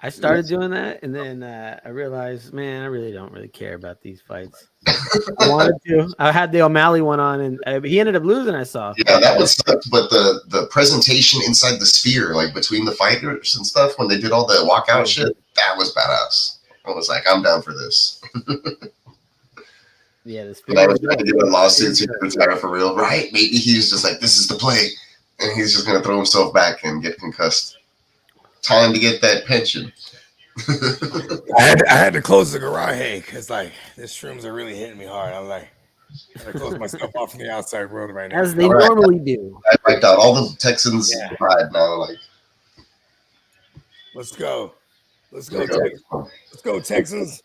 I started doing that, and then I realized, man, I really don't care about these fights. I wanted to. I had the O'Malley one on, and he ended up losing. I saw. Yeah, that was sucked. But the presentation inside the sphere, like between the fighters and stuff, when they did all the walkout shit, that was badass. I was like, I'm down for this. Yeah, the And sphere. I was trying to get a lawsuit to retire for real, right? Maybe he's just like, this is the play, and he's just gonna throw himself back and get concussed. Time to get that pension. I had to close the garage because like the shrooms are really hitting me hard. I'm like, I close myself off from the outside world right now. As they normally do. I wiped out all the Texans pride now. Like, Let's go. Let's go, there we Texans. Let's go, Texans.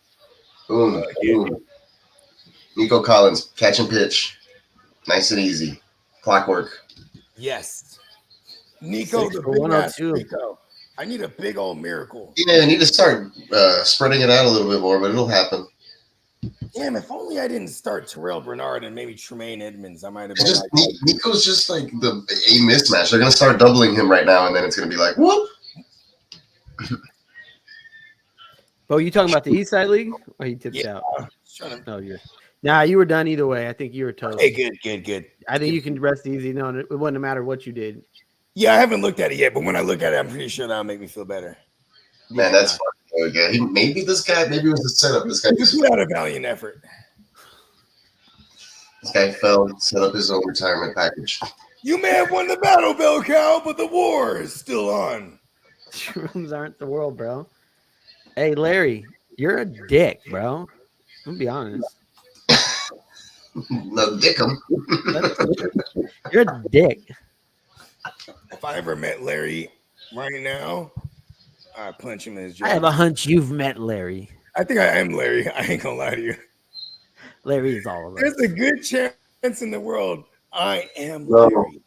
Boom, boom. Nico Collins, catch and pitch. Nice and easy. Clockwork. Yes. Nico, 6 the for big ass 102. Nico. I need a big old miracle. Yeah, I need to start spreading it out a little bit more, but it'll happen. Damn, if only I didn't start Terrell Bernard and maybe Tremaine Edmonds, I might have It's been just like, Nico's just like a mismatch. They're gonna start doubling him right now, and then it's gonna be like, whoop. Bo, you talking about the East Side League? Or you tipped out? No, you're. Nah, you were done either way. I think you were toast. Hey, good. I think you can rest easy. No, it wouldn't matter what you did. Yeah, I haven't looked at it yet, but when I look at it, I'm pretty sure that'll make me feel better. Man, that's fun. Okay. Maybe it was a setup. This guy Just put out a valiant effort. fell, set up his own retirement package. You may have won the battle, Bell Cow, but the war is still on. Shrooms aren't the world, bro. Hey, Larry, you're a dick, bro. I'm gonna be honest. No, dick him. You're a dick. If I ever met Larry right now, I'd punch him in his jaw. I have a hunch you've met Larry. I think I am Larry. I ain't gonna lie to you. Larry is all of us. There's a good chance in the world I am No. Larry.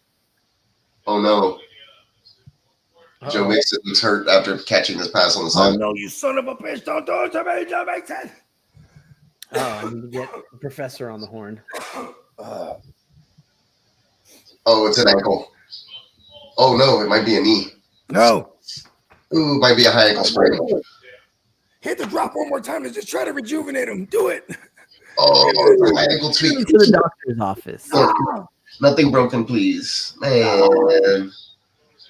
Oh no. Joe Mixon was hurt after catching this pass on the side. No, you son of a bitch! Don't do it to me, Joe Mixon. Oh, I need to get the professor on the horn. Oh, it's an ankle. Oh no, it might be a knee. No. Ooh, it might be a high ankle sprain. Hit the drop one more time and just try to rejuvenate him. Do it. Oh, high ankle tweak. To the doctor's office. Oh, nothing broken, please. Man,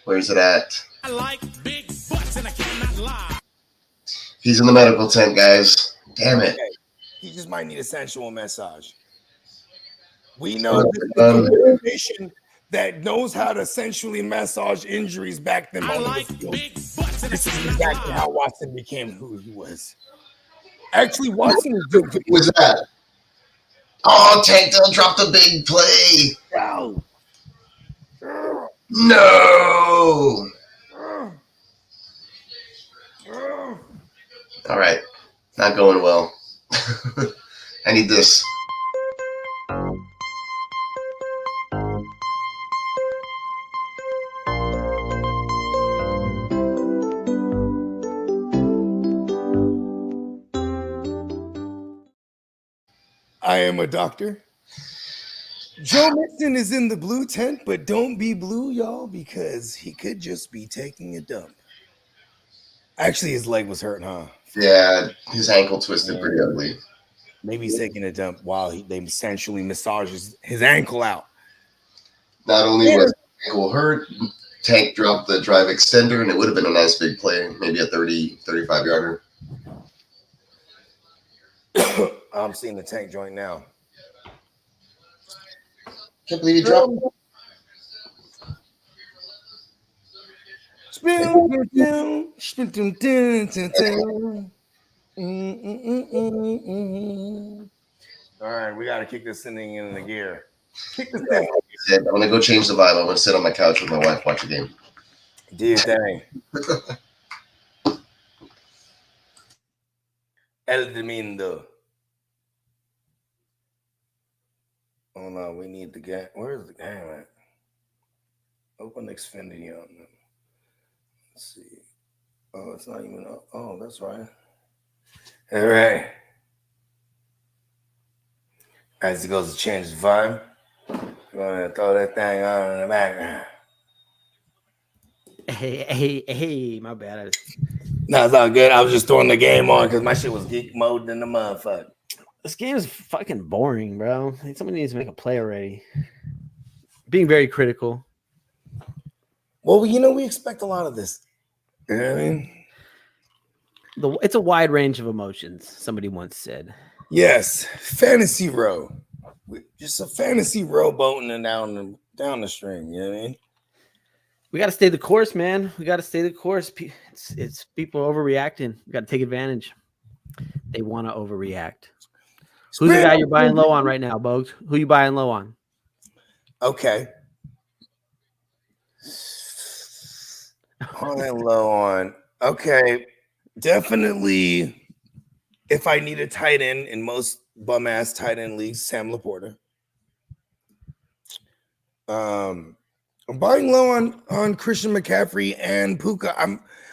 where's it at? I like big butts and I cannot lie. He's in the medical tent, guys. Damn it. Okay. He just might need a sensual massage. We know Um, this is an organization that knows how to sensually massage injuries back then. I on like the field. big butts and I This is cannot exactly lie. how Watson became who he was. Actually, Watson is good. Who was that? Oh, Tank Dell dropped a big play. No. All right. Not going well. I need this. I am a doctor. Joe Mixon is in the blue tent, but don't be blue, y'all, because he could just be taking a dump. Actually, his leg was hurt, huh? Yeah, his ankle twisted pretty ugly. Maybe he's taking a dump while they sensually massages his ankle out. Not only was his ankle hurt, Tank dropped the drive extender, and it would have been a nice big play, maybe a 30, 35-yarder. I'm seeing the Tank joint now. Can't believe he dropped. All right, we got to kick this thing in the gear. Kick this thing. I'm going to go change the vibe. I'm going to sit on my couch with my wife, watch a game. Do your thing. El Domingo. Oh no, we need the game. Where's the game at? Open Xfinity on them. Let's see. Oh, it's not even up. Oh, that's right. All right. As he goes to change the vibe, we're going to throw that thing on in the background. Hey, my bad. No, it's all good. I was just throwing the game on because my shit was geek mode in the motherfucker. This game is fucking boring, bro. Somebody needs to make a play already. Being very critical. Well, we expect a lot of this. You know what I mean? It's a wide range of emotions, somebody once said. Yes, fantasy row. Just a fantasy row boating and down the stream. You know what I mean? We got to stay the course, man. We got to stay the course. It's people overreacting. We got to take advantage. They want to overreact. Who's the guy you're buying low on right now, Bogues? Who you buying low on? Okay. Buying low on. Okay. Definitely. If I need a tight end in most bum ass tight end leagues, Sam Laporta. I'm buying low on Christian McCaffrey and Puka.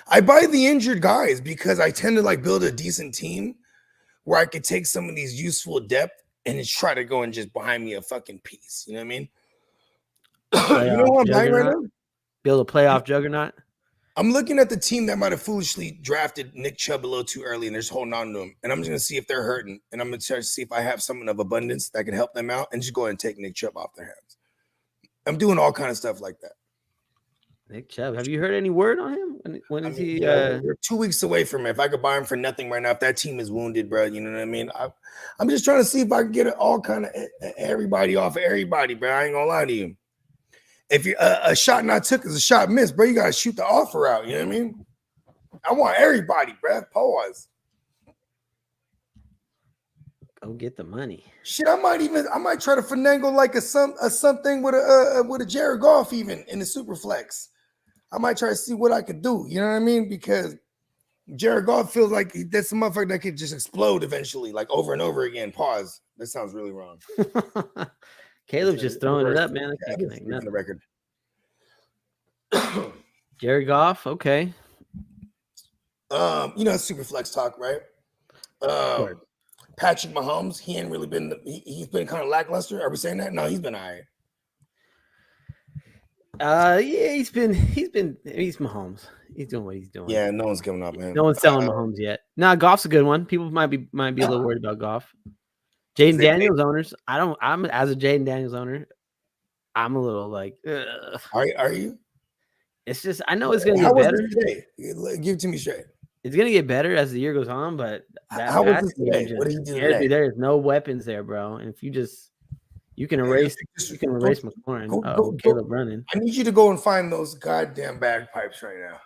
I buy the injured guys because I tend to like build a decent team where I could take some of these useful depth and just try to go and just behind me a fucking piece. You know what I mean? You know what I'm buying right now? Build a playoff juggernaut. I'm looking at the team that might have foolishly drafted Nick Chubb a little too early and they're just holding on to him. And I'm just going to see if they're hurting. And I'm going to try to see if I have someone of abundance that can help them out and just go ahead and take Nick Chubb off their hands. I'm doing all kind of stuff like that. Nick Chubb. Have you heard any word on him? When is he? We're 2 weeks away from it. If I could buy him for nothing right now, if that team is wounded, bro, you know what I mean? I'm just trying to see if I can get it all kind of everybody off of everybody, bro. I ain't going to lie to you. If you a shot not took is a shot missed, bro, you got to shoot the offer out. You know what I mean? I want everybody, bro. Pause. Go get the money. Shit, I might try to finagle like a something with a Jared Goff even in the super flex. I might try to see what I could do. You know what I mean? Because Jared Goff feels like that's a motherfucker that could just explode eventually, like over and over again. Pause. That sounds really wrong. Caleb's just throwing it up, man. I can't connect nothing. The record. Jared Goff, okay. Super flex talk, right? Patrick Mahomes, he ain't really been. He's been kind of lackluster. Are we saying that? No, he's been all right. Yeah, he's Mahomes. He's doing what he's doing. Yeah, no one's coming up, man. No one's selling Mahomes yet. Nah, Goff's a good one. People might be a little worried about Goff. Jaden Daniels owners. I'm as a Jaden Daniels owner, I'm a little like, ugh. Are you? It's just I know it's gonna get better. Today? Give it to me straight. It's gonna get better as the year goes on, but how was this today? What did he do today? There's no weapons there, bro. And if you can erase McLaurin. Caleb running. I need you to go and find those goddamn bagpipes right now.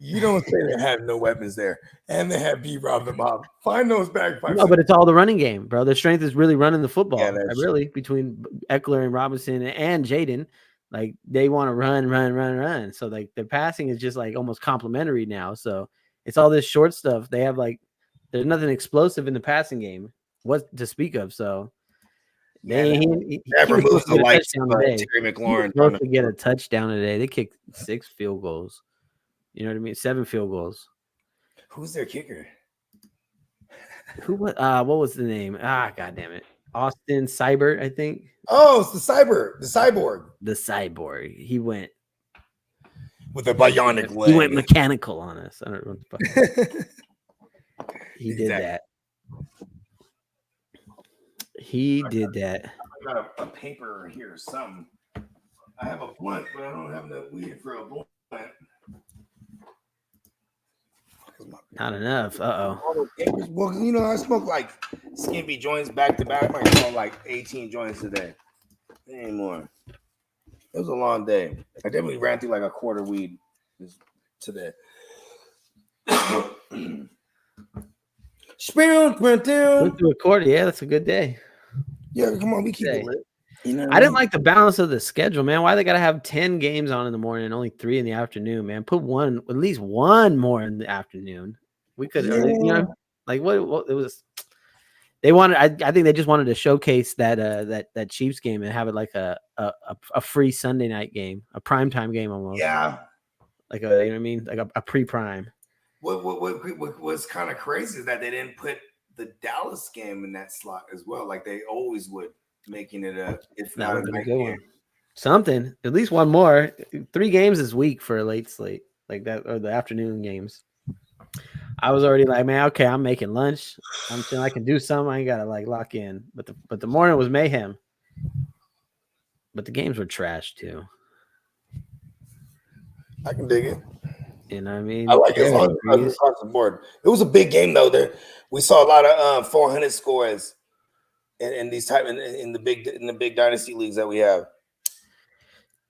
You don't say they have no weapons there, and they have B-Rob the Mob. Find those bagpipes. No, but it's all the running game, bro. Their strength is really running the football. Yeah, really between Eckler and Robinson and Jaden. Like they want to run. So like their passing is just like almost complimentary now. So it's all this short stuff. They have like there's nothing explosive in the passing game. What to speak of? So he removes the lights. Terry McLaurin supposed to get a touchdown today. They kicked 6 field goals. You know what I mean? 7 field goals. Who's their kicker? What was the name? God damn it. Austin Seibert, I think. Oh, it's the cyborg. The cyborg. He went with a bionic leg. He went mechanical on us. I don't know what the fuck. He did that. He did that. I got a paper here or something. I have a blunt, but I don't have enough weed for a blunt. Not enough. Uh-oh. Well, I smoke like skimpy joints back to back. I might smoke like 18 joints today. Anymore. It was a long day. I definitely ran through like a quarter weed today. Went through a quarter. Yeah, that's a good day. Yeah, come on, we keep it lit. You know I didn't like the balance of the schedule, man. Why they gotta have 10 games on in the morning and only 3 in the afternoon, man? Put at least one more in the afternoon. We could, like what it was. They wanted. I think they just wanted to showcase that Chiefs game and have it like a free Sunday night game, a primetime game almost. Yeah, like you know what I mean, like a pre-prime. What's kind of crazy is that they didn't put the Dallas game in that slot as well, like they always would. Making it it's not a night game. Something, at least one more. 3 games this week for a late slate like that, or the afternoon games. I was already like, man, okay, I'm making lunch. I'm saying I can do something. I ain't gotta like lock in. But the morning was mayhem. But the games were trash too. I can dig it. You know what I mean? I like it across the board. It was a big game though. We saw a lot of 400 scores. And these type in the big dynasty leagues that we have.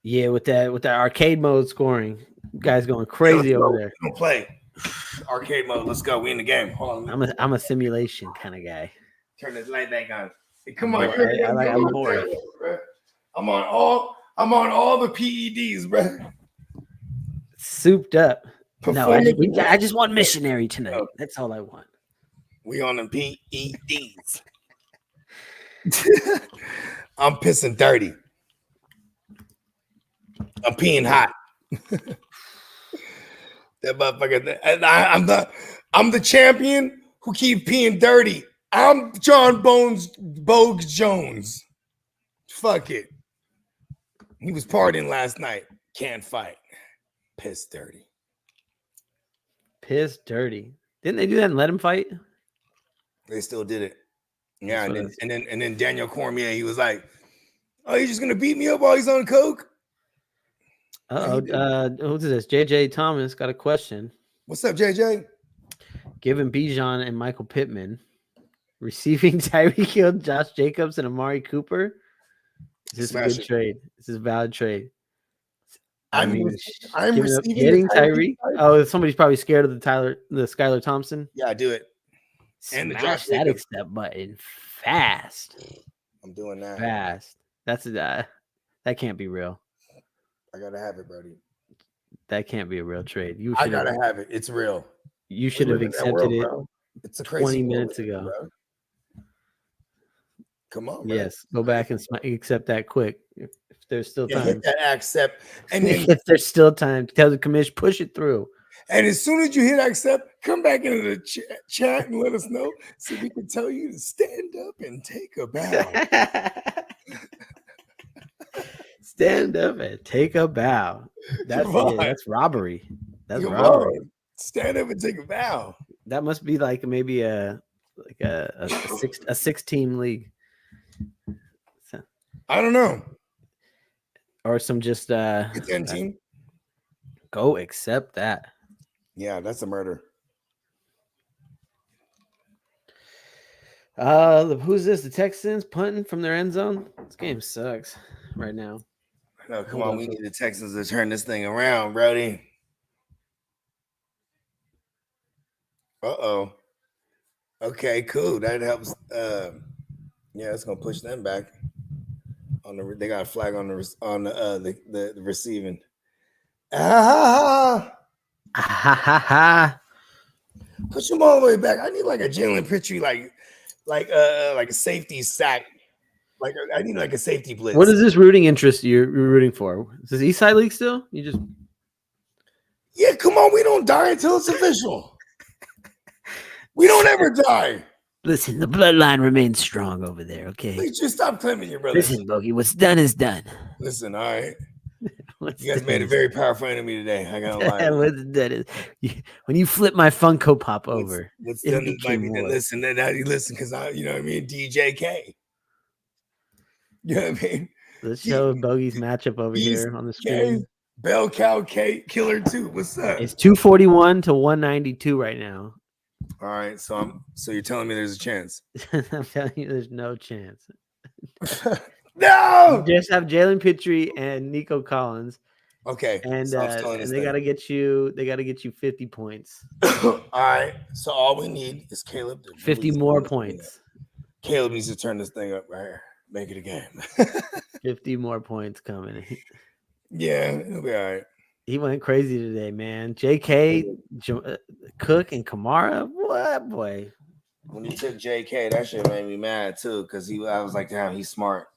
Yeah, with that arcade mode scoring, guys going crazy over there. Don't play arcade mode. Let's go. We in the game. Hold on. I'm a simulation kind of guy. Turn this light back on. Hey, come on, I'm bored. I'm on all the PEDs, bro. Souped up. No, I Performance- just want missionary tonight. That's all I want. We on the PEDs. I'm pissing dirty. I'm peeing hot. That motherfucker. And I'm the champion who keep peeing dirty. I'm John Bogues Jones. Fuck it. He was partying last night. Can't fight. Piss dirty. Piss dirty. Didn't they do that and let him fight? They still did it. Yeah, and then Daniel Cormier, he was like, "Oh, you're just gonna beat me up while he's on coke?" Who's this? JJ Thomas got a question. What's up, JJ? Given Bijan and Michael Pittman, receiving Tyreek Hill, Josh Jacobs, and Amari Cooper. Is this a good trade? This is a valid trade. I'm getting Tyreek. Oh, somebody's probably scared of the Skylar Thompson. Yeah, I do it. And smash that accept button fast. I'm doing that fast. That's that can't be real. I gotta have it, Brody. That can't be a real trade. I gotta have it. It's real. You should have accepted it. It's a crazy 20 minutes ago. Bro. Come on, bro. Yes, go back and accept that quick. If there's still time. Hit that accept, and then if there's still time, tell the commission push it through. And as soon as you hit accept, come back into the chat and let us know so we can tell you to stand up and take a bow. Stand up and take a bow. That's robbery. That's robbery. Stand up and take a bow. That must be like maybe a 6-team league. So, I don't know. Or some just 10 team. Go accept that. Yeah, that's a murder. Who's this? The Texans punting from their end zone? This game sucks right now. No, come on. We need the Texans to turn this thing around, Brody. Uh-oh. Okay, cool. That helps. Yeah, it's gonna push them back. They got a flag on the receiving. Push them all the way back. I need like a Jalen Pitre, like a safety sack. Like I need like a safety blitz. What is this rooting interest you're rooting for? Is this East Side League still? Yeah, come on. We don't die until it's official. We don't ever die. Listen, the bloodline remains strong over there, okay? Please just stop claiming your brother. Listen, Bogey, what's done is done. Listen, all right. You guys made a very powerful enemy today. I gotta lie. When you flip my Funko Pop over, what's done is might be listen. Now you listen because you know what I mean. DJK. You know what I mean? Let's show Bogey's matchup over here on the screen. Bell Cow K Killer 2. What's up? It's 241 to 192 right now. All right, so you're telling me there's a chance? I'm telling you, there's no chance. No, you just have Jalen Pitre and Nico Collins. Okay, and they got to get you. They got to get you 50 points. All right, so all we need is Caleb. 50 more points. Caleb needs to turn this thing up right here. Make it a game. 50 more points coming. Yeah, it'll be all right. He went crazy today, man. JK, Cook, and Kamara. What, boy? When you took JK, that shit made me mad too, because I was like, damn, he's smart.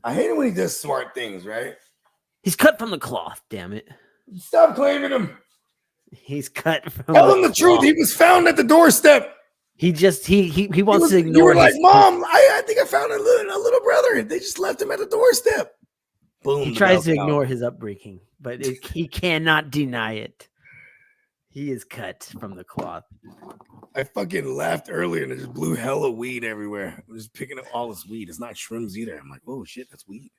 I hate it when he does smart things, right? He's cut from the cloth, damn it. Stop claiming him. He's cut from Tell him the truth. He was found at the doorstep. He wants to ignore. You were like, Mom, I think I found a little brother. They just left him at the doorstep. Boom. He tries to ignore his upbringing, but he cannot deny it. He is cut from the cloth. I fucking laughed earlier and I just blew hella weed everywhere. I'm just picking up all this weed. It's not shrooms either. I'm like, oh shit, that's weed.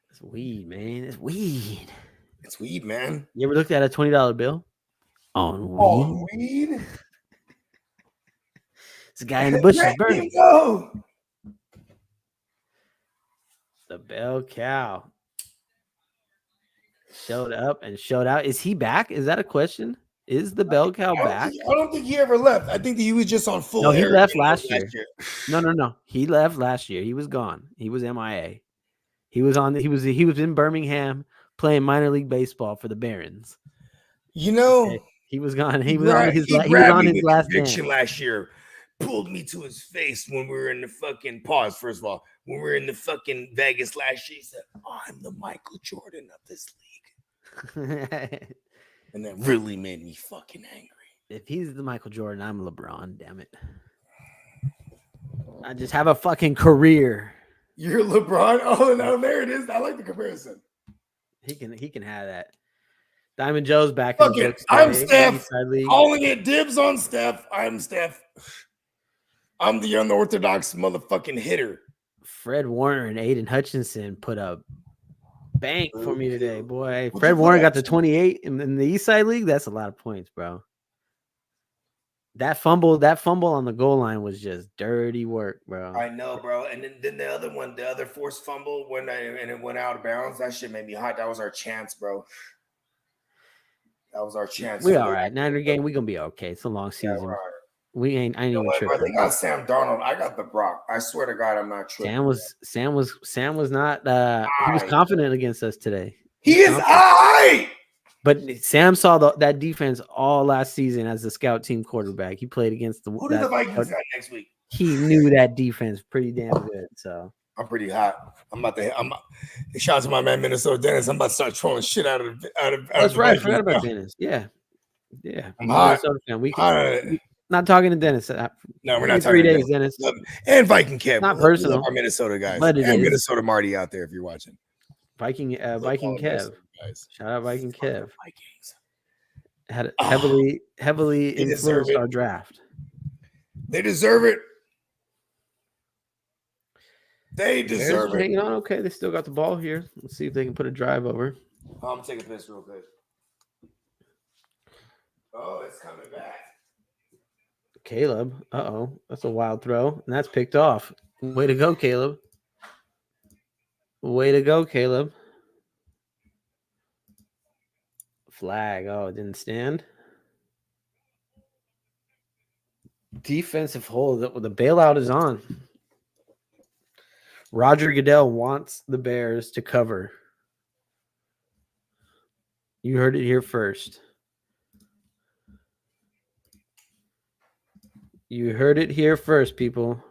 It's weed, man. It's weed. It's weed, man. You ever looked at a $20 bill? On weed? On weed? It's a guy in the bushes burning. Go. The bell cow showed up and showed out. Is he back? Is that a question? Is the bell cow back? I don't think he ever left. I think that he was just on full. No, he air left again last year. No. He left last year. He was gone. He was MIA. He was in Birmingham playing minor league baseball for the Barons. You know, Okay. He was gone. he grabbed me with last conviction dance. last year. Pulled me to his face when we were in the fucking pause. First of all, when we were in the fucking Vegas last year, he said, "I'm the Michael Jordan of this league," and that really made me fucking angry. If he's the Michael Jordan, I'm LeBron. Damn it! I just have a fucking career. You're LeBron. Oh no, there it is. I like the comparison. He can have that. Diamond Joe's back. Fuck in the it. books I'm today. Steph. Eastside League. Calling it dibs on Steph. I'm Steph. I'm the unorthodox motherfucking hitter. Fred Warner and Aiden Hutchinson put up bank for me today, boy. What'd Fred you put Warner up? got the 28 in the Eastside League. That's a lot of points, bro. That fumble on the goal line was just dirty work, bro. I know, bro. And then the other one, the other forced fumble and it went out of bounds. That shit made me hot. That was our chance, bro. That was our chance. We all right. Niner game, we gonna be okay. It's a long season. Yeah, right. I ain't even Bro, tripping. they got Sam Darnold. I got the Brock. I swear to God, I'm not tripping. Sam was not he was confident against us today. He is I. But Sam saw that defense all last season as a scout team quarterback. He played against Who do the Vikings got next week? He knew that defense pretty damn good. So I'm pretty hot. Shout out to my man Minnesota Dennis. I'm about to start trolling shit out of. That's right. I forgot about Dennis. Yeah. I'm hot. We can, not talking to Dennis. No, we're not talking. 3 days, to Dennis. And Viking Kev. Not personal. Our Minnesota guys. But and Minnesota Marty out there if you're watching. Viking Kev. Guys. Shout out Viking Kev. Vikings. Had heavily influenced our draft. They deserve it. They deserve it. Hanging on. Okay, they still got the ball here. Let's see if they can put a drive over. I'm gonna take a piss real quick. Oh, it's coming back. Caleb. That's a wild throw, and that's picked off. Way to go, Caleb. Way to go, Caleb. Flag. Oh, it didn't stand. Defensive hold. The bailout is on. Roger Goodell wants the Bears to cover. You heard it here first. You heard it here first, people.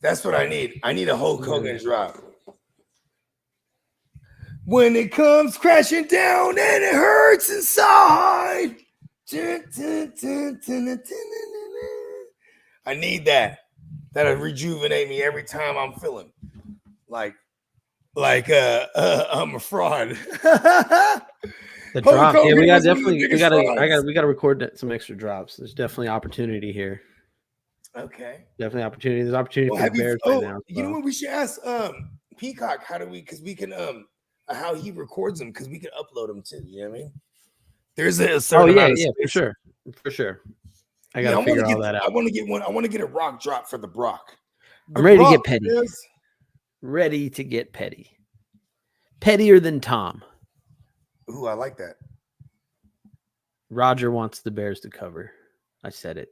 That's what I need. I need a Hulk Hogan drop. When it comes crashing down and it hurts inside. I need that. That'll rejuvenate me every time I'm feeling like I'm a fraud. The drop. Yeah, we gotta record some extra drops. There's definitely opportunity here. Okay. Definitely opportunity. There's opportunity for the Bears right now. You know what we should ask Peacock? Because we can how he records them, because we can upload them too. You know what I mean? There's a certain amount of space. For sure. I gotta figure all that out. I want to get one. I want to get a rock drop for the Brock. I'm ready to get petty. Ready to get petty. Pettier than Tom. Ooh, I like that. Roger wants the Bears to cover. I said it.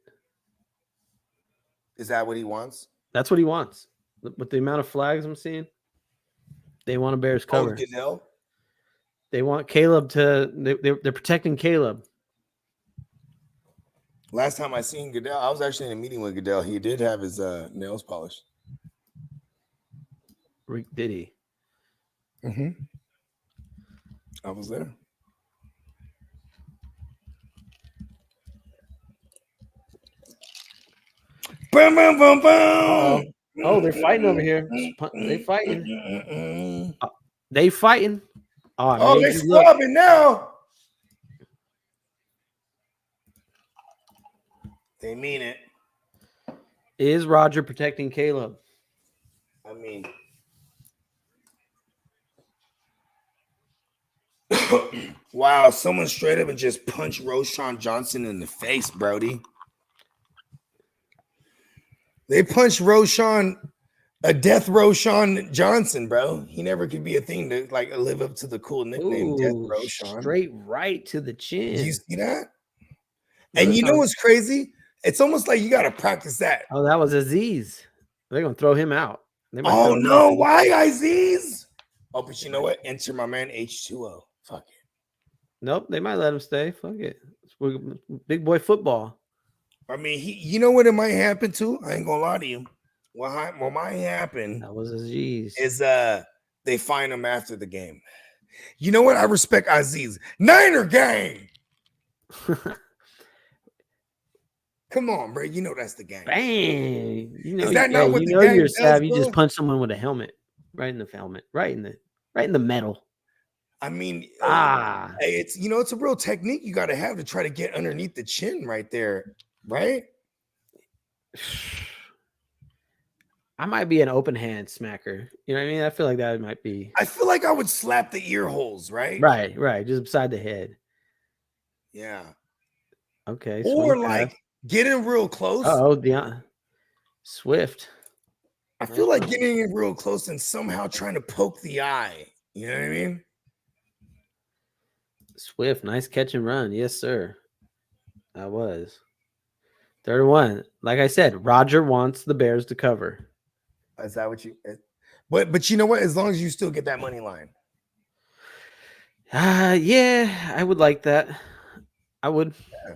Is that what he wants? That's what he wants. With the amount of flags I'm seeing, they want a Bears cover. Goodell? They want Caleb to. They're protecting Caleb. Last time I seen Goodell, I was actually in a meeting with Goodell. He did have his nails polished. Did he? Mm-hmm. I was there. Boom, boom, boom, boom. Oh, they're fighting over here. They fighting. They fighting. I Oh, made they you look. scrubbing now. They mean it. Is Roger protecting Caleb? I mean, wow, someone straight up and just punched Roshan Johnson in the face, Brody. They punched Roshan, a death Roshan Johnson, bro. He never could be a thing to like live up to the cool nickname, Death Ooh, Roshan. straight right to the Did chin. you see that? And you know what's crazy? It's almost like you got to practice that. Oh, that was Aziz. They're gonna throw him out. They might Oh throw him no, out. why Aziz? Oh, but you know what? Enter my man H2O. Fuck it. Nope, they might let him stay. Fuck it. It's big boy football. I mean, you know what it might happen too? I ain't gonna lie to you. What might happen That was Aziz. is they find him after the game. You know what? I respect Aziz. Niner gang. Come on, bro. You know that's the game. Bang! You know, Is that not what you the know gang you're does, savvy. You bro? just punch someone with a helmet, right in the helmet, right in the metal. I mean, Ah, it's it's a real technique you got to have to try to get underneath the chin right there, right? I might be an open hand smacker. You know what I mean? I feel like that might be. I feel like I would slap the ear holes, right? Right, just beside the head. Yeah. Okay. Or like get in real close. Oh, Deion Swift. I feel like getting in real close and somehow trying to poke the eye. You know what I mean? Swift, nice catch and run. Yes, sir. That was 31. Like I said, Roger wants the Bears to cover. Is that what you? But you know what? As long as you still get that money line. Yeah, I would like that. I would. Yeah.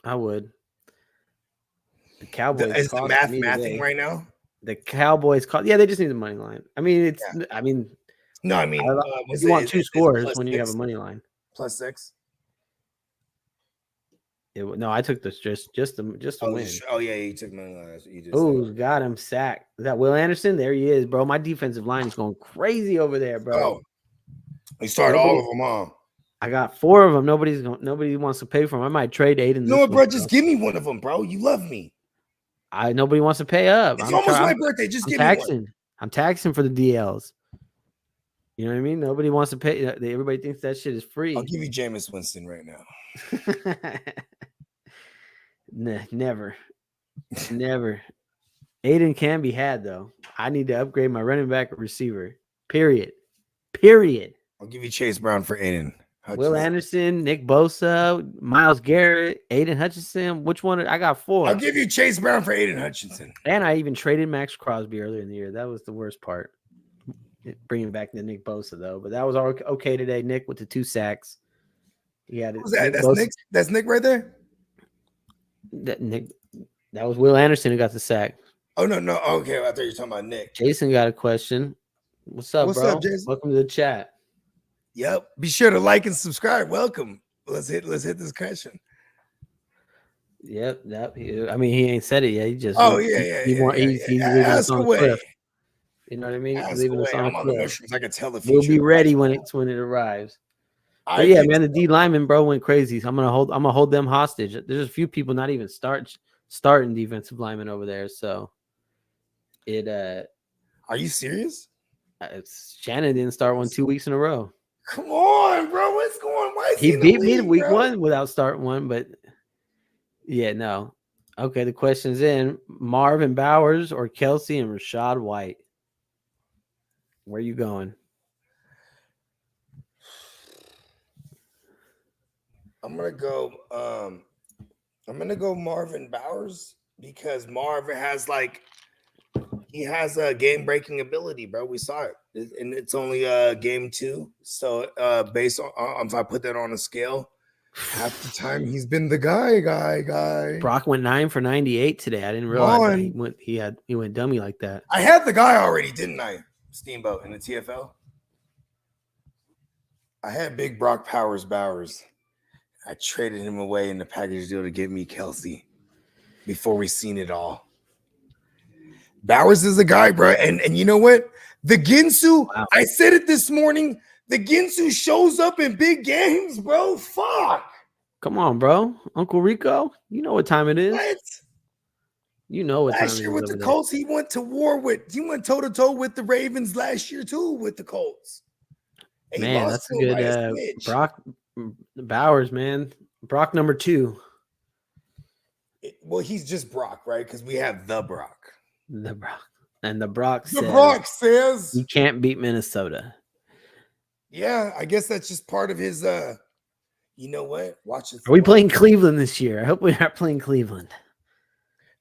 I would. The Cowboys Is the cost me mathing today. right now? The Cowboys cost. Yeah, they just need the money line. I mean, it's. Yeah. I mean, No, I mean, you want two scores plus when you have a 6? money line. Plus 6. No, I took this just to win. Yeah, you took money line. That's what you just Oh, said. got him sacked. Is that Will Anderson? There he is, bro. My defensive line is going crazy over there, bro. Oh, you started all of them, huh? I got 4 of them. Nobody wants to pay for them. I might trade Aiden. No, bro, just give me one of them, bro. You love me. Nobody wants to pay up. It's almost my birthday. Just give me one. I'm taxing for the DLs. You know what I mean? Nobody wants to pay. Everybody thinks that shit is free. I'll give you Jameis Winston right now. Never. Aiden can be had though. I need to upgrade my running back or receiver. Period. I'll give you Chase Brown for Aiden Hutchinson. Will Anderson, Nick Bosa, Myles Garrett, Aiden Hutchinson. Which one? I got 4. I'll give you Chase Brown for Aiden Hutchinson. And I even traded Max Crosby earlier in the year. That was the worst part. Bringing back the Nick Bosa though, but that was all okay today. Nick with the 2 sacks. He had it. That's Nick right there. That was Will Anderson who got the sack. Oh no. Okay, I thought you were talking about Nick. Jason got a question. What's up, bro? Jason? Welcome to the chat. Yep. Be sure to like and subscribe. Welcome. Let's hit this question. Yep. I mean, he ain't said it yet. He just. He's leaving us on a cliff. You know what I mean? Leaving us on a cliff. I can tell the future. We'll be ready when it arrives. But yeah, man, the D lineman, bro, went crazy. So I'm gonna hold them hostage. There's a few people not even starting defensive linemen over there. So it. Are you serious? Shannon didn't start one 2 weeks in a row. Come on, bro. What's going on? Why is he beat me in week 1 without starting one, but yeah, no. Okay, the question's in. Marvin Bowers or Kelsey and Rashad White? Where you going? I'm gonna go Marvin Bowers because Marvin has he has a game-breaking ability, bro. We saw it, and it's only game 2. So based on if I put that on a scale, half the time he's been the guy. Brock went 9 for 98 today. I didn't realize he went dummy like that. I had the guy already, didn't I? Steamboat in the TFL. I had big Brock Bowers. I traded him away in the package deal to get me Kelsey before we seen it all. Bowers is a guy, bro. And you know what? The Ginsu, Wow. I said it this morning. The Ginsu shows up in big games, bro. Fuck. Come on, bro. Uncle Rico, you know what time it is. What? You know what time Last it year is with the over there. Colts, he went to war with. He went toe to toe with the Ravens last year too with the Colts. And he Man, lost that's a to him by good smidge. Brock Bowers, man. Brock number 2. Well, he's just Brock, right? Because we have the Brock. The Brock. And the Brock The says Brock says, you can't beat Minnesota. yeah, I guess that's just part of his. You know what? Watch this. Are we playing Cleveland this year? I hope we're not playing Cleveland.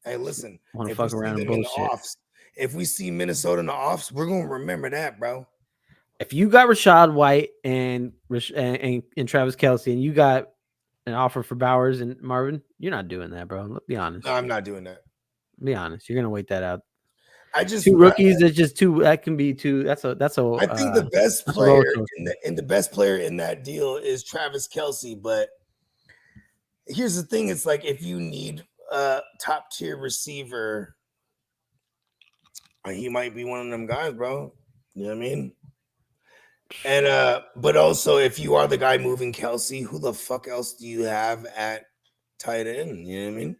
Hey, listen. Want to If we fuck see around and them in the bullshit. offs, if we see Minnesota in the offs, we're gonna remember that, bro. If you got Rashad White and Travis Kelce, and you got an offer for Bowers and Marvin, you're not doing that, bro. Let's be honest. No, I'm not doing that. Be honest. You're gonna wait that out. I just 2 rookies. That's just 2. That can be 2. That's a. I think the best that's a roller player coaster. and the best player in that deal is Travis Kelce. But here's the thing: it's like if you need a top tier receiver, he might be one of them guys, bro. You know what I mean? And but also if you are the guy moving Kelce, who the fuck else do you have at tight end? You know what I mean?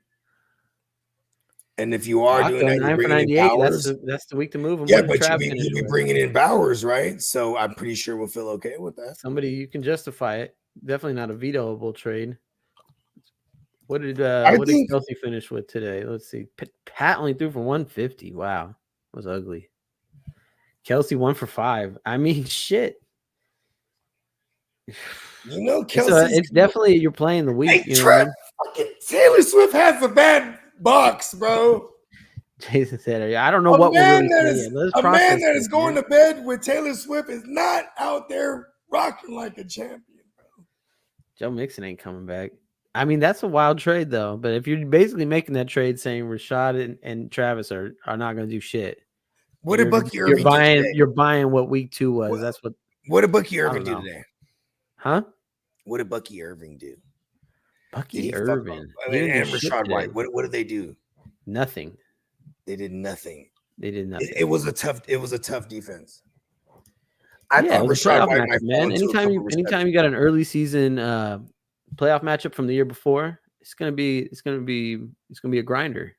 And if you are doing that, you're 9 for bringing in 98. Bowers. That's the week to move him. Yeah, What did but Trav you'll finish be with? bringing in Bowers, right? So I'm pretty sure we'll feel okay with that. Somebody you can justify it. Definitely not a vetoable trade. What did think- Kelce finish with today? Let's see. Pat only threw for 150. Wow, it was ugly. Kelce 1 for 5. I mean, shit. You know, Kelce. It's definitely you're playing the week. Hey, You know what I mean? fucking Taylor Swift has a bad box, bro. Jason said, I don't know A what we're man really that saying. is a man that is going to bed with Taylor Swift is not out there rocking like a champion, bro. Joe Mixon ain't coming back. I mean, that's a wild trade, though. But if you're basically making that trade saying Rashad and Travis are not going to do shit. What did Bucky Irving do today? You're buying what week 2 was. That's What did Bucky Irving don't do know. today? Huh? What did Bucky Irving do? Bucky Irvin. I mean, and Rashad White. What did they do? Nothing. They did nothing. They did nothing. It was a tough defense. I It thought was a Rashad playoff White might matchup, man. Anytime you got an early season playoff matchup from the year before, it's gonna be a grinder.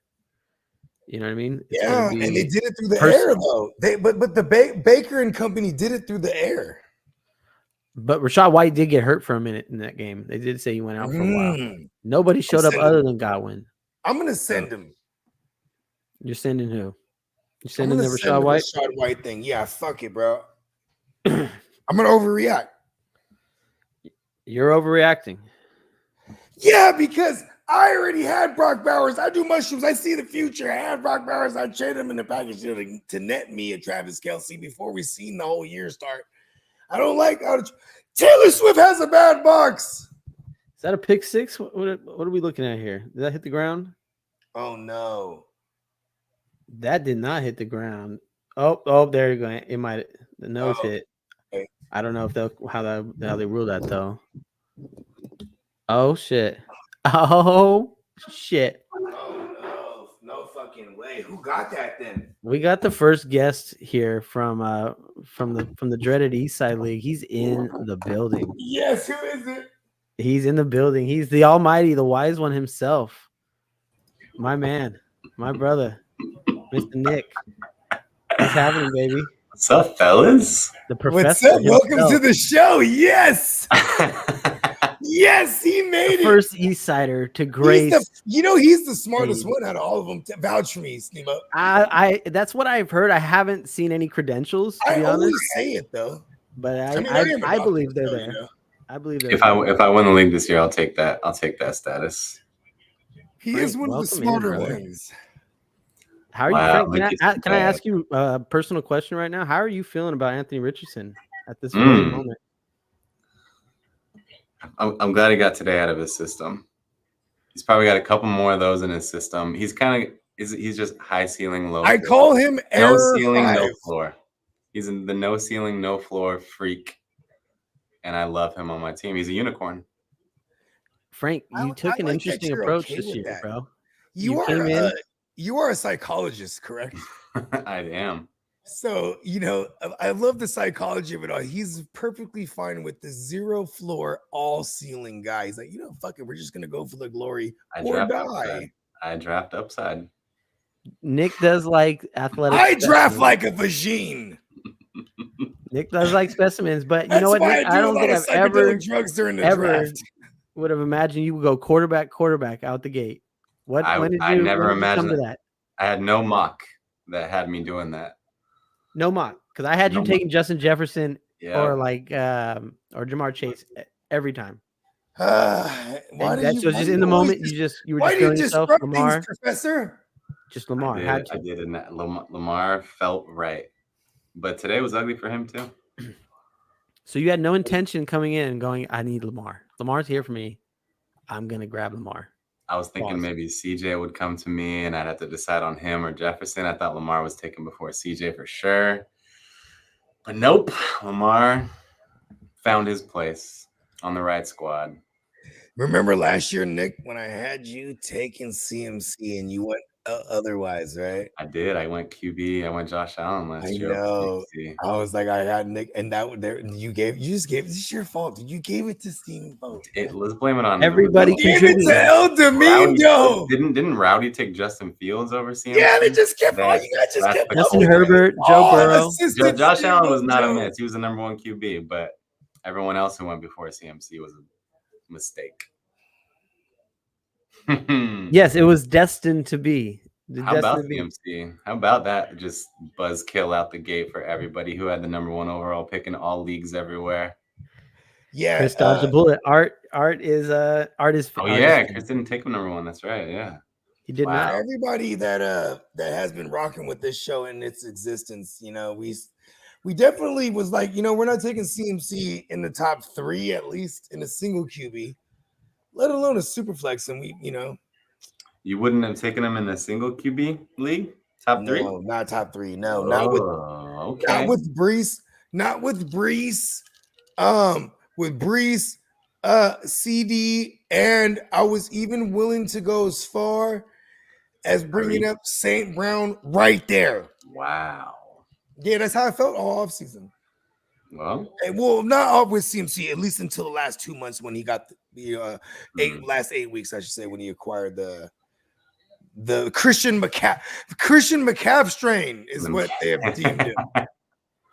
You know what I mean? And they did it through the air though. But the Baker and company did it through the air. But Rashad White did get hurt for a minute in that game. They did say he went out for a while. Nobody showed up other than Godwin. I'm gonna send him. You're sending who? You're sending the Rashad White? Rashad White thing. Yeah, fuck it, bro. I'm gonna overreact. You're overreacting. Yeah, because I already had Brock Bowers. I do mushrooms. I see the future. I had Brock Bowers. I traded him in the package deal to net me a Travis Kelce before we seen the whole year start. I don't like how Taylor Swift has a bad box. Is that a pick 6? What are we looking at here? Did that hit the ground? Oh no. That did not hit the ground. Oh, there you go. It might. The nose hit. Okay. I don't know if how they ruled that though. Oh shit. Oh shit. Oh no fucking way. Who got that then? We got the first guest here from the dreaded East Side League. He's in the building. Yes, who is it? He's in the building. He's the almighty, the wise one himself. My man, my brother, Mr. Nick. What's happening, baby? What's up, fellas? The professor. What's up? himself. Welcome to the show. Yes. Yes, he made it. First East Sider to grace. He's the smartest one out of all of them. Vouch for me, Snemo. I that's what I've heard. I haven't seen any credentials, to be I always honest. say it though. But I believe they're there. I believe they're If I win the league this year, I'll take that. I'll take that status. He is one of the smarter ones. How are you? Wow, Frank, can I ask you a personal question right now? How are you feeling about Anthony Richardson at this very moment? I'm glad he got today out of his system. He's probably got a couple more of those in his system. He's he's just high ceiling, low. I call him no error ceiling, 5. no floor. He's in the no ceiling, no floor freak, and I love him on my team. He's a unicorn. Frank, you took an interesting approach this year, bro. You are a psychologist, correct? I am. So, I love the psychology of it all. He's perfectly fine with the 0 floor, all ceiling guy. He's like, fuck it, we're just gonna go for the glory or die. I draft upside. Nick does like athletic. I draft specimens. like a vagine. Nick does like specimens, but you That's know what, why Nick? I I do don't a lot think of I've ever psychedelic drugs during the ever draft. would have imagined you would go quarterback out the gate. When did I you never when did you come imagined to that? I had no mock that had me doing that. No mock, because I had No you taking Justin Jefferson Yeah. or or Jamar Chase every time. Why And do that's you just in the moment. You were why just do you feeling yourself, disrupt Lamar. things, Professor? Just Lamar I had to. did it. Lamar felt right, but today was ugly for him too. So you had no intention coming in and going, I need Lamar. Lamar's here for me. I'm gonna grab Lamar. I was thinking maybe CJ would come to me and I'd have to decide on him or Jefferson. I thought Lamar was taken before CJ for sure. But nope, Lamar found his place on the right squad. Remember last year, Nick, when I had you taking CMC and you went otherwise, right? I did. I went QB. I went Josh Allen last year. I know. I was like, I had Nick, and you just gave. This is your fault. You gave it to Steamboat. Let's blame it on everybody. Gave it to El Domingo. Didn't Rowdy take Justin Fields over CMC? Yeah, they just kept. Justin Herbert, Joe Burrow. Josh Allen was not a miss. He was the number 1 QB, but everyone else who went before CMC was a mistake. Yes, it was destined to be. How about CMC? How about that? Just buzzkill out the gate for everybody who had the number 1 overall pick in all leagues everywhere. Yeah, Chris dodged a bullet. Art is. Oh yeah, Chris didn't take him number 1. That's right. Yeah, he did not. Everybody that has been rocking with this show in its existence, we definitely was like, we're not taking CMC in the top 3 at least in a single QB, let alone a super flex, and we. You wouldn't have taken him in a single QB league? Top 3? No, not top 3. No, not with Brees. Not with Brees. With Brees, CD, and I was even willing to go as far as bringing up St. Brown right there. Wow. Yeah, that's how I felt all offseason. Well, not all with CMC, at least until the last 2 months when he got the last 8 weeks, I should say, when he acquired the Christian McCaff strain is what they have deemed him.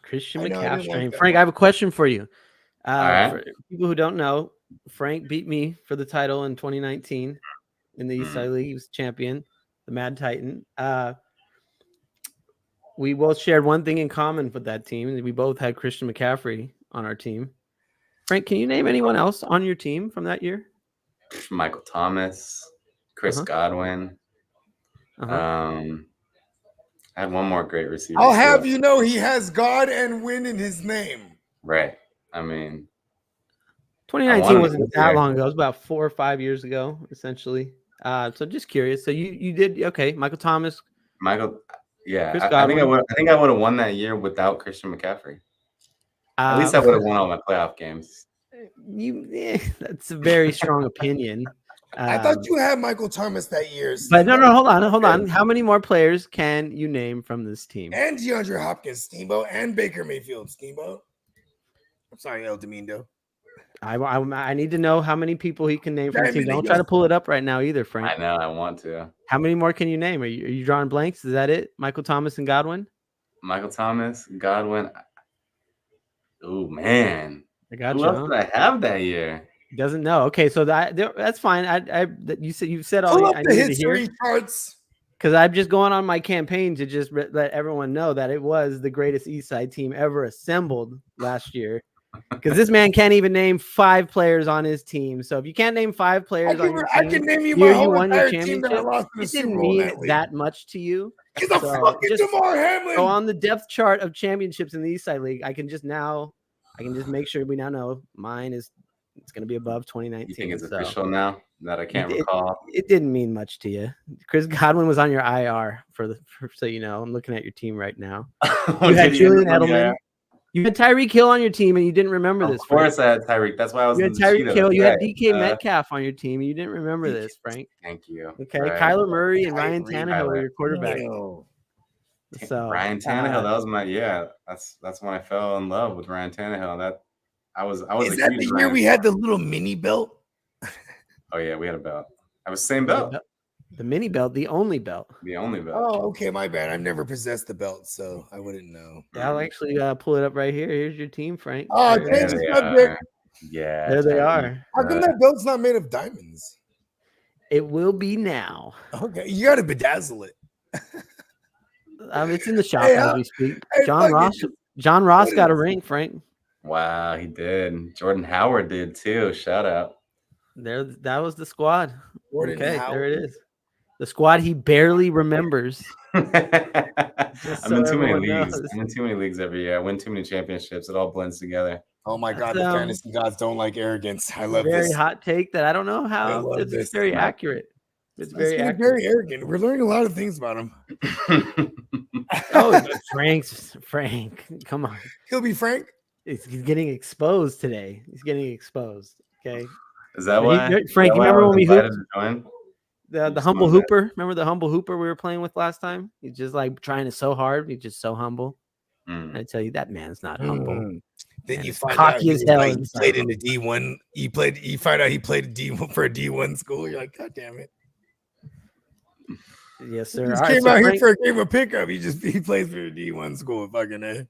Christian McCaff strain. Frank, I have a question for you. For people who don't know, Frank beat me for the title in 2019 in the Eastside League. He was champion, the Mad Titan. We both shared one thing in common with that team. We both had Christian McCaffrey on our team. Frank, can you name anyone else on your team from that year? Michael Thomas, Chris Godwin. I had one more great receiver. I'll have you know he has God and win in his name. Right. I mean, 2019 wasn't that long ago. It was about 4 or 5 years ago, essentially. So just curious. So you did Michael Thomas. Yeah. I think I would have won that year without Christian McCaffrey. At least I would have won all my playoff games. That's a very strong opinion. I thought you had Michael Thomas that year. But no, hold on. How many more players can you name from this team? And DeAndre Hopkins, Steamboat, and Baker Mayfield, Steamboat. I'm sorry, El Domingo. I need to know how many people he can name from the team. Don't try to pull it up right now either, Frank. I know, I want to. How many more can you name? Are you drawing blanks? Is that it? Michael Thomas and Godwin? Michael Thomas, Godwin. Oh, man. I got Who else did I have that year? He doesn't know. Okay, so that's fine. You've said all I needed to hear. Charts. Because I'm just going on my campaign to just let everyone know that it was the greatest Eastside team ever assembled last year. Because this man can't even name 5 players on his team. So if you can't name 5 players on your team, I can name you my whole entire team that I lost in the it Super didn't Bowl mean that much to you. Because I'm fucking DeMar Hamlin. So on the depth chart of championships in the Eastside League, I can just make sure we now know mine is. It's going to be above 2019. You think it's official now that I can't recall? It didn't mean much to you. Chris Godwin was on your IR so you know. I'm looking at your team right now. You had Julian Edelman. You had Tyreek Hill on your team, and you didn't remember this. Of course, I had Tyreek. That's why I was. You had Tyreek Hill. You had DK Metcalf on your team, and you didn't remember this, Frank. Thank you. Okay, Kyler Murray and Ryan Tannehill were your quarterback. So Ryan Tannehill, that was that's when I fell in love with Ryan Tannehill. That I was Is a that huge the year Ryan we had the little mini belt? Oh yeah, we had a belt. I was same the belt. the mini belt, the only belt. The only belt. Oh, okay, my bad. I've never possessed the belt, so I wouldn't know. Yeah, I'll actually pull it up right here. Here's your team, Frank. Oh, There- change the they subject. are. Yeah. There they Teddy. are. How come that belt's not made of diamonds? It will be now. Okay, you got to bedazzle it. It's in the shop Hey, as we speak. hey, John fuck Ross it. got a ring, Frank. Wow, he did. Jordan Howard did too. Shout out. There, that was the squad. Jordan Okay, there Howard. it is. The squad he barely remembers. I'm so in too many everyone leagues. knows. I'm in too many leagues every year. I win too many championships. It all blends together. Oh my God, the That's, fantasy gods don't like arrogance. I love Very this. hot take that I don't know how love it's this. very accurate. It's very He's accurate. very arrogant. We're learning a lot of things about him. Oh, Frank, come on. He'll be Frank. He's getting exposed today. He's getting exposed. Okay. Is that He- why? Frank, you remember when we invited hooped? to join? The Just humble know that. hooper. Remember the humble hooper we were playing with last time? He's just like trying to so hard. He's just so humble. Mm. I tell you, that man's not humble. Then Man, you it's find cocky out he as was hell like, he inside. played in the D1. You find out he played a D1 for a D1 school. You're like, God damn it. Yes, He sir. just All right, came so out here Frank- for a game of pickup. He plays for a D1 school. Fucking A.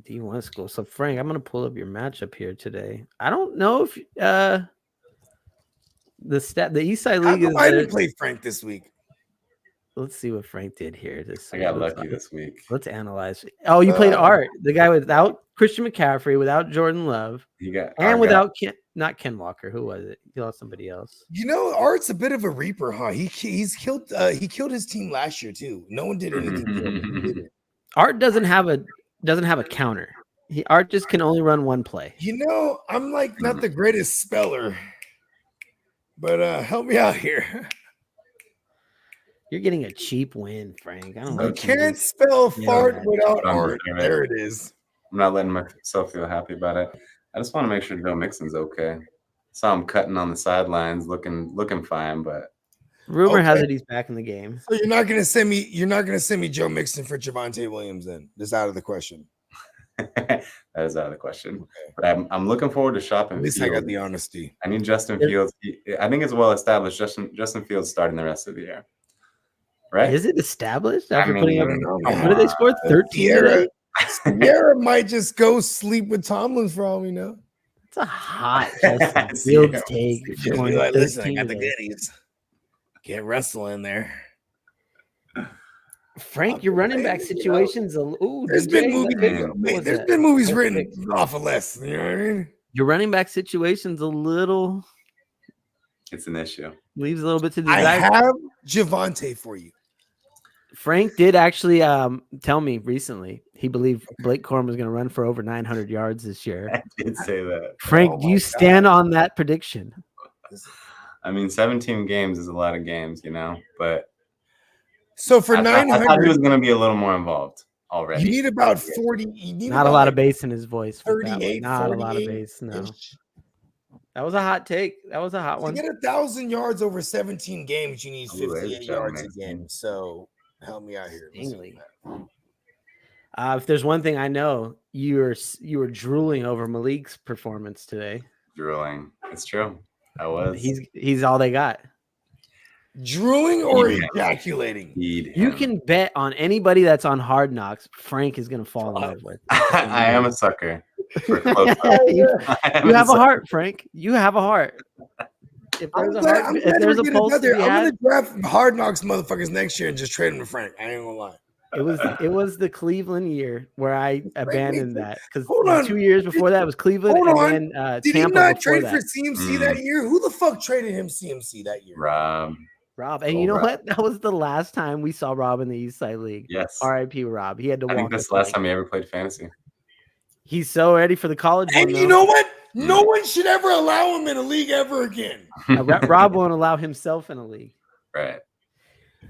D1 school. So Frank, I'm gonna pull up your matchup here today. I don't know if the Eastside How League is come I didn't play Frank this week? let's see what Frank did here. I got lucky this week. Let's analyze. Oh, you played Art, the guy without Christian McCaffrey, without Jordan Love, He got and without not Ken Walker. Who was it? He lost somebody else. You know, Art's a bit of a reaper, huh? He killed his team last year too. No one did anything. to him. He did it. Art doesn't have a counter. Art just can only run one play. You know, I'm like not the greatest speller, but help me out here. You're getting a cheap win, Frank. I don't You know. can't spell fart man. without I'm Art. sorry. There it is. I'm not letting myself feel happy about it. I just want to make sure Joe Mixon's okay. Saw him cutting on the sidelines, looking fine, but Rumor has Okay. it he's back in the game. So you're not gonna send me Joe Mixon for Javonte Williams then? That's out of the question. that is out of the question. But I'm looking forward to shopping. At least I Fields. got the honesty. I need Justin Fields. I think it's well established. Justin Fields starting the rest of the year, right? Is it established after mean, putting I up? don't know, What did they score? 13 today? Sierra might just go sleep with Tomlin for all we know. It's a hot Justin Fields Sierra. take. Just scoring be like, listen, I 13 got the today. goodies. Can't wrestle in there. Frank, your running back situation's a ooh. There's DJ, been movies. what was There's that? been movies Let's written fix it. off of less. You know what I mean? Your running back situation's a little It's an issue. leaves a little bit to I desire. have Javonte for you. Frank did actually tell me recently he believed Blake Corum was going to run for over 900 yards this year. I did say that. Frank, Oh do my you stand on that prediction? I mean, 17 games is a lot of games, but So for I thought he 900, was going to be a little more involved already. you need about 40. You need Not a about lot like of bass in his voice. with that one. 38, Not a lot of 48 bass. No, -ish. that was a hot take. That was a hot To one. get 1,000 yards over 17 games, you need Ooh, there's 58 Joe yards a Mixon. game. So help me out here. Let's Stingley. do that. If there's one thing I know, you were drooling over Malik's performance today. Drooling. It's true. I was. He's all they got. Drooling or Yeah. ejaculating? Feed You him. can bet on anybody that's on Hard Knocks. Frank is going to fall in love with. I am a sucker. For close you I am have a sucker. heart, Frank. You have a heart. If I'm there's a glad, heart, I'm if glad there's we're a getting pulse to another. be I'm had, gonna draft Hard Knocks motherfuckers next year and just trade them to Frank. I ain't gonna lie. it was the Cleveland year where I abandoned that because Hold on. 2 years before that was Cleveland Hold on. and then Did he Tampa not before trade that. for CMC that year? Who the fuck traded him CMC that year? Rob. Rob, and Oh, you know Rob. what? That was the last time we saw Rob in the East Side League. Yes. R.I.P. Rob. He had to I walk. think that's us the last home. time he ever played fantasy. He's so ready for the college one. And you though. know what? No one should ever allow him in a league ever again. Rob won't allow himself in a league. Right.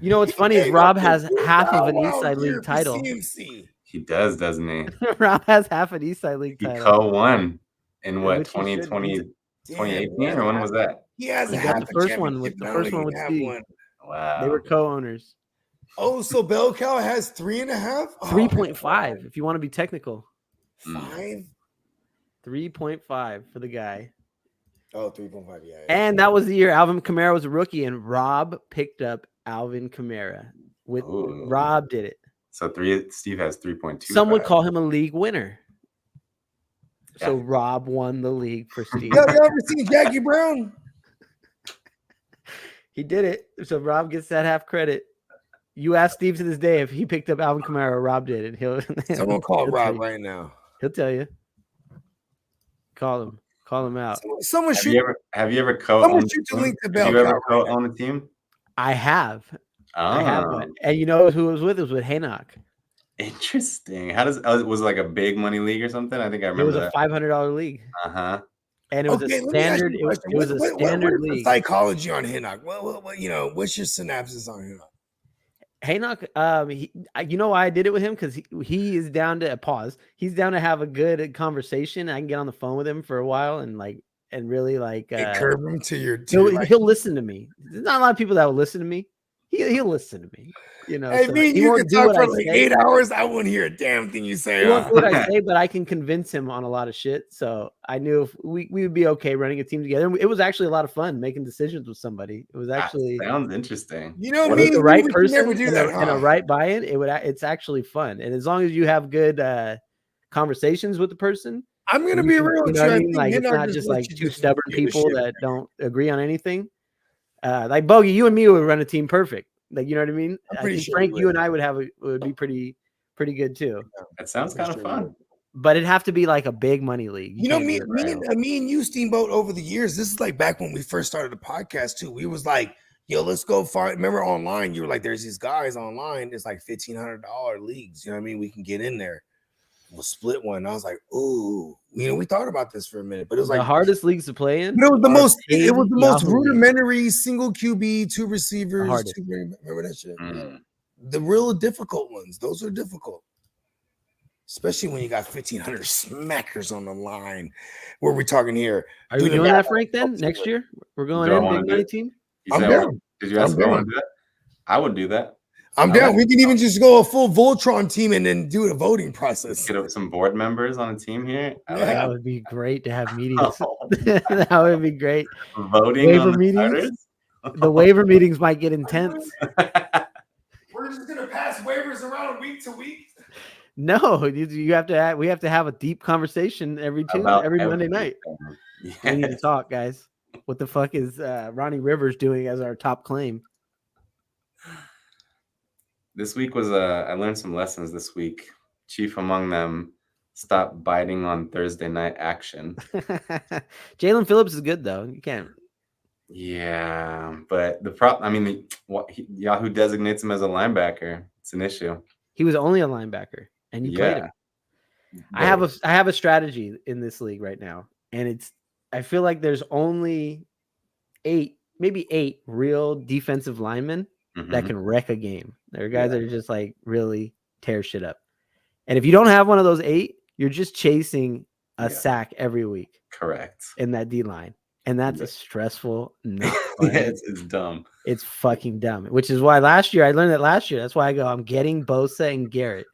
You know what's funny is Rob has half of an East Side League title. CMC. He does, doesn't he? Rob has half an East Side League He title. co-won in what, Which he should. 2020, Damn, 2018, or when was that? He has He a got half the first one championship, with- the but I first don't one even with have Steve. one. Wow. They were co-owners. Oh, so bell cow has 3.5? Oh, 3.5 if you want to be technical. 5? 3.5 for the guy. Oh, 3.5. Yeah. And that was the year Alvin Kamara was a rookie, and Rob picked up Alvin Kamara. Rob did it. So Steve has 3.2. Some would call him a league winner. So Rob won the league for Steve. Have you ever seen Jackie Brown? He did it. So Rob gets that half credit. You ask Steve to this day if he picked up Alvin Kamara, Rob did it. Someone call Rob right now. He'll tell you. Call him out. Someone have shoot. You ever co-owned a team? I have. Oh. I have one. And you know who it was with? It was with Haynock. Interesting. How was it like a big money league or something? I think I remember. It was a $500 league. And it was a standard. It was a standard league. Psychology on Haynock. What what's your synapses on Haynock? Haynock, you know why I did it with him? Because he is down to pause. He's down to have a good conversation. I can get on the phone with him for a while and really curb him to your. He'll listen to me. There's not a lot of people that will listen to me. He'll listen to me. You know, hey, so you can talk for like 8 hours. I won't hear a damn thing you say. He won't do what I say, but I can convince him on a lot of shit. So I knew if we would be okay running a team together. And it was actually a lot of fun making decisions with somebody. It was actually sounds interesting. You know, with the right person and a right buy-in. It's actually fun. And as long as you have good conversations with the person, I'm gonna be real with you. I mean? Like, it's not just like two stubborn people that don't agree on anything. Like Bogey, you and me would run a team perfect. Like, you know what I mean? I think sure Frank, you and I would be pretty good too. That sounds kind of fun. But it'd have to be like a big money league. You know, me and you, Steamboat, over the years, this is like back when we first started the podcast too. We was like, yo, let's go find. Remember online, you were like, there's these guys online. It's like $1,500 leagues. You know what I mean? We can get in there. We'll split one. I was like, ooh, we thought about this for a minute, but it was like the hardest leagues to play in. It was the most rudimentary single QB, 2 receivers. Remember that shit? The real difficult ones. Those are difficult, especially when you got 1,500 smackers on the line. What are we talking here? Are you doing that, Frank? Then next year we're going in big money team. I'm down. Did you ask me to do that? I would do that. I'm down. We can even just go a full Voltron team and then do a voting process. Get up some board members on a team here. That would be great to have meetings. That would be great. Voting waiver on meetings. The waiver meetings might get intense. We're just gonna pass waivers around week to week. No, you have to. We have to have a deep conversation every Monday night. Yes. We need to talk, guys. What the fuck is Ronnie Rivers doing as our top claim? This week was I learned some lessons this week. Chief among them, stop biting on Thursday night action. Jalen Phillips is good though. You can't. Yeah, but Yahoo designates him as a linebacker. It's an issue. He was only a linebacker, and you played him. I have a strategy in this league right now, and I feel like there's only 8 real defensive linemen that can wreck a game. There are guys that are just like really tear shit up. And if you don't have one of those 8, you're just chasing a sack every week. Correct. In that D line. And that's a stressful. It's dumb. It's fucking dumb. Which is why I learned that last year. That's why I go, I'm getting Bosa and Garrett.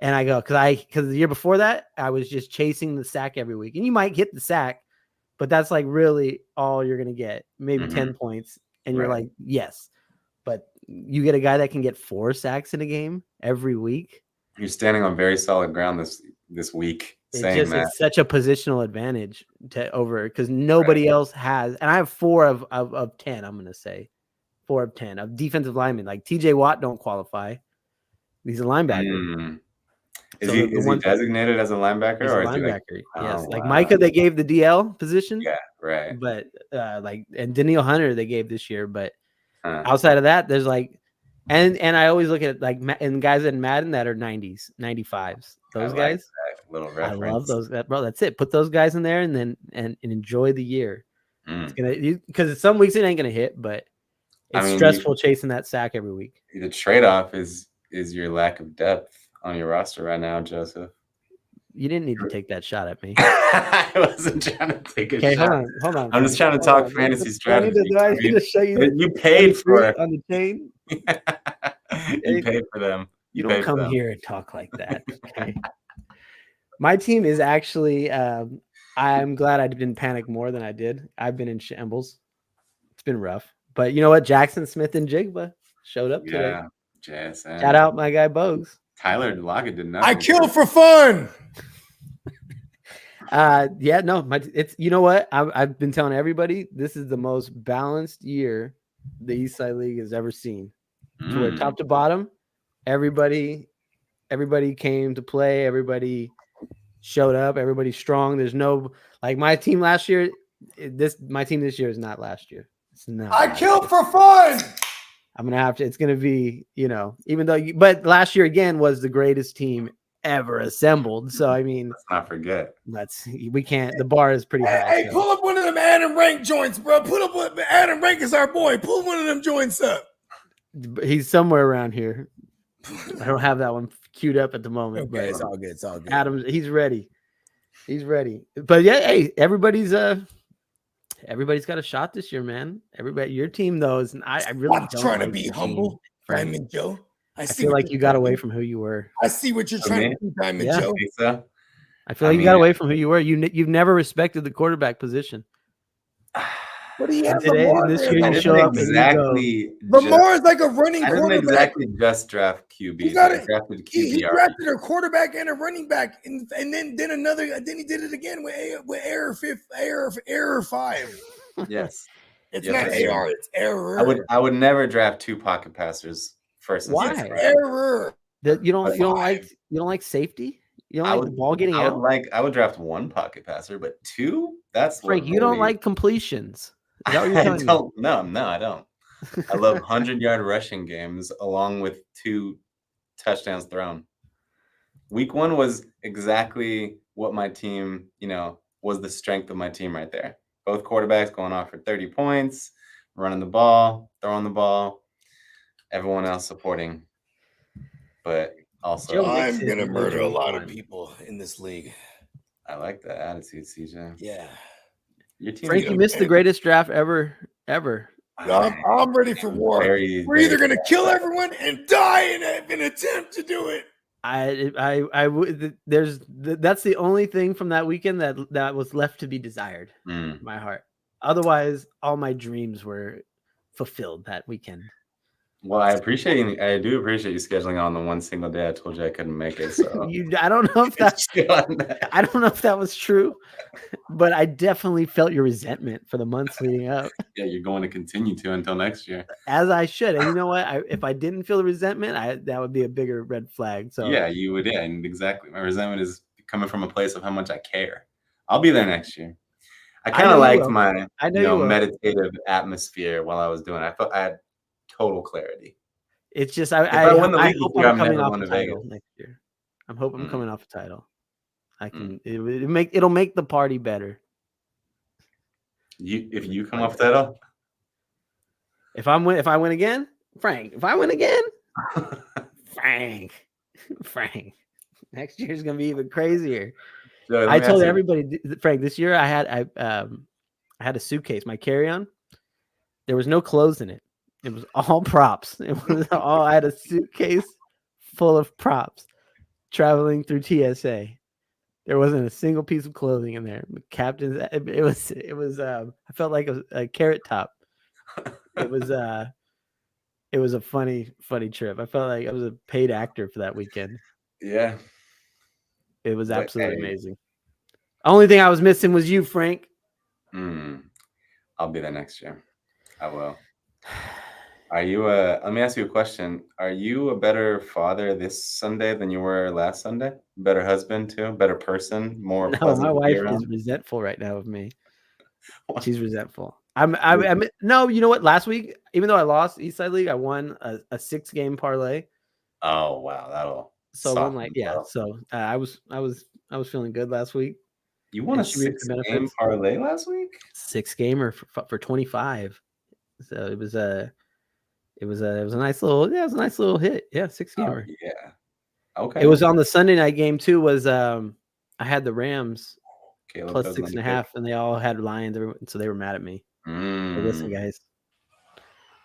And I go, because the year before that, I was just chasing the sack every week. And you might get the sack, but that's like really all you're going to get. Maybe 10 points. And you're like, yes. But you get a guy that can get 4 sacks in a game every week. You're standing on very solid ground this week. It's such a positional advantage because nobody else has. And I have 4 of 10. I'm going to say 4 of 10 of defensive linemen. Like TJ Watt don't qualify. He's a linebacker. Is he designated as a linebacker? He's or a linebacker? Yes. Wow. Micah, they gave the DL position. Yeah, right. But and Daniil Hunter they gave this year, but. Outside of that, there's and I always look at and guys in Madden that are 90s, 95s. Those guys, little reference. I love those, bro. That's it. Put those guys in there and then and enjoy the year. It's gonna because some weeks it ain't gonna hit, but it's stressful chasing that sack every week. The trade-off is your lack of depth on your roster right now, Joseph. You didn't need to take that shot at me. I wasn't trying to take a shot. Hold on. I'm just trying to talk fantasy strategy. Do I need to show you you paid for it on the chain. You pay for them. You pay don't for come them. here and talk like that. Okay. My team is actually. I'm glad I didn't panic more than I did. I've been in shambles. It's been rough, but you know what? Jackson Smith and Jigba showed up today. Yeah, JSN. Shout out my guy Bogues. Tyler Lockett did nothing. I kill for fun. Yeah, no, it's you know what? I've been telling everybody this is the most balanced year the East Side League has ever seen. To where top to bottom, everybody came to play, everybody showed up, everybody's strong. There's no like my team last year. My team this year is not last year. It's not. I kill for fun. I'm gonna have to. It's gonna be, even though but last year again was the greatest team ever assembled. So I mean, let's not forget. We can't. The bar is pretty high. Hey, pull up one of them Adam Rank joints, bro. Pull up what Adam Rank is our boy. Pull one of them joints up. He's somewhere around here. I don't have that one queued up at the moment. Okay, it's all good. It's all good. Adam's he's ready. He's ready. But yeah, hey, everybody's got a shot this year, man. Everybody, your team though is I really I'm don't trying to like be your humble, team, Frank. Diamond Joe. I feel like you got away from who you were. I see what you're trying to do, Diamond Yeah. Joe. Think so? I feel like you got away from who you were. You've never respected the quarterback position. What do you have? Today, Lamar this there? year, you show up and you go. Lamar is like a running I didn't quarterback. exactly just draft QB. He got I it. drafted He QB. drafted a quarterback and a running back, and then another. Then he did it again with error 5. Yes. It's Yes, not that's true. AR. It's error. I would never draft 2 pocket passers first. And Why? second It's round. error. You don't like safety? You don't like the ball getting out? I would draft 1 pocket passer, but 2? That's Frank, you don't like completions. Is that what you're I telling me? don't. No, I don't. I love 100-yard rushing games along with 2 touchdowns thrown. Week 1 was exactly what my team, was the strength of my team right there. Both quarterbacks going off for 30 points, running the ball, throwing the ball, everyone else supporting. But also, I'm gonna murder a lot of people in this league. I like that attitude, CJ. Yeah. Your team, Frank, you missed the greatest draft ever. I'm ready for war. We're either gonna kill everyone and die in an attempt to do it. That's the only thing from that weekend that was left to be desired. In my heart. Otherwise, all my dreams were fulfilled that weekend. Well, I do appreciate you scheduling on the one single day I told you I couldn't make it. So I don't know if I don't know if that was true, but I definitely felt your resentment for the months leading up. Yeah, you're going to continue to until next year. As I should. And you know what? If I didn't feel the resentment, that would be a bigger red flag. So yeah, you would. Yeah, and exactly. My resentment is coming from a place of how much I care. I'll be there next year. I kind of liked my meditative atmosphere while I was doing it. I felt I had total clarity. It's just I hope I'm coming off a title next year. I'm hoping I'm coming off a title. I can it'll make the party better. If you come off title? If I win again, Frank. If I win again, Frank. Next year's gonna be even crazier. So I told everybody, Frank, this year I had a suitcase, my carry-on. There was no clothes in it. It was all props. I had a suitcase full of props traveling through TSA. There wasn't a single piece of clothing in there. The captain's, it was I felt like a carrot top. It was a funny trip. I felt like I was a paid actor for that weekend. Yeah. It was absolutely amazing. Only thing I was missing was you, Frank. I'll be there next year. I will. Are you let me ask you a question. Are you a better father this Sunday than you were last Sunday? Better husband too? Better person? More No, my wife is resentful right now of me. She's resentful. No, you know what? Last week, even though I lost Eastside League, I won a 6-game parlay. Oh wow, that'll so I was feeling good last week. You won a 6-game parlay last week? 6-gamer for 25. So it was a nice little hit. Yeah, 6-gamer. Oh, yeah. Okay. It was on the Sunday night game too. I had the Rams plus 6.5, and they all had Lions, so they were mad at me. But listen, guys,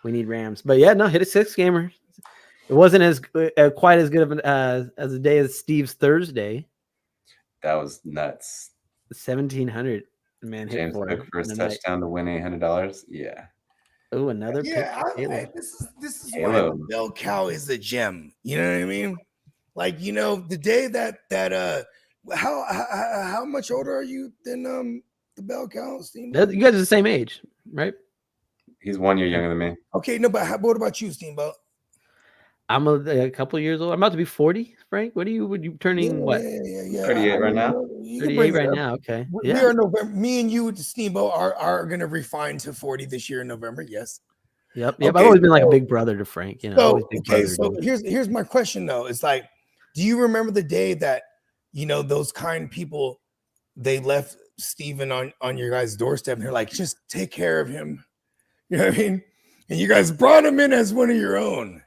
we need Rams. But yeah, no, hit a 6-gamer. It wasn't as quite as good of as a day as Steve's Thursday. That was nuts. 1,700 man hit James for Cook him first in a night. touchdown to win $800. Yeah. Oh, another pick. Yeah, Halo. this is why Halo. the bell cow is a gem. You know what I mean? Like, you know, the day that how much older are you than the bell cow, Steamboat? You guys are the same age, right? He's 1 year younger than me. Okay, no, but what about you, Steamboat? I'm a couple years old. I'm about to be 40, Frank. Would you turning what? Yeah. 38 right now? You can 38 bring it right up. now. Okay. We Yeah. are November. Me and you, Steamboat, are going to refine to 40 this year in November. Yes. Yep. Okay, I've always been like a big brother to Frank. You know. Always big brother So dude. here's my question though. It's like, do you remember the day that those kind people they left Steven on your guys' doorstep and they're like, just take care of him. You know what I mean? And you guys brought him in as one of your own.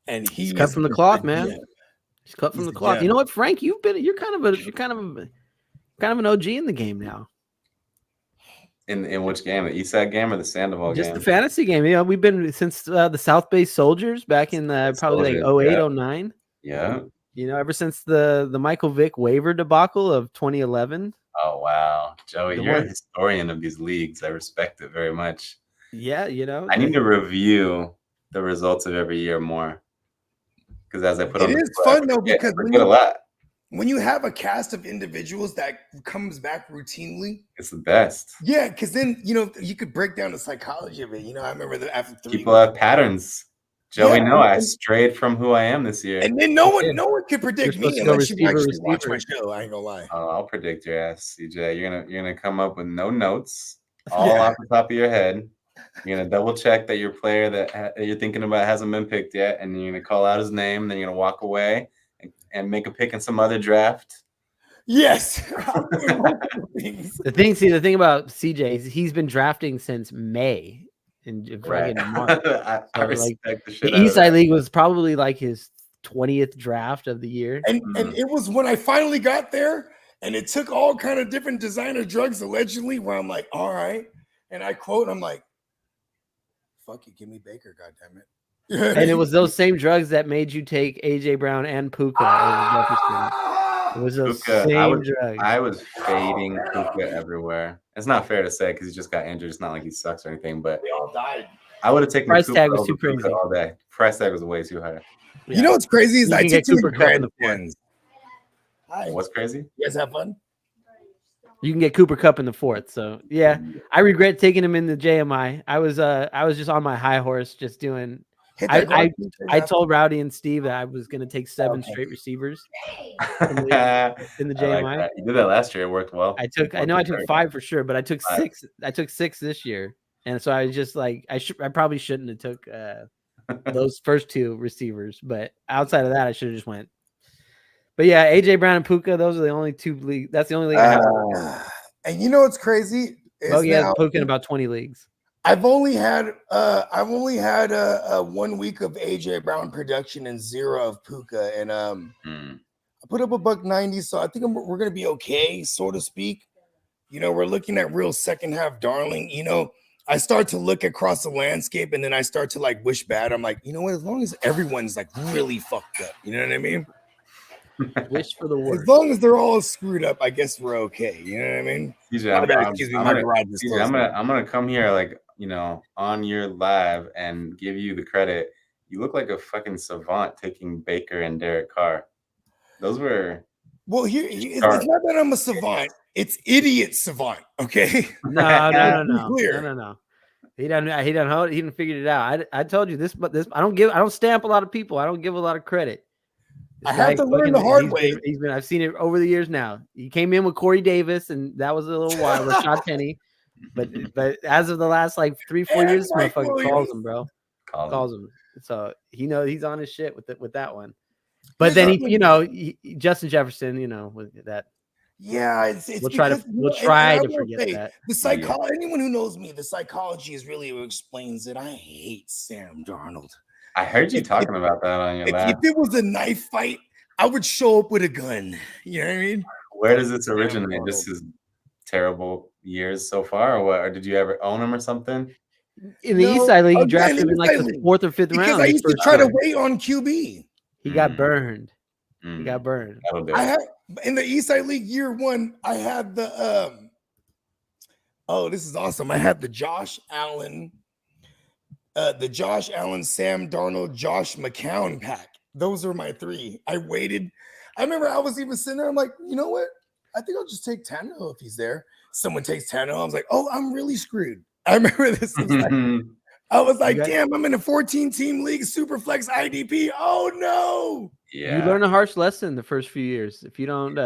And He's cut from the cloth, man. He's cut from the cloth. gem. You know what, Frank? You're kind of an OG in the game now. In which game? The Eastside game or the Sandoval Just game? the fantasy game. You know, we've been since the South Bay Soldiers back in probably like 08, 09. Yeah. You know, ever since the Michael Vick waiver debacle of 2011. Oh wow, Joey, The you're a one- historian of these leagues. I respect it very much. Yeah, you know. I need to review the results of every year more because as I put on, It the is clip, fun though I because forget a lot. when you have a cast of individuals that comes back routinely, It's the best. yeah, because then you could break down the psychology of it. I remember that after 3 People have patterns. Joey, Yeah, no, I and- strayed from who I am this year. and then no one could predict You're supposed me to go unless you receiver, actually watch my receiver. show. I ain't gonna lie. Oh, I'll predict your ass, CJ. You're gonna come up with no notes, all Yeah. off the top of your head. You're gonna double check that your player that you're thinking about hasn't been picked yet, and you're gonna call out his name. Then you're gonna walk away and make a pick in some other draft. Yes. The thing about CJ is he's been drafting since May and Right. fucking March. I So, respect like, the shit The out of Eastside that. League was probably like his 20th draft of the year. And it was when I finally got there, and it took all kind of different designer drugs allegedly, where I'm like, all right. And I quote, I'm like, fuck it, give me Baker, goddammit. And it was those same drugs that made you take AJ Brown and Puka over Jefferson. It was those Puka, same drugs. I was fading Puka everywhere. It's not fair to say because he just got injured. It's not like he sucks or anything, but They all died. I would have taken Price Cooper tag was over too Puka crazy. all day. Price tag was way too high. You know what's crazy is You I can took get too Cooper many Kupp in grand the fourth. ones. Hi. What's crazy? You guys have fun? You can get Cooper Kupp in the fourth. So yeah, I regret taking him in the JMI. I was just on my high horse, just doing. Hit that I guard. told Rowdy and Steve that I was going to take 7 Okay. straight receivers in in the I JMI. like that. You did that last year. It worked well. I know I took 5 for sure, but I took 6. I took 6 this year, and so I was just like, I probably shouldn't have took those first 2 receivers, but outside of that, I should have just went. But yeah, AJ Brown and Puka, those are the only 2 leagues. That's the only league I have. And you know what's crazy? Well, yeah, now- Puka in about 20 leagues. I've only had 1 week of AJ Brown production and 0 of Puka, and I put up a $190, so I think we're gonna be okay, so to speak. We're looking at real second half darling. I start to look across the landscape, and then I start to like wish bad. I'm like, you know what? As long as everyone's like really fucked up, you know what I mean? Wish for the worst. As long as they're all screwed up, I guess we're okay. You know what I mean? CJ, Excuse me, my garage is CJ, closed. I'm gonna come here like on your live and give you the credit. You look like a fucking savant taking Baker and Derek Carr. Those were Well, it's not that I'm a savant. It's idiot savant. Okay. No. Clear. He didn't figure it out. I told you this, but I don't stamp a lot of people. I don't give a lot of credit. I have to learn the hard way. I've seen it over the years now. He came in with Corey Davis, and that was a little while. Rashad Penny, but as of the last like 3-4 years, this Mike motherfucker Williams. calls him, bro. calls Calls him. So he's on his shit with that one. But then Justin Jefferson, with that. Yeah, it's We'll try to forget that. The psychology. Anyone who knows me, the psychology is really what explains it. I hate Sam Darnold. I heard you talking about that on your lap. If it was a knife fight, I would show up with a gun. You know what I mean? Where does this originate? Just his terrible years so far, or what? Or did you ever own him or something? In the No, East Side League, he okay, drafted in him the in like East the Side League. 4th or 5th because round. I his used to first try to round. wait on QB. He got burned. He Mm, got burned. that'll do I it. had in the East Side League year 1. I had the oh, this is awesome. I had the Josh Allen, Sam Darnold, Josh McCown pack. Those are my 3. I waited. I remember I was even sitting there. I'm like, you know what? I think I'll just take Tannehill if he's there. Someone takes Tannehill. I was like, oh, I'm really screwed. I remember this. I was like, damn, I'm in a 14-team league, super flex IDP. Oh no. You learn a harsh lesson the first few years if you don't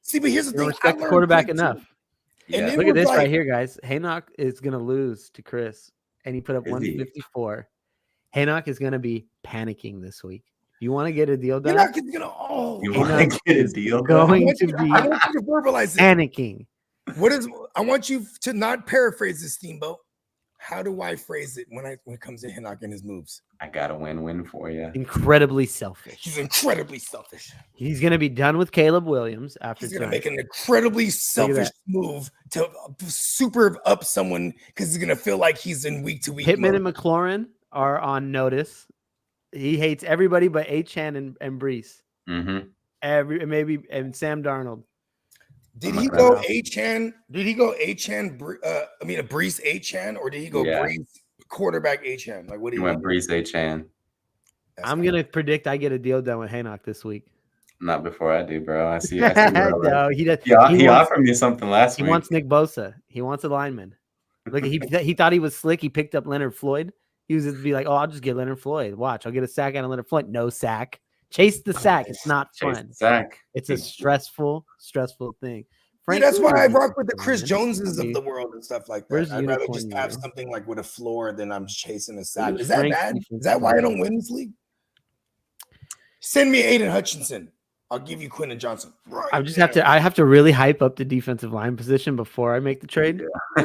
See, but here's the you don't thing. I respect the learned quarterback quick, enough. too. Yeah. And it Look at was this like, right here, guys. Haynock is gonna lose to Chris, and he put up Is he? 154. Haynock is gonna be panicking this week. You want to get a deal you're done? not gonna. Oh, You Haynock want to get a is deal I going done? want, to you, be I want you to verbalize it. panicking. What is? I want you to not paraphrase this, Steamboat. How do I phrase it when it comes to Hinnock and his moves? I got a win-win for you. Incredibly selfish. He's incredibly selfish. He's gonna be done with Caleb Williams after He's gonna tonight. make an incredibly selfish move to super up someone because he's gonna feel like he's in week-to-week. Pittman mode. and McLaurin are on notice. He hates everybody but Achane and Brees. Mm-hmm. And Sam Darnold. Did Oh he my go God. Achane? Did he go Achane? A Brees Achane, or did he go Brees quarterback Achane? Like what do You you went Brees Achane. I'm gonna predict I get a deal done with Haynock this week. Not before I do, bro. I see. No, he does. He wants, offered me something last he week. wants Nick Bosa. He wants a lineman. Look, he thought he was slick. He picked up Leonard Floyd. He was just be like, "Oh, I'll just get Leonard Floyd. Watch, I'll get a sack out of Leonard Floyd. No sack. Chase the sack. It's not Chase fun. the sack. It's a stressful thing." Yeah, that's why I where's rock with the Chris unicorn, man? Joneses I of mean, the world and stuff like where's that. I'd rather unicorn just have you? something like with a floor than I'm chasing a sack. Where's Is that Frank's bad? defensive Is that why I line? don't win this league? Send me Aiden Hutchinson. I'll give you Quentin Johnson. Right I just have to really hype up the defensive line position before I make the trade. Yeah.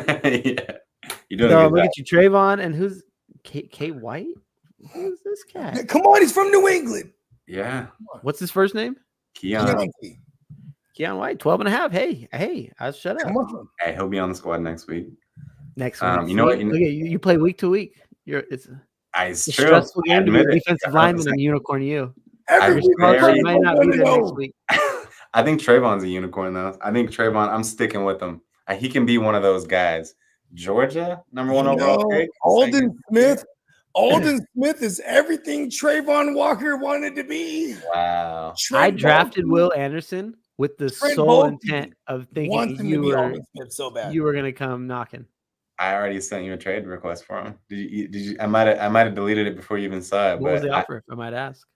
You doing So a good look job. at you, Trayvon, and who's K White? Who's this guy? Come on, he's from New England. Yeah. What's his first name? Keon. Keon White, 12.5. Hey, I'll shut up. Come on. Hey, he'll be on the squad next week. Next week. You know what? Look at you. You play week to week. It's It's a true. stressful I game to be admit a it. defensive lineman and unicorn you. Every I week very- I'm You might not be there next week. I think Trayvon's a unicorn, though. I think Trayvon, I'm sticking with him. He can be one of those guys. Georgia, number one overall pick. Alden Smith. Alden Smith is everything Trayvon Walker wanted to be. Wow. I Trent drafted Baalke Will Anderson with the Trent sole Baalke intent of wants thinking him to be Alden Smith so bad. you were gonna come knocking. I already sent you a trade request for him. Did you? I might have deleted it before you even saw it. What was but the offer, if I might ask?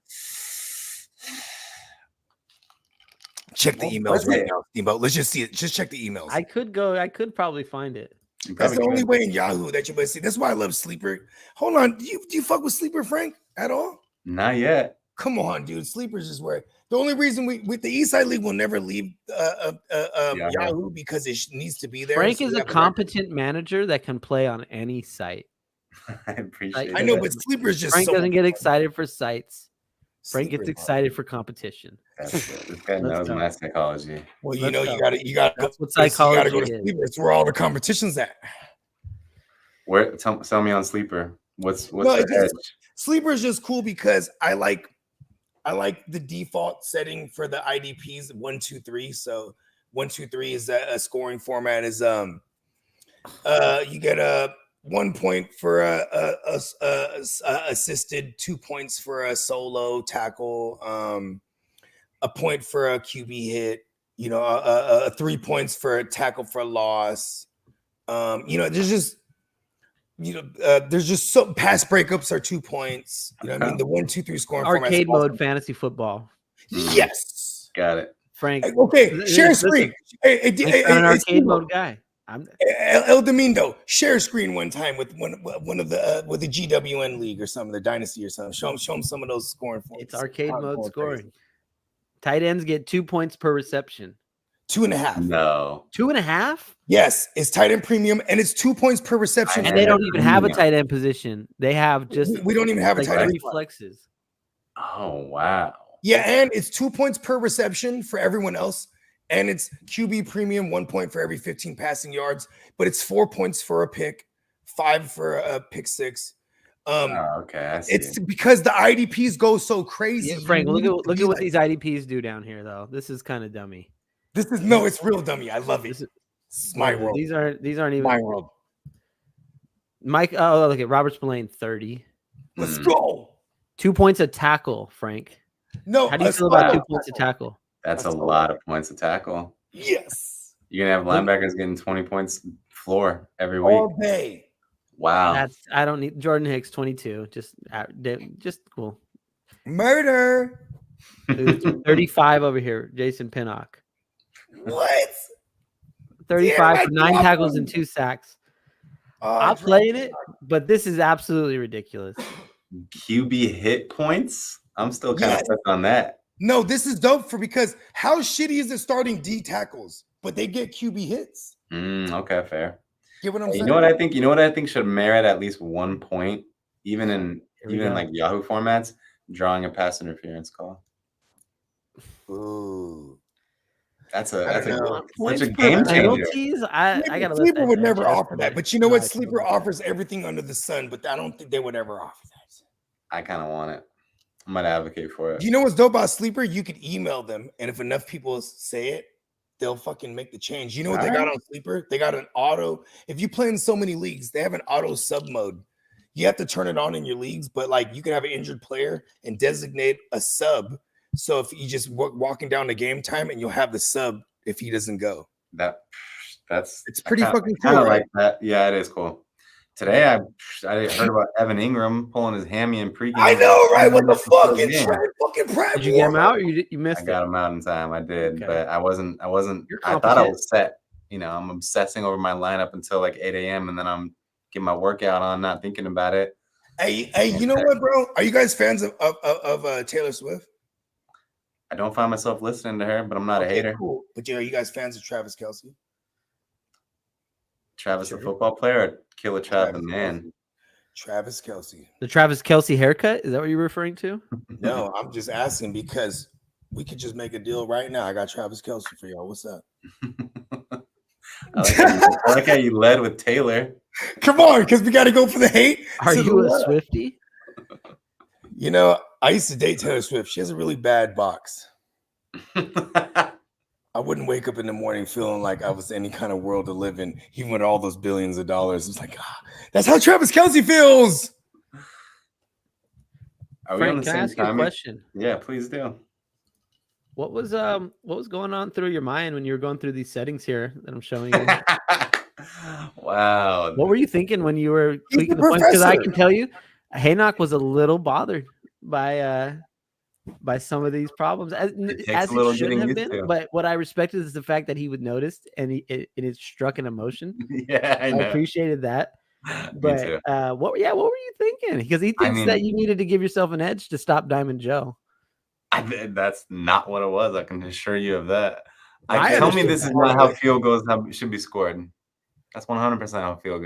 Check the emails right now, Steamboat. Let's just see it. Just check the emails. I could probably find it. That's the only way in Yahoo that you're going to see. That's why I love Sleeper. Hold on. Do you fuck with Sleeper, Frank, at all? Not yet. Come on, dude. Sleeper's just where the only reason we with the East Side League will never leave Yahoo because it needs to be there. Frank So is we a have competent manager that can play on any site. I appreciate I it. know, but Sleeper's just Frank so doesn't get fun. excited for sites. Frank gets Sleeper, excited for competition. That's good. This guy Let's knows go. my psychology. Well, you Let's know, go. you gotta That's what you gotta psychology go to is. Sleeper. It's where all the competition's at. Where? Tell me on Sleeper. What's No, the it's just- edge? Sleeper is just cool because I like the default setting for the IDPs 1, 2, 3. So 1, 2, 3 is a scoring format. Is you get a 1 point for a assisted, 2 points for a solo tackle, a point for a QB hit. 3 points for a tackle for loss. There's just. There's just so pass breakups are 2 points. You know what I mean? The 1, 2, 3 scoring format. Arcade mode fantasy football. Yes. Got it. Frank. Okay, share listen, screen. Frank's not an arcade mode guy. El Domingo, share screen one time with one of the with the GWN league or something, the dynasty or something. Show him some of those scoring formats. It's arcade I'm mode going scoring. crazy. Tight ends get 2 points per reception. 2.5. No. 2.5? Yes, it's tight end premium, and it's 2 points per reception. And they don't even have a tight end position. They have just we don't even have like a tight end. 3 flexes. Oh wow. Yeah, and it's 2 points per reception for everyone else. And it's QB premium, 1 point for every 15 passing yards, but it's 4 points for a pick, 5 for a pick 6. Okay, I see. It's because the IDPs go so crazy. Yeah, You Frank, need look to at be what like- these IDPs do down here, though. This is kind of dummy. it's real dummy. I love it. This is It's my world. These aren't even My world. Mike. Oh, look at Robert Spillane, 30. Let's go. 2 points a tackle, Frank. No, How do you a feel about solo 2 points a tackle? That's a That's a lot of points to tackle. Yes. You're gonna have linebackers getting 20 points floor every week. All day. Wow. I don't need Jordan Hicks, 22. Just cool. Murder. 35 over here, Jason Pinnock. What? 35 Damn, for I 9 dropped tackles him. and 2 sacks. Oh, I'm playing it, but this is absolutely ridiculous. QB hit points. I'm still kind of Yes. stuck on that. No, this is dope because how shitty is it starting D tackles, but they get QB hits? Okay, fair. Get what I'm saying? You know what I think? You know what I think should merit at least 1 point, even in like Yahoo formats, drawing a pass interference call. Ooh. That's I such Points a per game changer. penalties? I gotta let Sleeper that would never digest offer for that, me. but you know what? No, I Sleeper don't. offers everything under the sun, but I don't think they would ever offer that. I kind of want it. I might advocate for it. You know what's dope about Sleeper? You could email them, and if enough people say it, they'll fucking make the change. You know what they got on Sleeper? They got an auto. If you play in so many leagues, they have an auto sub mode. You have to turn it on in your leagues, but like you can have an injured player and designate a sub. So if you just walking down the game time, and you'll have the sub if he doesn't go. That's It's pretty fucking cool. I cool, right? like that. Yeah, it is cool. Today I heard about Evan Ingram pulling his hammy in pregame. I know, right? What the fuck? Game. It's fucking prep. Did you get him out or you missed I it? got him out in time. I did, Okay. but I wasn't. You're I thought I competent. was set. You know, I'm obsessing over my lineup until like 8 a.m. and then I'm getting my workout on, not thinking about it. Hey, you know what, bro? Are you guys fans of Taylor Swift? I don't find myself listening to her, but I'm not a hater. Cool. But are you guys fans of Travis Kelce? Travis, the football player, or Killer Trav, the man. Travis Kelce. The Travis Kelce haircut? Is that what you're referring to? No, I'm just asking because we could just make a deal right now. I got Travis Kelce for y'all. What's up? I like how you led with Taylor. Come on, because we got to go for the hate. Are to you the a left. Swiftie? You know, I used to date Taylor Swift. She has a really bad box. I wouldn't wake up in the morning feeling like I was any kind of world to live in, even with all those billions of dollars. It's like, that's how Travis Kelce feels. Are we on Frank, the can I same ask you a time? question? Yeah, please do. What was going on through your mind when you were going through these settings here that I'm showing you? Wow. What were you thinking when you were He's tweaking the the points? Because I professor. can tell you, Haynock was a little bothered by some of these problems, as takes it a little shouldn't getting have used been. to. But what I respected is the fact that he would notice and it struck an emotion. Yeah, I I know. appreciate that. Me But too. what were you thinking? Because he thinks that you needed to give yourself an edge to stop Diamond Joe. That's not what it was. I can assure you of that. I Tell me understood this is that. not how field goals should be scored. That's 100% how field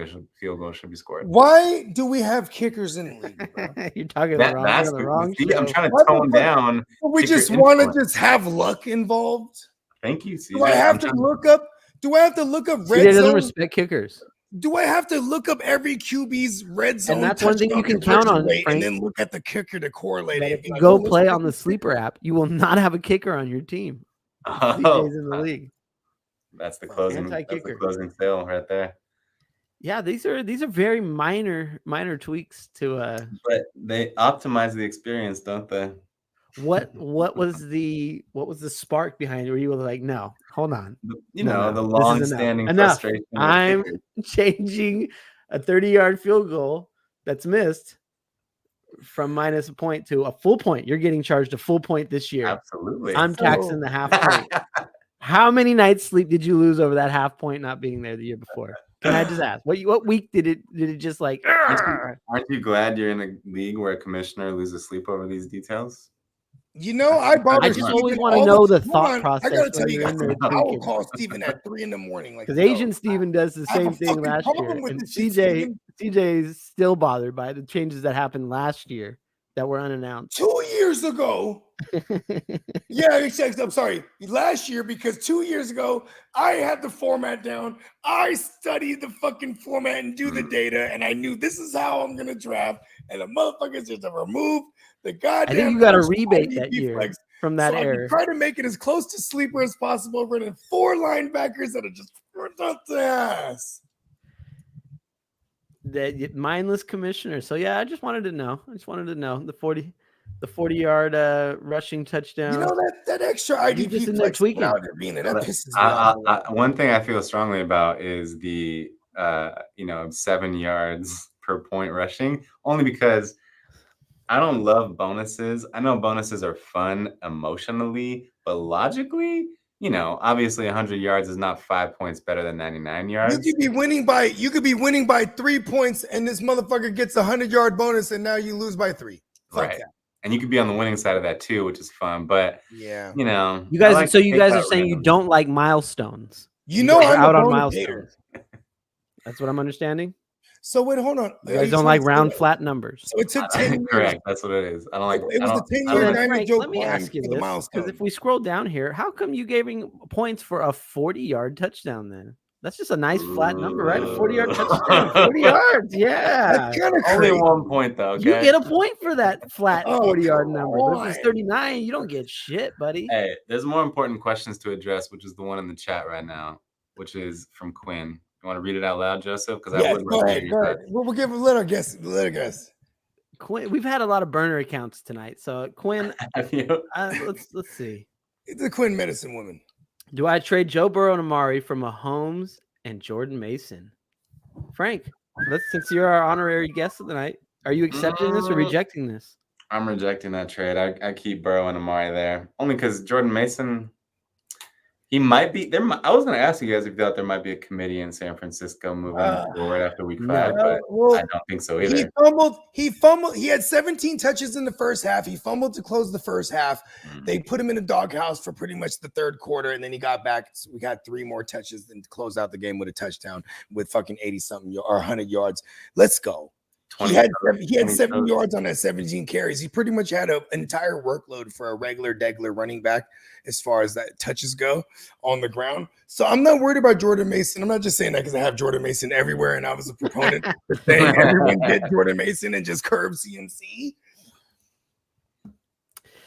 goals should be scored. Why do we have kickers in the league, bro? You're talking That's on the wrong see, I'm show. trying to Why the tone fuck- down. We kicker just want to influence. just have luck involved. Thank you, CJ. Do I have to look up? Do I have to look up CJ red doesn't zone? respect kickers. Do I have to look up every QB's red zone? that's one thing you touchdown can count conversion on, rate Frank. and then look at the kicker to correlate That it. if and be you like, go oh, let's play look on at the this sleeper app, you will not have a kicker on your team. Oh, CJ's in the league. that's the closing. That's the Anti-kicker. closing sale right there. Yeah, these are very minor tweaks to But they optimize the experience, don't they? what was the spark behind it where you were like, no, hold on. You No, know, the this is enough. long-standing Enough. frustration. with I'm kickers. changing a 30-yard field goal that's missed from minus a point to a full point. You're getting charged a full point this year. Absolutely. I'm taxing the half point. How many nights sleep did you lose over that half point not being there the year before? Can I just ask? What week did it just like? Aren't you glad you're in a league where a commissioner loses sleep over these details? You know, I bother. I just Steven always want to all know the Hold thought on, process. I gotta tell when you you're guys, in there I will tweaking. call Steven at 3 a.m. Like, Because yo, Asian Steven does the I have same a thing fucking last problem year, with and this shit, Steven. CJ is still bothered by the changes that happened last year that were unannounced. 2 years years ago. Yeah, I'm sorry. Last year, because 2 years ago, I had the format down. I studied the fucking format and do the data, and I knew this is how I'm gonna draft. And the motherfuckers just remove the goddamn. I think you got a extra rebate IDP that year flex. from that So I error. can try to make it as close to sleeper as possible, running 4 linebackers that are just front up the ass. That mindless commissioner. So yeah, I just wanted to know. The 40-yard rushing touchdown. You know that extra You're just IDP in there flex tweaking. without it being it, that pisses me off. One thing I feel strongly about is the 7 yards per point rushing, only because I don't love bonuses. I know bonuses are fun emotionally, but logically, obviously 100 yards is not 5 points better than 99 yards. You could be winning by 3 points, and this motherfucker gets a 100-yard bonus, and now you lose by 3. Fuck Right. that. And you could be on the winning side of that too, which is fun. But yeah, You I guys, like so to you take guys are that saying you random. don't like milestones. You know guys are I'm out a on bonus milestones. hater. That's what I'm understanding. So wait, hold on. You guys don't like round flat numbers. So it took 10 years. Correct. That's what it is. I don't like. It was the 10-year Then, Diamond Frank, Joe let me Klein ask you for the this, milestone. because if we scroll down here, how come you giving points for a 40-yard touchdown then? That's just a nice flat number, right? A 40-yard touchdown, 40 yards. Yeah. That's kind of Only crazy. 1 point though. Okay. You get a point for that flat Oh, 40-yard come number. But if it's on. 39, you don't get shit, buddy. Hey, there's more important questions to address, which is the one in the chat right now, which is from Quinn. You want to read it out loud, Joseph? Because I Yes, would go like to ahead. hear Go your ahead. thoughts. We'll give a little guess. Quinn, we've had a lot of burner accounts tonight. So Quinn, Have you? let's see. It's the Quinn medicine woman. Do I trade Joe Burrow and Amari for Mahomes and Jordan Mason? Frank, since you're our honorary guest of the night, are you accepting this or rejecting this? I'm rejecting that trade. I keep Burrow and Amari there, only because Jordan Mason, he might be there. I was going to ask you guys if you thought there might be a committee in San Francisco moving forward after week 5, but I don't think so either. He fumbled. He had 17 touches in the first half. He fumbled to close the first half. They put him in a doghouse for pretty much the third quarter, and then he got back. So we got 3 more touches and close out the game with a touchdown with fucking 80-something or 100 yards. Let's go. He had 7 yards on that 17 carries. He pretty much had an entire workload for a regular Degler running back as far as that touches go on the ground. So I'm not worried about Jordan Mason. I'm not just saying that because I have Jordan Mason everywhere and I was a proponent for saying everyone get Jordan Mason and just curb CMC.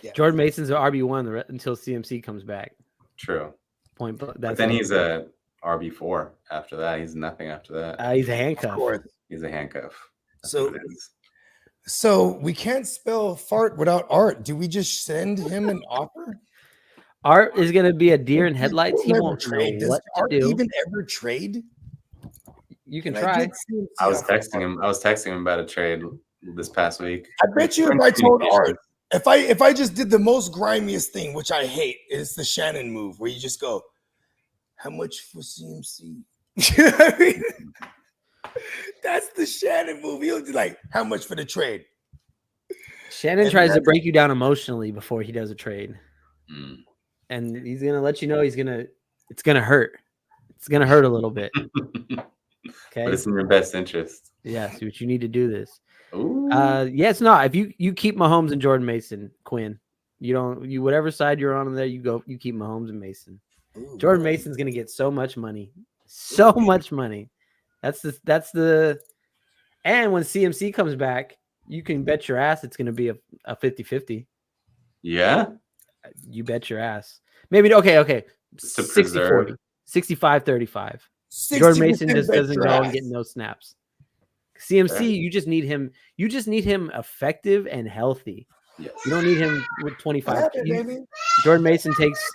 Yeah. Jordan Mason's an RB1 until CMC comes back. True. But then he's a RB4 after that. He's nothing after that. He's a handcuff. He's a handcuff. So we can't spell fart without art. Do we just send him an offer? Art is going to be a deer in headlights. He won't trade. Does Art even ever trade? You can try. I was texting him about a trade this past week. I bet you if I told Art, if I just did the most grimiest thing, which I hate, is the Shannon move where you just go, how much for CMC? You know what I mean? That's the Shannon move. He'll be like, how much for the trade? Shannon tries to break you down emotionally before he does a trade. And he's going to let you know it's going to hurt. It's going to hurt a little bit. Okay. But it's in your best interest. Yes, but you need to do this. Ooh. It's not. If you keep Mahomes and Jordan Mason, Quinn, whatever side you're on there, you keep Mahomes and Mason. Ooh, Jordan Mason's going to get so much money. So much money. That's the and when CMC comes back, you can bet your ass it's going to be a 50-50. Yeah. You bet your ass. Maybe okay. 60-40. 65-35. Jordan Mason just doesn't go and get no snaps. CMC, you just need him effective and healthy. Yes. You don't need him with 25. Jordan Mason takes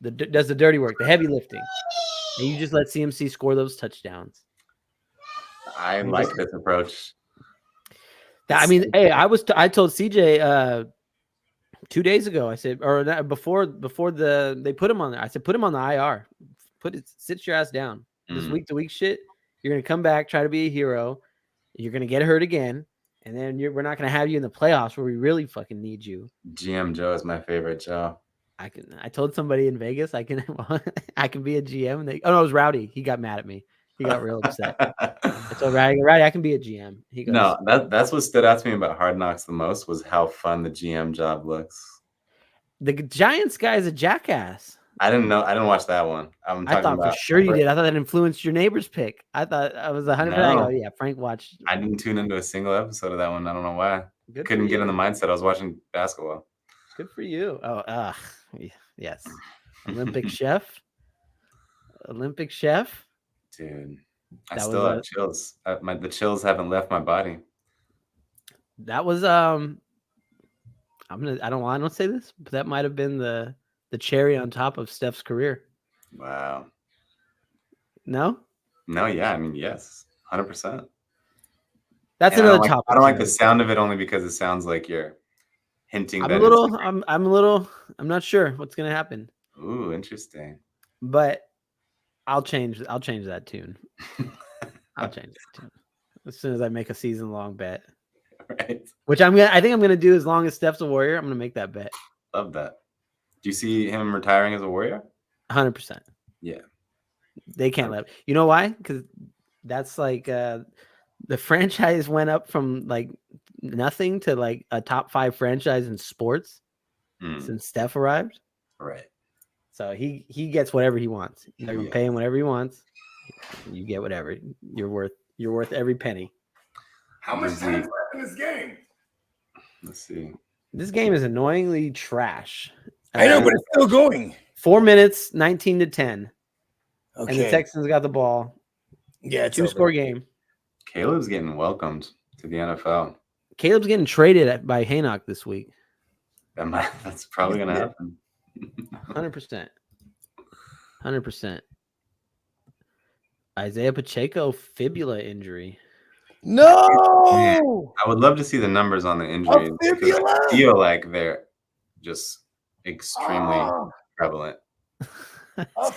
does the dirty work, the heavy lifting. And you just let CMC score those touchdowns. I like this approach. I told CJ 2 days ago. I said, or before they put him on there. I said, put him on the IR. Sit your ass down. This week to week shit. You're gonna come back, try to be a hero. You're gonna get hurt again, and then we're not gonna have you in the playoffs where we really fucking need you. GM Joe is my favorite Joe. I told somebody in Vegas I can be a GM. And it was Rowdy. He got mad at me. He got real upset. It's all right. Right, I can be a GM. He goes, No, that's what stood out to me about Hard Knocks the most was how fun the GM job looks. the Giants guy is a jackass. I didn't know. I didn't watch that one. I'm I talking thought for about. sure you did. I thought that influenced your neighbor's pick. I thought I was 100%. I go, yeah, Frank watched. I didn't tune into a single episode of that one. I don't know why. Good Couldn't for get in you. the mindset. I was watching basketball. Good for you. Oh, yes. Olympic chef. Olympic chef. Dude, I That still was have chills. The chills haven't left my body. That was I don't want to say this, but that might have been the cherry on top of Steph's career. Wow. No? No, yeah. I mean, yes. 100%. That's And another I topic. don't like the sound of it only because it sounds like you're hinting I'm that a little I'm not sure what's gonna happen. Ooh, interesting. But I'll change that tune. I'll change that tune. As soon as I make a season long bet. Right. Which I think I'm gonna do as long as Steph's a Warrior. I'm gonna make that bet. Love that. Do you see him retiring as a Warrior? 100%. Yeah. They can't let. You know why? Because that's like the franchise went up from like nothing to like a top 5 franchise in sports since Steph arrived. Right. So he gets whatever he wants. They're gonna pay him whatever he wants. You get whatever. You're worth every penny. How much time is left in this game? Let's see. This game is annoyingly trash. I know, but it's still going. 4 minutes, 19-10. Okay. And the Texans got the ball. Yeah, it's 2-score game. Caleb's getting welcomed to the NFL. Caleb's getting traded by Haynock this week. That's probably going to happen. 100%. 100%. Isaiah Pacheco fibula injury. No. I would love to see the numbers on the injuries. I feel like they're just extremely prevalent.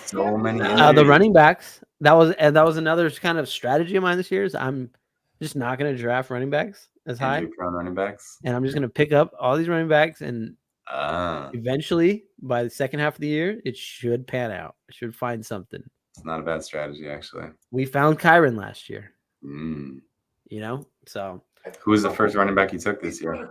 So many injuries. The running backs. That was another kind of strategy of mine this year. Is I'm just not going to draft running backs as high. Injury-prone running backs. And I'm just going to pick up all these running backs, and eventually, by the second half of the year, it should pan out. I should find something. It's not a bad strategy, actually. We found Kyron last year. Mm. You know, so who was the first running back you took this year?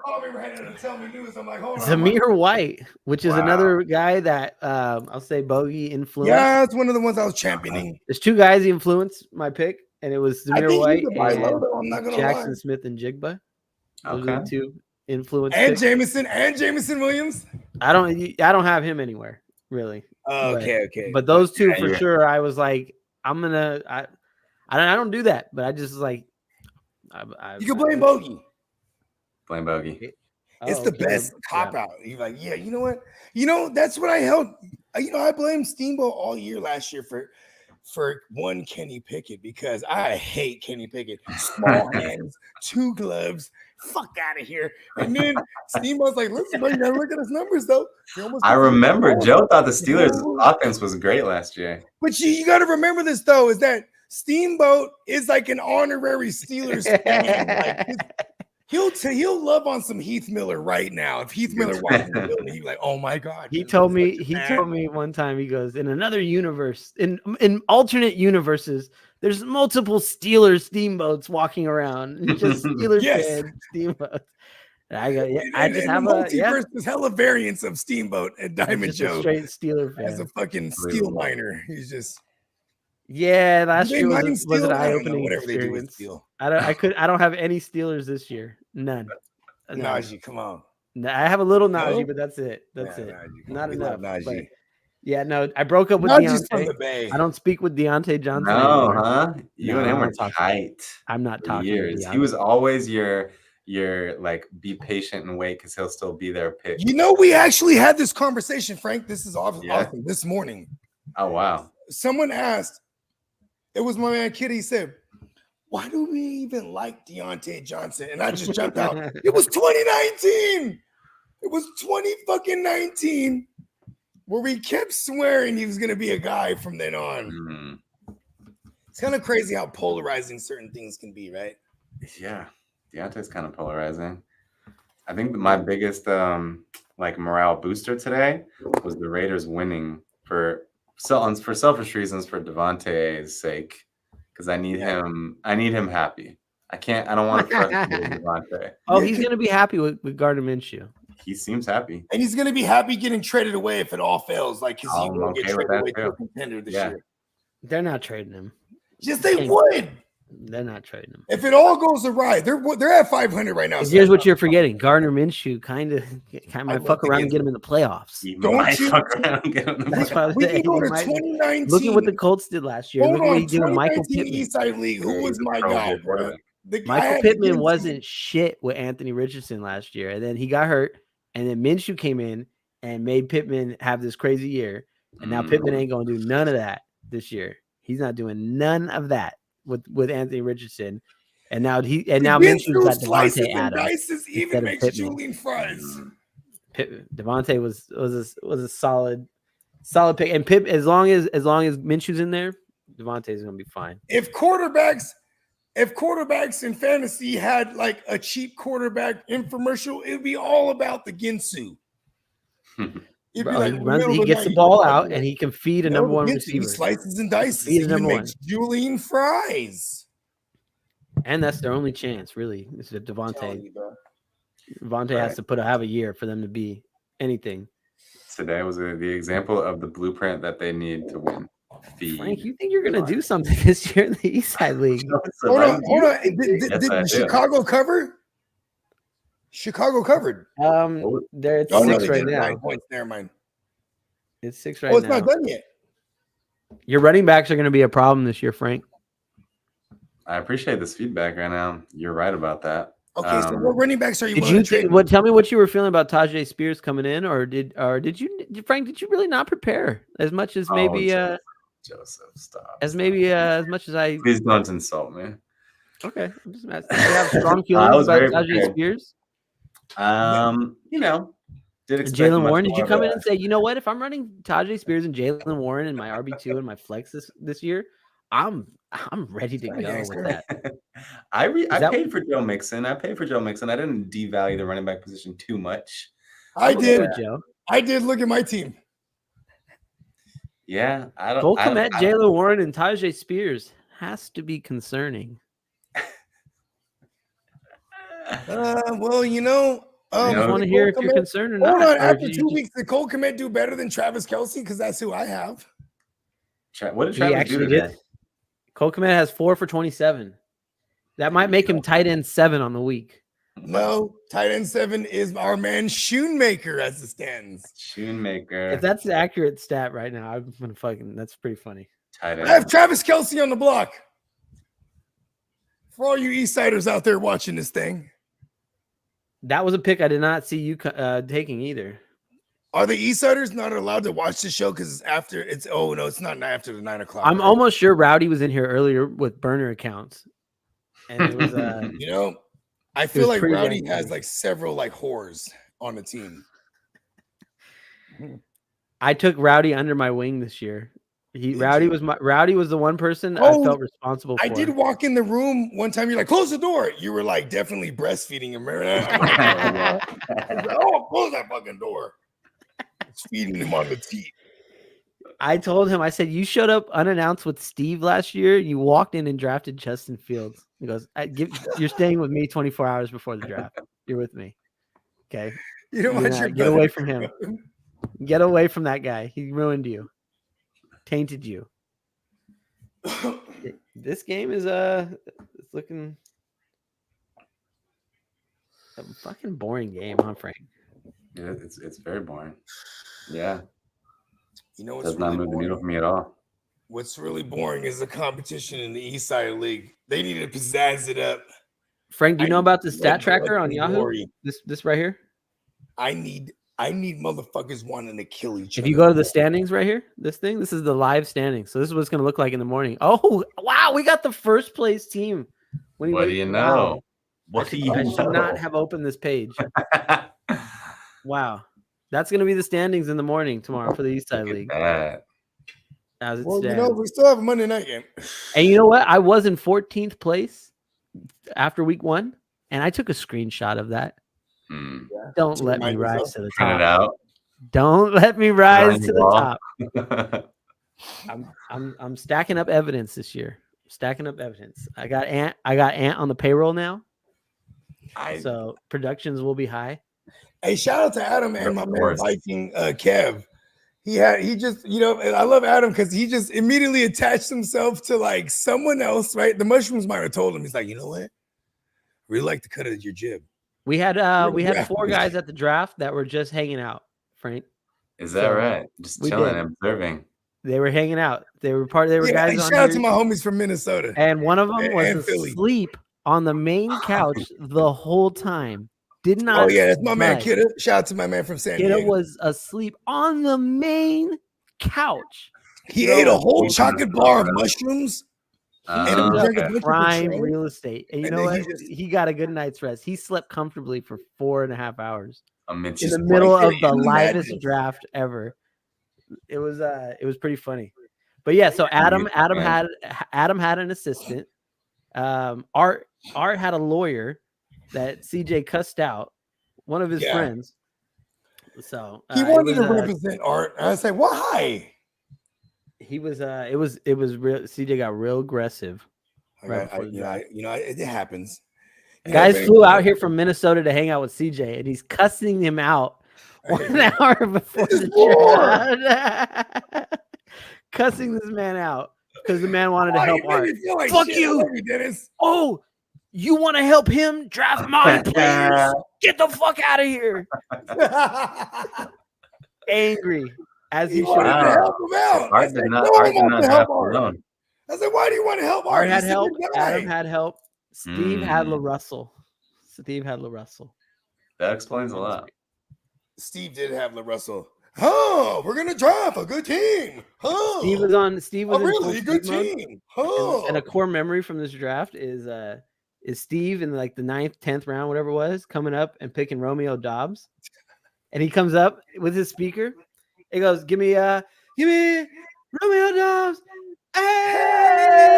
Zamir White, which is another guy that I'll say bogey influenced. Yeah, it's one of the ones I was championing. There's 2 guys he influenced my pick, and it was Zamir White and Jackson Smith and Jigba. Those are the 2 influenced. And picks. Jameson Williams. I don't have him anywhere really. Okay. But those 2 for sure. I was like, I don't do that, but I just was like. You can blame Bogey. Blame Bogey. It's the best cop out. You're like, yeah, you know what? That's what I held. I blamed Steamboat all year last year for one Kenny Pickett because I hate Kenny Pickett. Small hands, 2 gloves. Fuck out of here. And then Steamboat's like, listen, bro, you gotta look at his numbers though. I remember Joe thought the Steelers' offense was great last year. But you got to remember this though, is that Steamboat is like an honorary Steelers fan. Like he'll love on some Heath Miller right now. If Heath Miller walks in the building, he'd be like, "Oh my god!" He told me one time. He goes, "In another universe, in alternate universes, there's multiple Steelers Steamboats walking around. Just Steelers fans, Steamboats." And I go, "Yeah, I just have a multiverse. There's hella variants of Steamboat and Diamond Joe, straight Steeler fan, as a fucking steel miner. He's just." Yeah, last year was an eye-opening experience. I don't have any Steelers this year. None. Najee, come on. I have a little Najee, but that's it. That's it. Not enough. Najee. Yeah, no, I broke up with Deontay. I don't speak with Deontay Johnson. No, huh? You and him were tight. I'm not talking. Years. He was always your like be patient and wait because he'll still be there. Pick. We actually had this conversation, Frank. This is awesome. This morning. Oh wow! Someone asked. It was my man Kitty. He said, "Why do we even like Deontay Johnson?" And I just jumped out. It was 2019. It was 2019 where we kept swearing he was going to be a guy from then on. Mm-hmm. It's kind of crazy how polarizing certain things can be, right? Yeah, Deontay's kind of polarizing. I think my biggest morale booster today was the Raiders winning for selfish reasons for Devontae's sake, because I need him. I need him happy. I don't want to frustrate Devontae. Oh, he's going to be happy with Gardner Minshew. He seems happy. And he's going to be happy getting traded away if it all fails. Like, because he will get okay with traded that away too. to a contender this year. They're not trading him. Yes, they would. They're not trading him. If it all goes awry, they're at 500 right now. Here's what you're forgetting: Gardner Minshew kind of might fuck around and get him in the playoffs. That's why we can go to 2019. Look at what the Colts did last year. Look what he did with Michael 2019 Pittman. Eastside League. Who was my guy, bro? Michael Pittman wasn't shit with Anthony Richardson last year, and then he got hurt, and then Minshew came in and made Pittman have this crazy year, and now Pittman ain't gonna do none of that this year. He's not doing none of that with Anthony Richardson, and now Minshew's got Devontae Adams. Even makes Julian fries. Devontae was a solid pick, and Pip as long as Minshew's in there, Devontae's gonna be fine. If quarterbacks in fantasy had like a cheap quarterback infomercial, it'd be all about the Ginsu. He gets the ball out and he can feed a number one receiver. He slices and dices. He makes Julian fries. And that's their only chance, really. Is if Devontae has to have a year for them to be anything. Today was the example of the blueprint that they need to win. Frank, you think you're going to do something this year in the Eastside League? Hold on. Did Chicago cover? Chicago covered. They're at 6 right now. 9 points. Never mind. It's 6 right now. Oh, it's not done yet. Your running backs are going to be a problem this year, Frank. I appreciate this feedback right now. You're right about that. Okay, so what running backs are you willing to trade? Tell me what you were feeling about Tajay Spears coming in, or did you, Frank? Did you really not prepare as much as maybe Joseph, stop. As much as I? Please don't insult me. Okay, I'm just asking. Do you have strong feelings about Tajay Spears? Did expect Jalen Warren? Did you come in and say, you know what? If I'm running Tajay Spears and Jalen Warren in my RB2 and my flex this year, I'm ready to go with that. I paid for Joe Mixon. I didn't devalue the running back position too much. I did, Joe. I did. Look at my team. Yeah, I don't. Cole Kmet, Jalen Warren, and Tajay Spears has to be concerning. Well, I just want to hear if you're concerned or not. Hold on. After 2 weeks, did Cole Kmet do better than Travis Kelce? Because that's who I have. What did Travis do today? Cole Kmet has 4 for 27. That might make him tight end 7 on the week. No, tight end 7 is our man Shoemaker as it stands. Shoemaker. If that's the accurate stat right now, I'm gonna that's pretty funny. Tight end. I have Travis Kelce on the block. For all you Eastsiders out there watching this thing. That was a pick I did not see you taking either. Are the Eastsiders not allowed to watch the show because it's after? It's not after the 9 o'clock. I'm almost sure Rowdy was in here earlier with burner accounts, and it was I feel like Rowdy has like several like whores on the team. I took Rowdy under my wing this year. Rowdy was the one person I felt responsible for. I did walk in the room one time. You're like, close the door. You were like definitely breastfeeding him. Close that fucking door. It's feeding him on the teeth. I told him, I said, you showed up unannounced with Steve last year. You walked in and drafted Justin Fields. He goes, you're staying with me 24 hours before the draft. You're with me. Okay. You don't want your get away from him. Get away from that guy. He ruined you. Tainted you. This game is it's looking a fucking boring game, huh, Frank? Yeah, it's very boring. Yeah. What's does not move the needle for me at all. What's really boring is the competition in the East Side League. They need to pizzazz it up. Frank, do you know about the stat tracker on Yahoo? This right here? I need motherfuckers wanting to kill each other. If you go to the standings right here, this is the live standings. So this is what it's going to look like in the morning. Oh, wow. We got the first place team. What do you know? I should not have opened this page. Wow. That's going to be the standings in the morning tomorrow for the East Side League. As it stands. We still have a Monday night game. And you know what? I was in 14th place after week 1, and I took a screenshot of that. Don't let me rise to the top. Print it out. Don't let me rise to the top. I'm stacking up evidence this year Stacking up evidence. I got Ant on the payroll now, I so productions will be high. Hey, shout out to Adam and Of my man course. Viking Kev. He just, and I love Adam because he just immediately attached himself to like someone else, right? The mushrooms might have told him, he's like, you know what? Really like the cut of your jib. We had Yeah. 4 guys at the draft that were just hanging out, Frank. is that So, right? Just we chilling, did. observing. They were hanging out. They were guys Hey, on shout out here, to my homies from Minnesota. and one of them was and Philly. asleep on the main couch the whole time. Did not. Oh yeah, that's my man budge. Kidda. Shout out to my man from San Kidda Diego. was asleep on the main couch. He Bro, ate a whole he- chocolate bar of mushrooms. He And ended drank a up bunch of prime Patron. real estate. And you And know then what? he He got a good night's rest. He slept comfortably for 4.5 hours Amidst in the his middle of in the the livest madness. draft ever. It was pretty funny. But yeah, so Adam had an assistant. Art had a lawyer that CJ cussed out, one of his Yeah. friends. So He it wanted was, to represent Art. And I said, why? he was it was real. CJ got real aggressive. Right before the draft. It happens. Guys flew out here from Minnesota to hang out with CJ, and he's cussing him out 1 hour before This the is war. draft. Cussing this man out because the man wanted to help Art. Like Fuck shit. you. I love you, Dennis. Oh, you want to help him draft my players? Get the fuck out of here. Angry as he He should wanted have to been. help him out. I Art said, did no not, one Art did wants not to draft help Art. alone. I said, why do you want to help Art? Art had He's a help. good guy. Adam had help. Steve had Mm. LaRussell. That explains a lot. Steve did have LaRussell. Oh, we're gonna draft a good team. Oh, Steve was a in full really good Steve mode. team. Oh, And a core memory from this draft is Steve in like the 9th, 10th round, whatever it was, coming up and picking Romeo Dobbs. And he comes up with his speaker. He goes, give me Romeo Dobbs. Hey!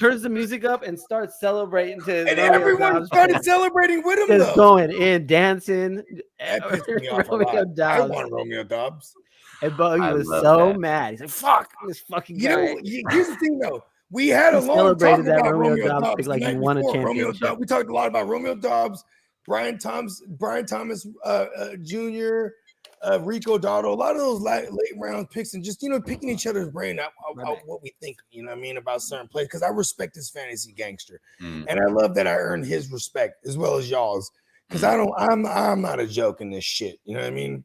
Turns the music up and starts celebrating to his and Romeo everyone Dobbs. started celebrating with him Just though. going in, dancing. That pissed me off a Romeo lot. I Dobbs. want Romeo Dobbs. And Bogey I was love so that. mad. He's like, fuck this fucking guy. You know, here's the thing though. We had a He long talk celebrated that about Romeo Romeo Dobbs Dobbs pick the like he night won a before. Romeo championship. Dobbs. We talked a lot about Romeo Dobbs, Brian Thomas Jr., Rico Dotto, a lot of those late round picks, and just picking each other's brain out what we think, about certain plays. Because I respect this fantasy gangster, and I love that I earned his respect as well as y'all's. Because I'm not a joke in this shit. You know what I mean?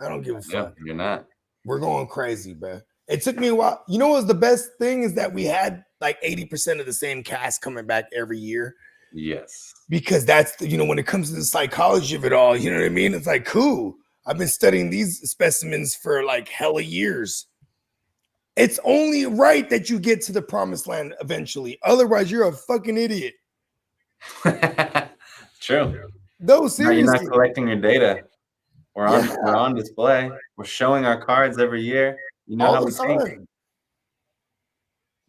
I don't give a fuck. You're not. We're going crazy, bro. It took me a while. You know what's the best thing is that we had like 80% of the same cast coming back every year. Yes. Because that's when it comes to the psychology of it all, you know what I mean? It's like, cool. I've been studying these specimens for like hella years. It's only right that you get to the promised land eventually. Otherwise, you're a fucking idiot. True. No, No, seriously. you're not collecting your data. We're on display. We're showing our cards every year. You know All how the we think. time.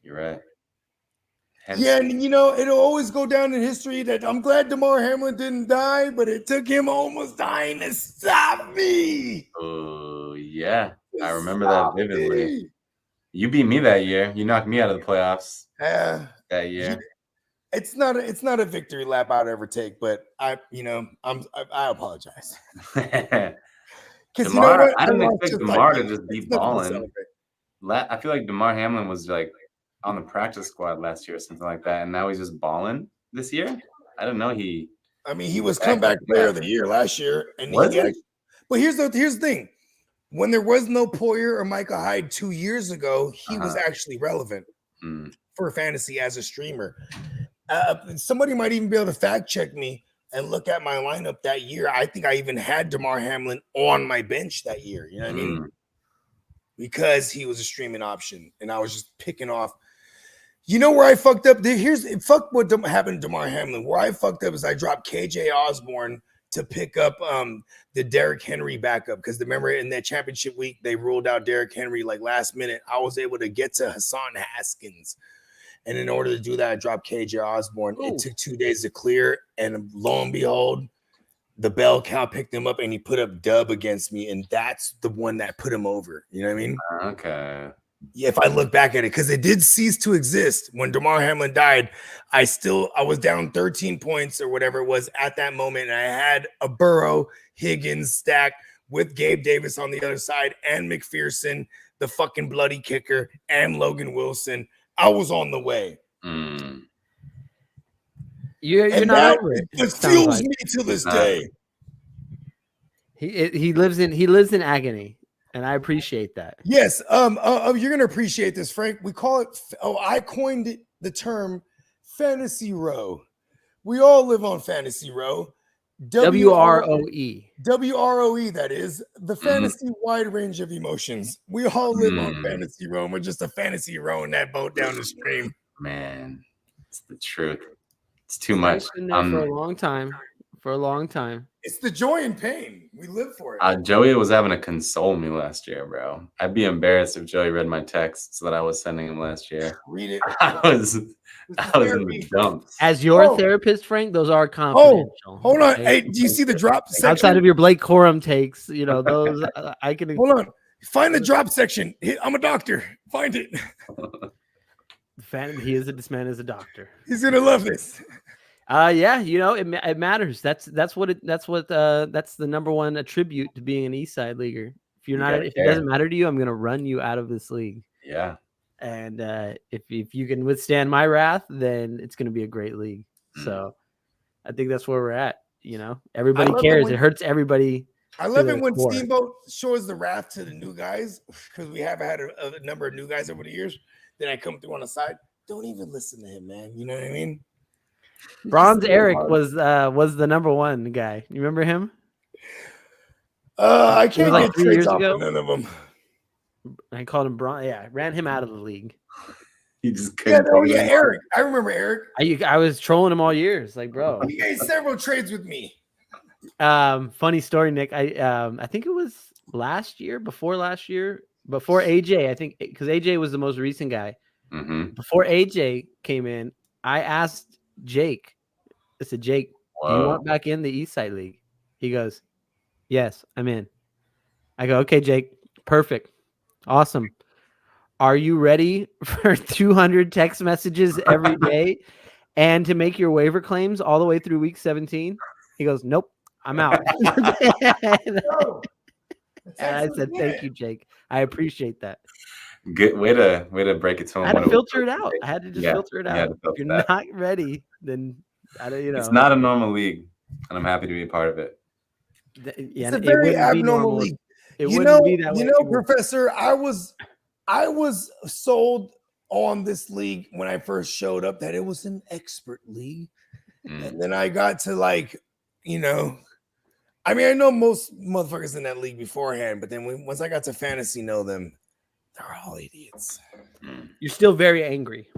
You're right. Hence, Yeah, and it'll always go down in history that I'm glad DeMar Hamlin didn't die, but it took him almost dying to stop me. Oh yeah, I To remember that stop vividly. me. You beat me that year. You knocked me out of the playoffs Yeah. that year. It's not a victory lap I'd ever take, but I apologize. Because DeMar, I didn't lost expect just DeMar like to you. just be It's nothing to balling. celebrate. I feel like DeMar Hamlin was like on the practice squad last year or something like that, and now he's just balling this year. I don't know. I mean, he was comeback player of the year last year, and Was he? But here's the thing: when there was no Poyer or Micah Hyde 2 years ago, he was actually relevant for fantasy as a streamer. Somebody might even be able to fact check me and look at my lineup that year. I think I even had DeMar Hamlin on my bench that year. You know what I mean? Because he was a streaming option, and I was just picking off. You know where I fucked up? Fuck what happened to DeMar Hamlin. Where I fucked up is I dropped KJ Osborne to pick up the Derrick Henry backup, because remember in that championship week they ruled out Derrick Henry like last minute. I was able to get to Hassan Haskins, and in order to do that, I dropped KJ Osborne. It took 2 days to clear, and lo and behold, the bell cow picked him up and he put up dub against me, and that's the one that put him over. You know what I mean? Okay. if I look back at it, because it did cease to exist when DeMar Hamlin died. I was down 13 points or whatever it was at that moment, and I had a Burrow Higgins stack with Gabe Davis on the other side and McPherson, the fucking bloody kicker, and Logan Wilson. I was on the way. You're not over it. It fuels me to this day. He lives in agony, and I appreciate that. Yes. You're gonna appreciate this, Frank. We call it. I coined the term fantasy row. We all live on fantasy row. WROE. WROE, that is the fantasy wide range of emotions. We all live on fantasy row, and we're just a fantasy rowing that boat down the stream. Man, it's the truth. It's too much. Been there for a long time. For a long time. It's the joy and pain. We live for it. Joey was having to console me last year, bro. I'd be embarrassed if Joey read my texts that I was sending him last year. Read it. I was in the dumps. As your therapist, Frank, those are confidential. Hold on. Hey, do you see the drop section? Outside of your Blake Corum takes, those I can. Hold on. Find the drop section. I'm a doctor. Find it. This man is a doctor. He's gonna love this. Yeah, it matters. That's the number one attribute to being an East Side leaguer. If it doesn't matter to you, I'm gonna run you out of this league. Yeah. And if you can withstand my wrath, then it's gonna be a great league. So I think that's where we're at. Everybody cares. It hurts everybody. I love it when Steamboat shows the wrath to the new guys, because we have had a number of new guys over the years. Then I come through on the side. Don't even listen to him, man. You know what I mean? Bronze Eric was the number one guy. You remember him? I can't get 3 years ago. None of them. I called him Bronze. Yeah, ran him out of the league. He just Eric. I remember Eric. I was trolling him all years, like, bro. He made several trades with me. Funny story, Nick. I think it was before AJ. I think because AJ was the most recent guy. Before AJ came in, I asked Jake. I said, Jake, do you want back in the East Side League? He goes, yes, I'm in. I go, okay, Jake, perfect. Awesome. Are you ready for 200 text messages every day and to make your waiver claims all the way through week 17? He goes, nope, I'm out. And I said, thank you, Jake. I appreciate that. Good way to break it to him. I had to filter it out. I had to just filter it out. If you're not ready, then it's not a normal league, and I'm happy to be a part of it. It's a very abnormal league. Professor, I was sold on this league when I first showed up that it was an expert league, and then I got to I know most motherfuckers in that league beforehand, but then once I got to fantasy know them, they're all idiots. You're still very angry.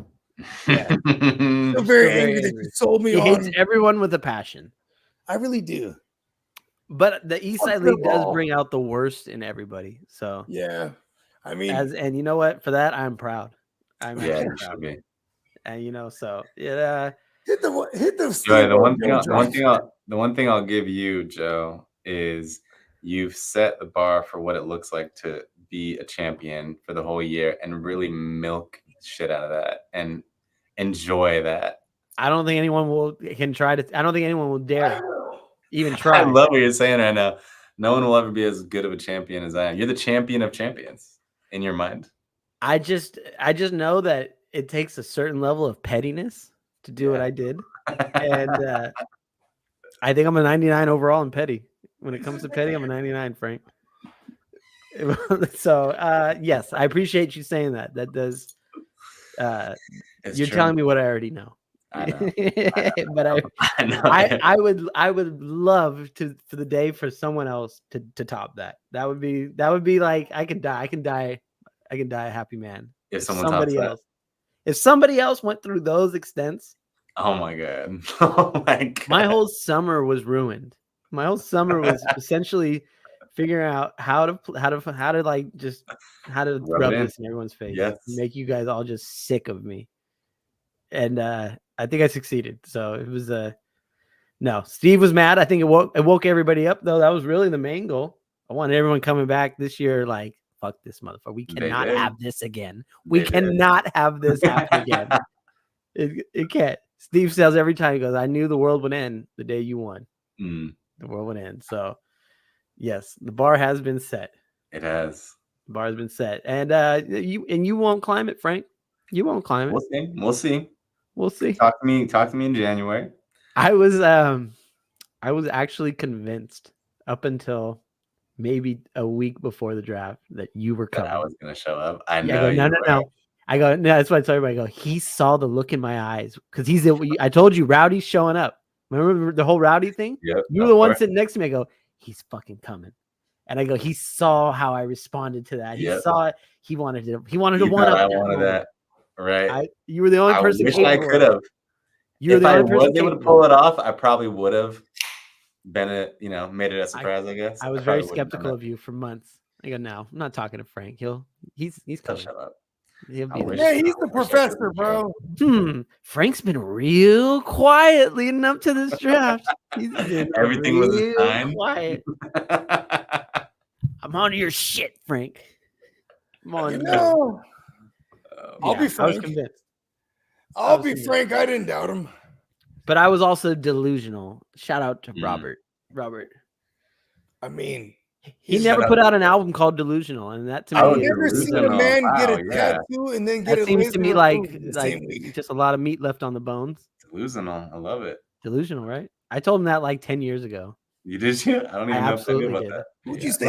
Yeah. Still very angry that you sold me he on. Hates everyone with a passion. I really do. But the East Side League does bring out the worst in everybody. So yeah, I mean, and you know what? For that, I'm proud. I'm proud. Be. And so yeah. Hit the. Joey, the one thing I'll give you, Joe, is you've set the bar for what it looks like to be a champion for the whole year and really milk shit out of that and enjoy that. I don't think anyone will dare even try. I love what you're saying right now. No one will ever be as good of a champion as I am. You're the champion of champions in your mind. I just know that it takes a certain level of pettiness to do what I did. And I think I'm a 99 overall in petty. When it comes to petty, I'm a 99, Frank. So yes, I appreciate you saying that. That does you're true. telling me what I already know. I know. But I would love for the day for someone else to top that. That would be like I can die a happy man. If somebody else. If somebody else went through those extents. Oh my god. Oh my god. My whole summer was ruined. My whole summer was essentially figuring out how to rub this in everyone's face. Yes. Make you guys all just sick of me. And I think I succeeded. So it was no. Steve was mad. I think it woke everybody up though. That was really the main goal. I wanted everyone coming back this year like fuck this motherfucker. We They cannot did. have this again. We They did. cannot have this happen again. It can't. Steve says every time, he goes, I knew the world would end the day you won. Mm, The world would end. So, yes, the bar has been set. it has. The bar has been set. And you won't climb it, Frank. You won't climb it. We'll see. We'll see. We'll see. Talk to me in January. I was actually convinced up until maybe a week before the draft that you were That coming. I was gonna show up. I Yeah, know. I go, no. I go, no, that's what I told everybody. I go, he saw the look in my eyes because I told you Rowdy's showing up. Remember the whole Rowdy thing? Yep, You were the one sitting next to me. I go, he's fucking coming. And I go, he saw how I responded to that. He Yep. saw it. He wanted to one thought up. I wanted that. Right. You were the only person. I wish I could have. You were If the I only person was able to capable. pull it off, I probably would have been made it a surprise. I guess I was very skeptical of you for months. I go, no, I'm not talking to Frank. He's coming. Shut up. He'll be there. Yeah, he's the professor, bro. Frank's been real quiet leading up to this draft. He's been Everything was real assigned. quiet. I'm on your shit, Frank. I'm on. I'll be I was frank. convinced. I'll be frank. I didn't doubt him. But I was also delusional. Shout out to Robert. I mean, he never put out an album called Delusional, and that to me, I've never seen a man get a tattoo and then get that it. seems to me like same week. just a lot of meat left on the bones. Delusional. I love it. Delusional, right? I told him that like 10 years ago. You did you? I don't even know if I knew about that. Who'd you say?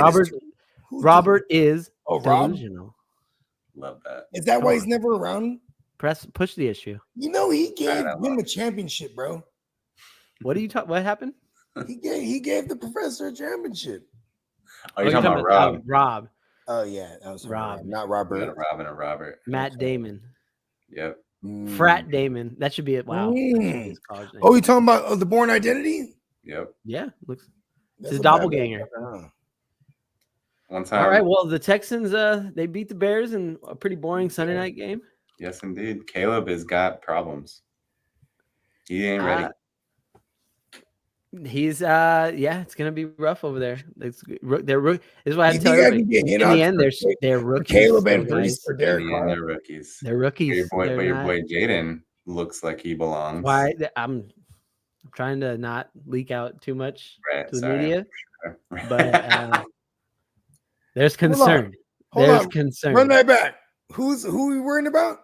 Robert is Rob? delusional. Love that. Is that why he's never around? Push the issue. You know, he gave him a championship, bro. What are you talking? What happened? He gave the professor a championship. Oh, you're talking about Rob. Rob. Oh yeah, that was Rob, not Robert. Not Robin or Robert. Matt Damon. Yep. Frat Damon. That should be it. Wow. His college name. Oh, you talking about the Born Identity? Yep. Yeah. Looks. That's It's a a bad doppelganger. one. One time. All right. Well, the Texans they beat the Bears in a pretty boring Sunday night game. Yes, indeed. Caleb has got problems. He ain't ready. He's it's gonna be rough over there. This is why I You tell think I everybody. can get hit In on the end, for they're rookies. Caleb and They're Brees nice. for Derek Carr. They're rookies. They're rookies. But They're your not- boy Jaden looks like he belongs. Why I'm trying to not leak out too much Right, to the sorry. media, Sure. but there's Hold on. concern. Hold There's on. concern. Run that back. Who we worrying about?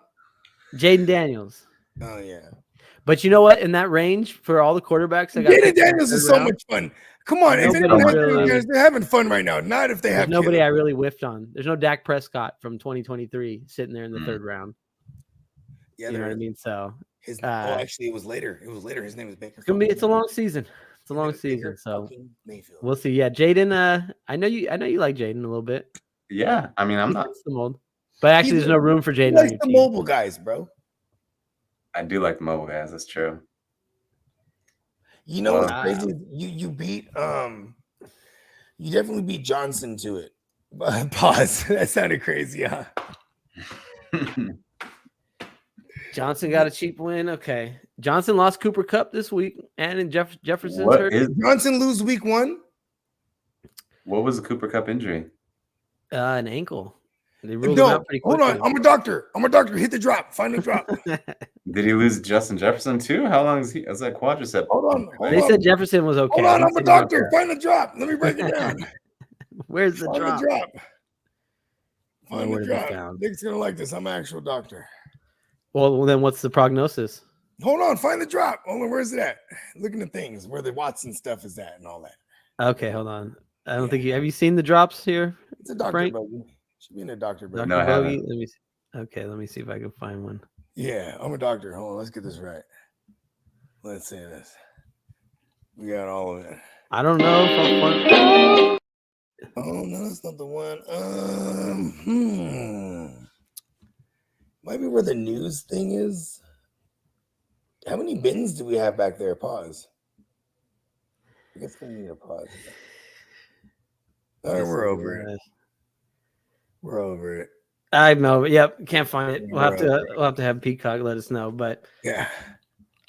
Jaden Daniels. Oh yeah. But you know what? In that range for all the quarterbacks, I got Jaden Daniels is so much fun. Come on, if Nobody anyone has really- Jaden, they're having fun right now. Not if they There's have nobody Caleb. I really whiffed on. There's no Dak Prescott from 2023 sitting there in the third round. Yeah, You know what I mean? So actually, it was later. It was later. His name was Baker. it's a long season. It's a long season. So Mayfield. we'll see. Yeah, Jaden. I know you like Jaden a little bit. Yeah, I mean, I'm He not. fits the mold. But actually, there's no room for He Jaden on likes your the team. mobile guys, bro. I do like the mobile guys. That's true. You know what's Wow. crazy? You beat you definitely beat Johnson to it. But pause. That sounded crazy, huh? Johnson got a cheap win. Okay. Johnson lost Cooper Kupp this week, and in Jefferson's What hurt. is? Johnson lose week 1. What was the Cooper Cup injury? An ankle. They ruled him No, out pretty hold quickly. on. I'm a doctor. Hit the drop. Find the drop. Did he lose Justin Jefferson too? How long is he? Is that quadricep? Hold on. They said Jefferson was okay. Hold on. He I'm a said he was doctor. okay. Find the drop. Let me break it down. Where's the Find drop? the drop. Find Nowhere the to be drop. found. Nick's gonna like this. I'm an actual doctor. Well, then what's the prognosis? Hold on. Find the drop. Hold on. Where's it at? Look at the things where the Watson stuff is at and all that. Okay, hold on. I don't think have you seen the drops here? It's a doctor Frank? buggy. Should be in a doctor buggy. Dr. No, I Bogey? haven't. Let me see. Okay, let me see if I can find one. Yeah, I'm a doctor. Hold on, let's get this right. Let's say this. We got all of it. I don't know if I'll find. Oh no, that's not the one. Might be where the news thing is. How many bins do we have back there? Pause. I guess we need a pause. All right, we're over it. We're over it. I know. Yep, can't find it. We'll have to have Peacock let us know. But yeah.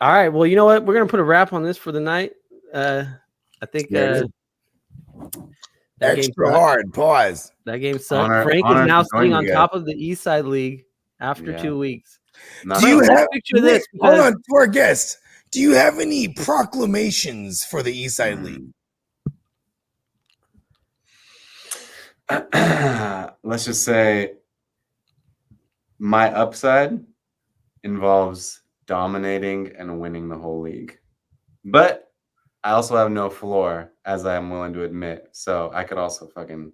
All right. Well, you know what? We're gonna put a wrap on this for the night. I think Yeah. That game Extra sucked. hard. Pause. That game sucked. Honor- Frank honor is now to join sitting you on guys. top of the East Side League after Yeah. 2 weeks. Not Do you bad. have Picture this, Nick, hold because- on to our guest? Do you have any proclamations for the East Side League? Let's just say my upside involves dominating and winning the whole league. But I also have no floor, as I am willing to admit. So I could also fucking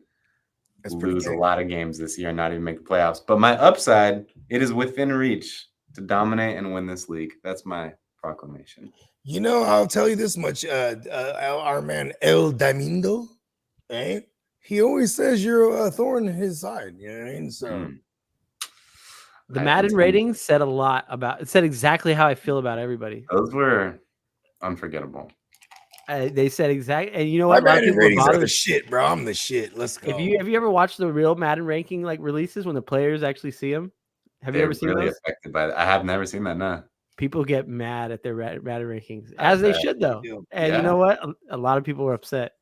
That's pretty lose a good. lot of games this year and not even make the playoffs. But my upside, it is within reach to dominate and win this league. That's my proclamation. You know, I'll tell you this much. Our man El Damindo, eh? He always says you're a thorn in his side. You know what I mean? So The I Madden intend- ratings said a lot about. It said exactly how I feel about everybody. Those were unforgettable. They said exactly, and you know my what? A lot of Madden people were ratings are the bothered. shit, bro. I'm the shit. Let's go. Have you ever watched the real Madden ranking like releases when the players actually see them? Have you They're ever seen really those? affected by that. I have never seen that. No. People get mad at their Madden rankings, I as they bet. should, though. do. And Yeah. you know what? A lot of people were upset.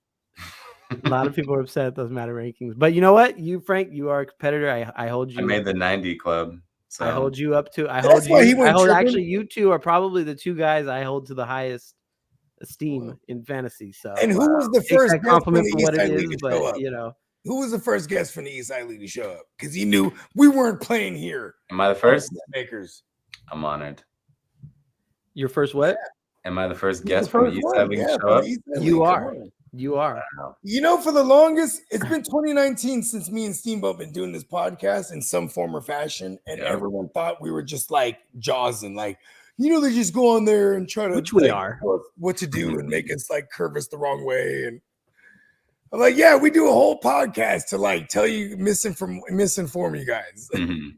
A lot of people were upset at those Madden rankings. But you know what? You, Frank, you are a competitor. I hold you. I made the 90 club. So I hold you up to. I That's hold why he you. I went hold tripping. actually. You two are probably the two guys I hold to the highest esteem in fantasy. So And who was the take first that guest from compliment the for East what it Side is, League to show but up? you know, Who was the first guest from the East Side League to show up? Because he knew we weren't playing here. am I the first? Makers. I'm honored. your first what? Am I the first He's guest the from the first East one. Side League Yeah, to show from the up? East Side You League. are. Come on. You are. Wow. You know, for the longest, it's been 2019 since me and Steamboat been doing this podcast in some form or fashion, and Yeah. everyone thought we were just like jawsing, like, you know, they just go on there and try to Which we like, are. tell us what to do and make us like curve us the wrong way. And I'm like, yeah, we do a whole podcast to like tell you misinform you guys. Mhm.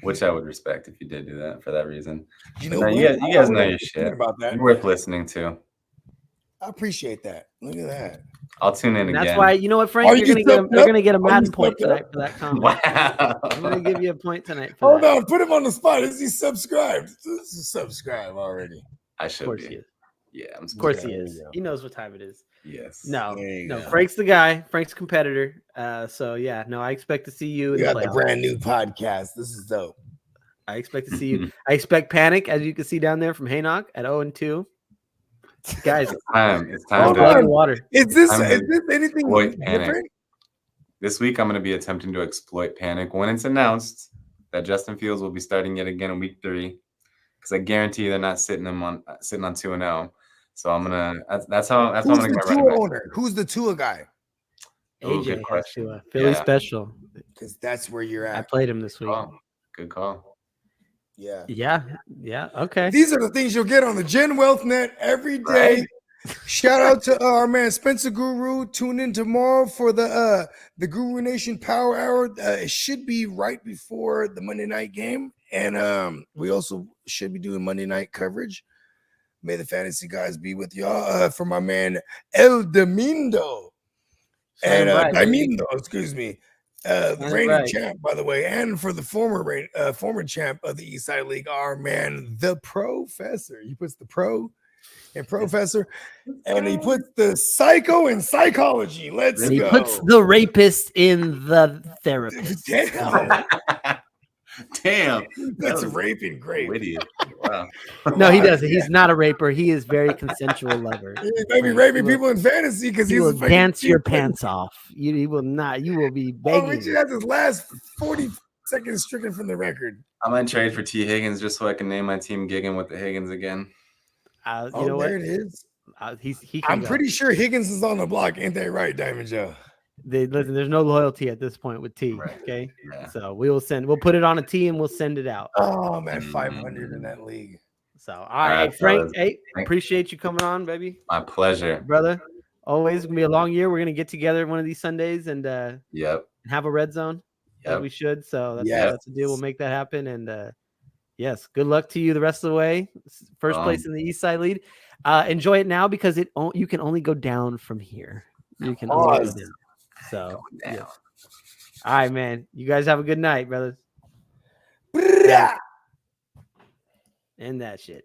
Which I would respect if you did do that for that reason. You But know, no, what? you guys I know wouldn't your even shit. think about that. You're worth listening to. I appreciate that. Look at that. I'll tune in And again. that's why you know what, Frank. Are You're you gonna get. stepped You're up? gonna get a Are you Madden point stepped up? tonight for that comment. Wow. I'm gonna give you a point tonight for Hold that. on, put him on the spot. Is he subscribed? Subscribe already. I Of should course he be. is. Yeah, I'm Of course Okay, he there is. you go. He knows what time it is. Yes. No, There you no. go. Frank's the guy. Frank's a competitor. So yeah, no. I expect to see you in We the got the playoffs. brand new podcast. This is dope. I expect to see you. I expect Panic, as you can see down there from Haynock at 0-2. Guys, It's time. It's time Hold to. blood on. and water. Is this I'm anything exploit panic. different? This week, I'm going to be attempting to exploit panic when it's announced that Justin Fields will be starting yet again in week 3, because I guarantee they're not sitting on 2-0. So I'm gonna. That's how I'm Who's gonna the get right Tua back. owner? Who's the Tua guy? Ooh, AJ good has question. to Philly Yeah. special. Because that's where you're I at. played him this week. Good call. Yeah. Yeah. Okay. These are the things you'll get on the Gen Wealth Net every day. Right. Shout out to our man Spencer Guru. Tune in tomorrow for the Guru Nation Power Hour. It should be right before the Monday night game, and we also should be doing Monday night coverage. May the fantasy guys be with y'all. For my man El Domindo and Right, baby. Domindo, excuse me, the That's reigning right. champ, by the way, and for the former champ of the East Side League, our man the Professor. He puts the pro and Professor, and he puts the psycho in psychology. Let's And he go. puts the rapist in the therapist. Damn, Damn. that's was raping great. Witty. Wow. No, he doesn't. He's not a raper. He is very consensual lover. He may be raping people in fantasy because He he's will a fucking dance your team pants off. He will not. You will be player. Oh, begging. Richard has his last 40 seconds stricken from the record. I might trade for T. Higgins just so I can name my team Gigging with the Higgins again. You Oh, know what? there it is. He can I'm go. pretty sure Higgins is on the block. Ain't that right, Diamond Joe? Listen, there's no loyalty at this point with T. Right. Okay, Yeah. so we'll put it on a T and we'll send it out. Oh, man, 500 in that league. So all right, right, Frank. fellas. Hey, appreciate you coming on, baby, My pleasure. brother. Always gonna be a long year. We're gonna get together one of these Sundays and Yep. have a red zone. As Yep. we should. So that's, Yes. that's the deal. We'll make that happen. And yes, good luck to you the rest of the way. First place in the East Side lead. Enjoy it now because you can only go down from here. You can only go Pause. down. So Down. yeah. All right, man. You guys have a good night, brothers. Brrrah! And that shit.